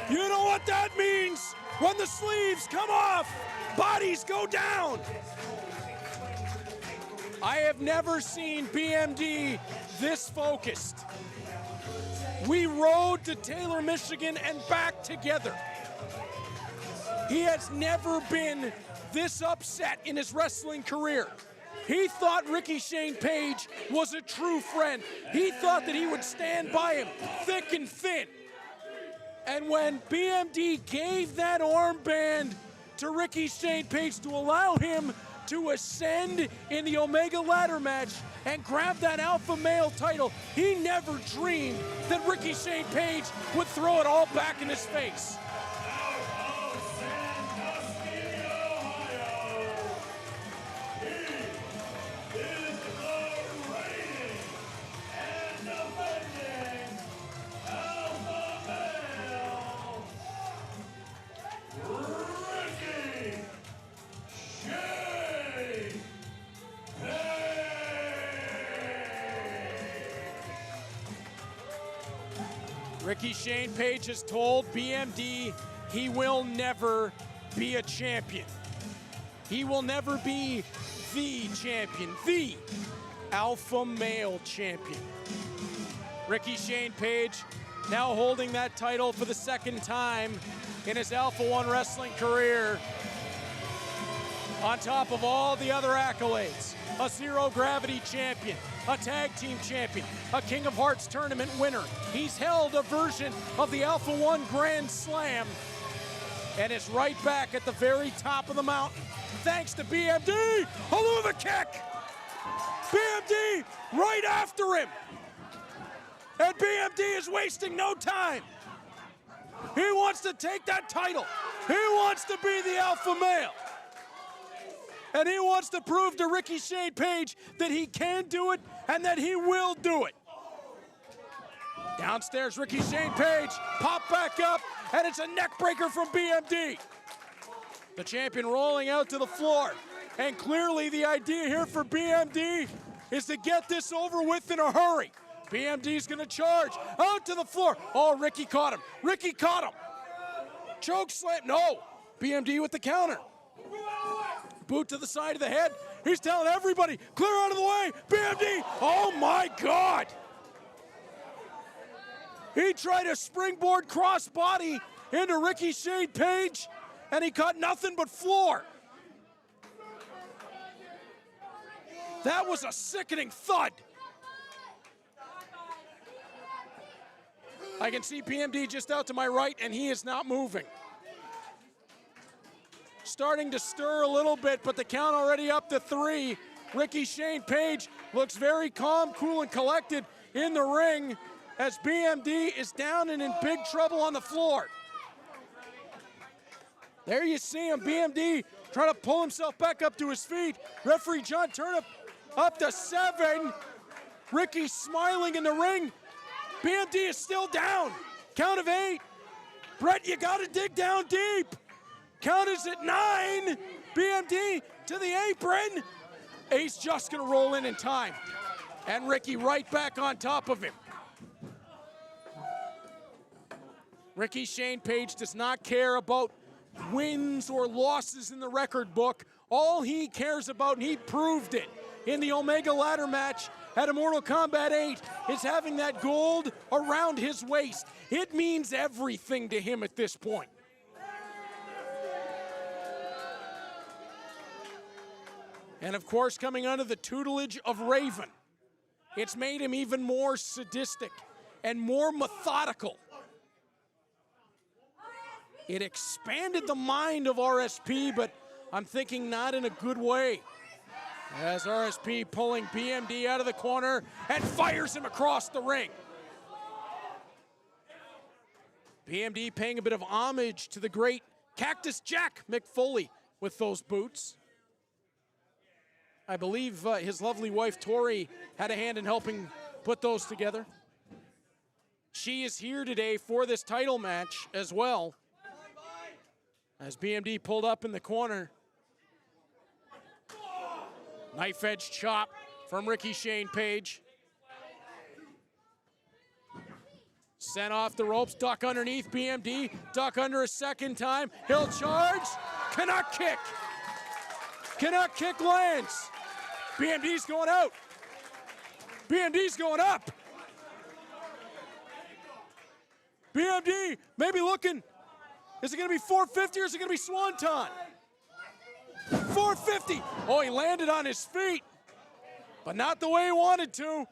You know what that means? When the sleeves come off, bodies go down. I have never seen BMD this focused. We rode to Taylor, Michigan and back together. He has never been this upset in his wrestling career. He thought Rickey Shane Page was a true friend. He thought that he would stand by him thick and thin. And when BMD gave that armband to Rickey Shane Page to allow him to ascend in the Omega ladder match and grab that Alpha Male title, he never dreamed that Rickey Shane Page would throw it all back in his face. Rickey Shane Page has told BMD he will never be a champion. He will never be the champion, the Alpha Male champion. Rickey Shane Page now holding that title for the second time in his Alpha-1 wrestling career. On top of all the other accolades, a Zero Gravity champion, a tag team champion, a King of Hearts tournament winner. He's held a version of the Alpha-1 Grand Slam and is right back at the very top of the mountain. Thanks to BMD, Haluva kick! BMD right after him! And BMD is wasting no time. He wants to take that title. He wants to be the Alpha Male. And he wants to prove to Rickey Shane Page that he can do it and that he will do it. Downstairs, Rickey Shane Page, pop back up, and it's a neck breaker from BMD. The champion rolling out to the floor. And clearly the idea here for BMD is to get this over with in a hurry. BMD's gonna charge out to the floor. Oh, Rickey caught him. Rickey caught him. Choke slam, no. BMD with the counter. Boot to the side of the head. He's telling everybody, clear out of the way. BMD, oh my God. He tried a springboard crossbody into Rickey Shane Page, and he caught nothing but floor. That was a sickening thud. I can see BMD just out to my right, and he is not moving. Starting to stir a little bit, but the count already up to 3. Rickey Shane Page looks very calm, cool, and collected in the ring as BMD is down and in big trouble on the floor. There you see him, BMD trying to pull himself back up to his feet. Referee John Turnip up to 7. Rickey smiling in the ring. BMD is still down. Count of 8. Brett, you got to dig down deep. Count is at 9. BMD to the apron. Ace just going to roll in time. And Rickey right back on top of him. Rickey Shane Page does not care about wins or losses in the record book. All he cares about, and he proved it in the Omega ladder match at Immortal Kombat 8, is having that gold around his waist. It means everything to him at this point. And of course, coming under the tutelage of Raven, it's made him even more sadistic and more methodical. It expanded the mind of RSP, but I'm thinking not in a good way. As RSP pulling BMD out of the corner and fires him across the ring. BMD paying a bit of homage to the great Cactus Jack Mick Foley with those boots. I believe his lovely wife Tori had a hand in helping put those together. She is here today for this title match as well. As BMD pulled up in the corner. Knife edge chop from Rickey Shane Page. Sent off the ropes, duck underneath BMD, duck under a second time. He'll charge, Canuck kick. Canuck kick lands. BMD's going out. BMD's going up. BMD maybe looking. Is it going to be 450 or is it going to be Swanton? 450. Oh, he landed on his feet, but not the way he wanted to.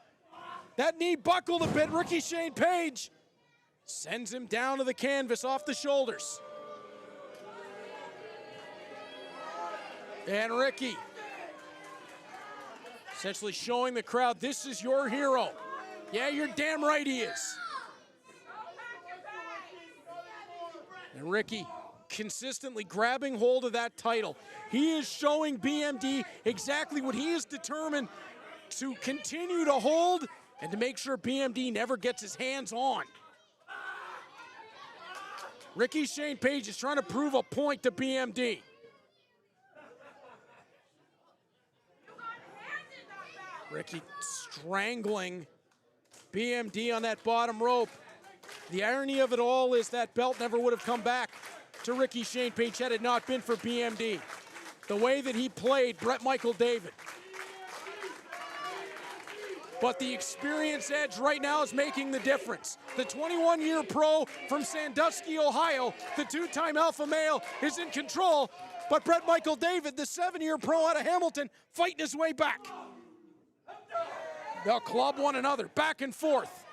That knee buckled a bit. Rickey Shane Page sends him down to the canvas off the shoulders. And Rickey essentially showing the crowd, this is your hero. Yeah, you're damn right he is. And Rickey consistently grabbing hold of that title. He is showing BMD exactly what he is determined to continue to hold and to make sure BMD never gets his hands on. Rickey Shane Page is trying to prove a point to BMD. Rickey strangling BMD on that bottom rope. The irony of it all is that belt never would have come back to Rickey Shane Page had it not been for BMD. The way that he played Bret Michael David. But the experience edge right now is making the difference. The 21-year pro from Sandusky, Ohio, the two-time alpha male, is in control. But Bret Michael David, the 7-year pro out of Hamilton, fighting his way back. They'll club one another, back and forth.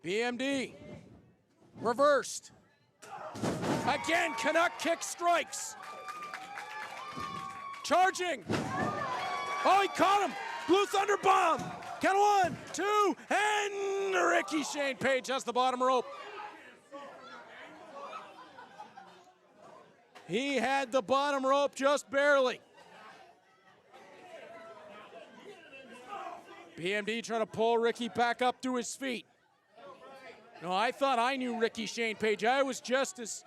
BMD, reversed. Again, Canuck kick strikes. Charging. Oh, he caught him. Blue Thunder bomb. Count 1, 2, and Rickey Shane Page has the bottom rope. He had the bottom rope just barely. BMD trying to pull Rickey back up to his feet. No, I thought I knew Rickey Shane Page. I was just as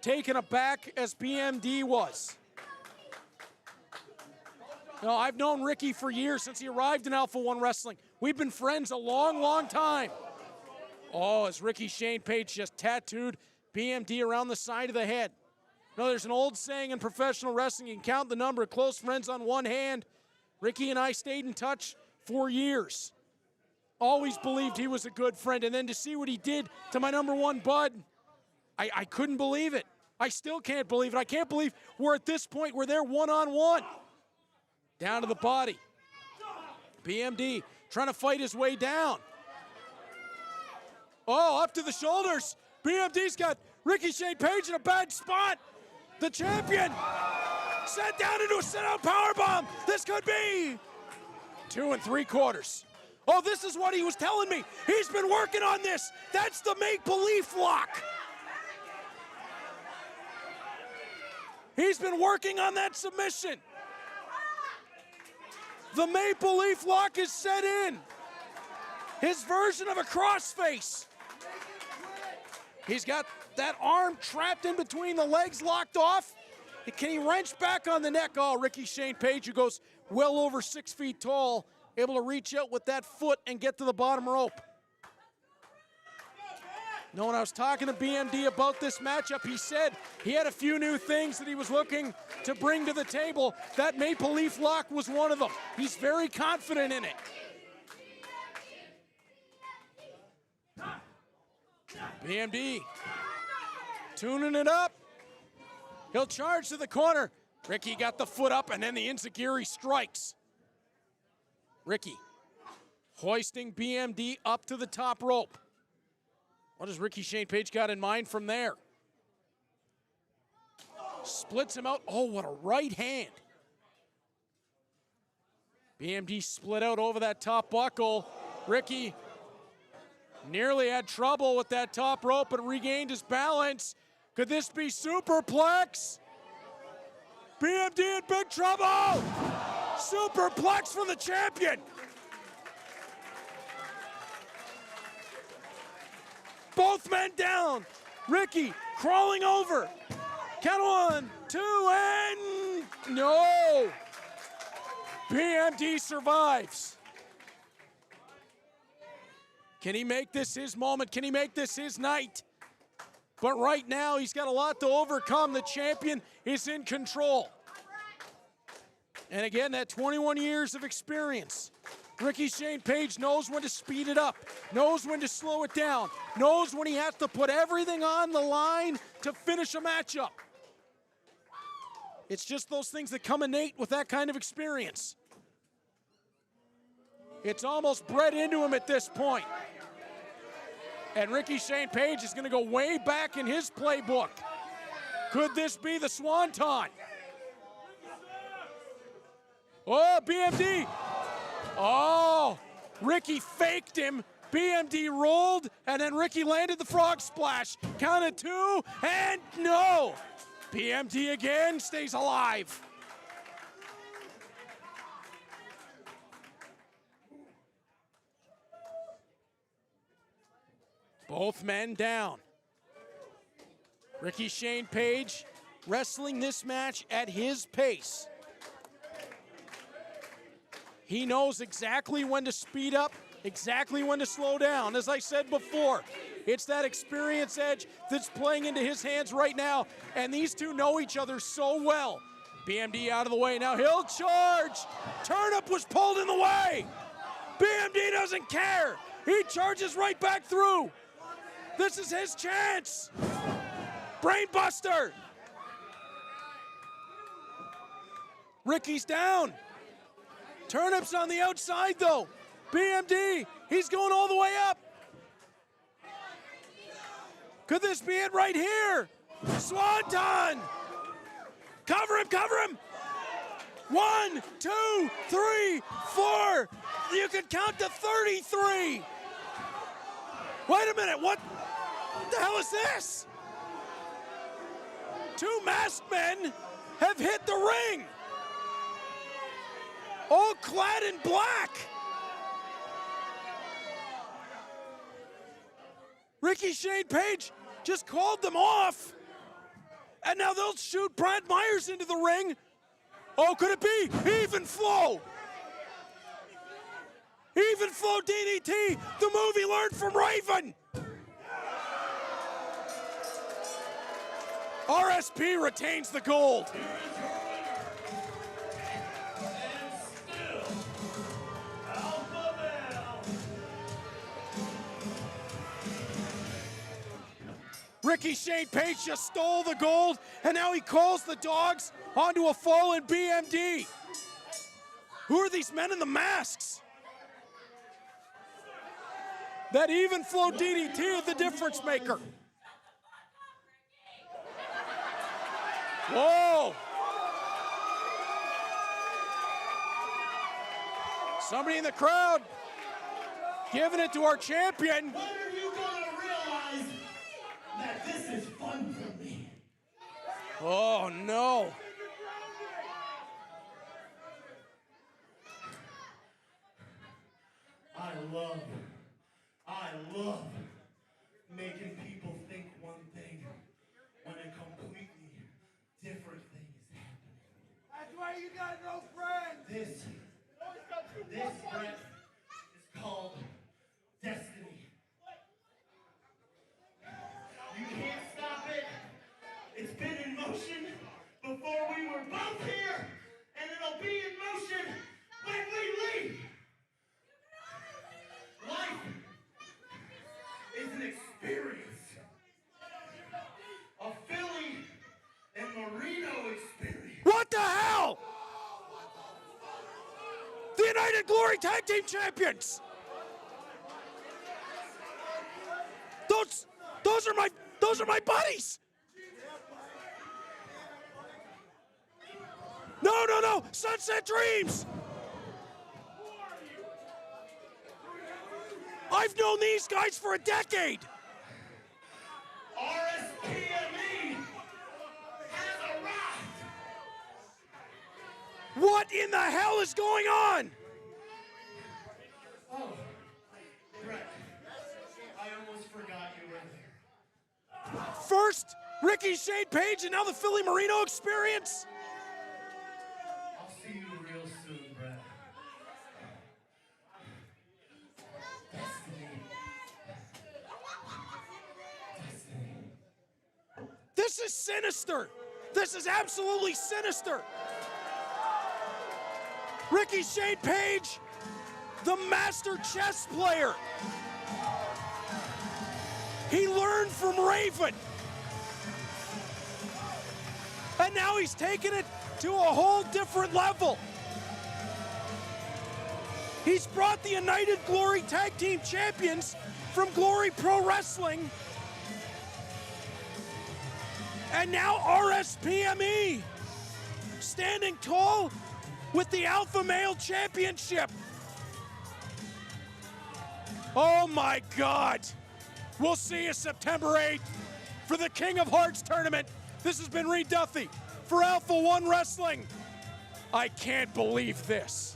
taken aback as BMD was. No, I've known Rickey for years, since he arrived in Alpha-1 Wrestling. We've been friends a long, long time. Oh, as Rickey Shane Page just tattooed BMD around the side of the head. No, there's an old saying in professional wrestling, you can count the number of close friends on one hand. Rickey and I stayed in touch for years. Always believed he was a good friend, and then to see what he did to my number one bud, I couldn't believe it. I still can't believe it. I can't believe we're at this point where they're one-on-one. Down to the body. BMD trying to fight his way down. Oh, up to the shoulders. BMD's got Rickey Shane Page in a bad spot. The champion sent down into a sit-out powerbomb. This could be 2 3/4. Oh, this is what he was telling me. He's been working on this. That's the make-believe lock. He's been working on that submission. The Maple Leaf lock is set in. His version of a crossface. He's got that arm trapped in between the legs, locked off. Can he wrench back on the neck? Oh, Rickey Shane Page, who goes well over 6 feet tall, able to reach out with that foot and get to the bottom rope. When I was talking to BMD about this matchup, he said he had a few new things that he was looking to bring to the table. That Maple Leaf lock was one of them. He's very confident in it. BMD tuning it up. He'll charge to the corner. Rickey got the foot up, and then the enziguri strikes. Rickey hoisting BMD up to the top rope. What does Rickey Shane Page got in mind from there? Splits him out. Oh, what a right hand. BMD split out over that top buckle. Rickey nearly had trouble with that top rope, but regained his balance. Could this be superplex? BMD in big trouble! Superplex for the champion! Both men down. Rickey crawling over. Count 1, 2, and no! BMD survives. Can he make this his moment? Can he make this his night? But right now, he's got a lot to overcome. The champion is in control. And again, that 21 years of experience. Rickey Shane Page knows when to speed it up, knows when to slow it down, knows when he has to put everything on the line to finish a matchup. It's just those things that come innate with that kind of experience. It's almost bred into him at this point. And Rickey Shane Page is going to go way back in his playbook. Could this be the swanton? Oh, BMD. Oh, Rickey faked him. BMD rolled, and then Rickey landed the frog splash. Counted 2, and no. BMD again stays alive. Both men down. Rickey Shane Page wrestling this match at his pace. He knows exactly when to speed up, exactly when to slow down. As I said before, it's that experience edge that's playing into his hands right now, and these two know each other so well. BMD out of the way, now he'll charge. Turnip was pulled in the way. BMD doesn't care. He charges right back through. This is his chance. Brainbuster. Rickey's down. Turnip's on the outside though. BMD, he's going all the way up. Could this be it right here? Swanton. Cover him, cover him. 1, 2, 3, 4. You can count to 33. Wait a minute, what the hell is this? 2 masked men have hit the ring. All clad in black. Rickey Shane Page just called them off. And now they'll shoot Brad Myers into the ring. Oh, could it be even flow? Even flow DDT, the movie learned from Raven. RSP retains the gold. Rickey Shane Page just stole the gold, and now he calls the dogs onto a fallen BMD. Who are these men in the masks? That even flow DDT is the difference maker. Whoa! Somebody in the crowd giving it to our champion. When are you gonna realize that this is fun for me? Oh, no. I love making people think one thing when a completely different thing is happening. That's why you got no friends. This breath is called destiny. You can't stop it. It's been in motion before we were both here, and it'll be in motion when we leave. Life is an experience. A Philly and Marino experience. What the hell? The United Glory Tag Team Champions. Those are my buddies. No, Sunset Dreams. I've known these guys for a decade. RSPME has arrived. What in the hell is going on? Oh, Brett, I almost forgot you were there. First, Rickey, Shane Page, and now the Philly Marino experience. I'll see you real soon, Brett. This is sinister. This is absolutely sinister. Rickey Shane Page, the master chess player. He learned from Raven. And now he's taken it to a whole different level. He's brought the United Glory Tag Team Champions from Glory Pro Wrestling. And now RSPME, standing tall with the Alpha Male Championship. Oh my God. We'll see you September 8th for the King of Hearts tournament. This has been Reed Duffy for Alpha-1 Wrestling. I can't believe this.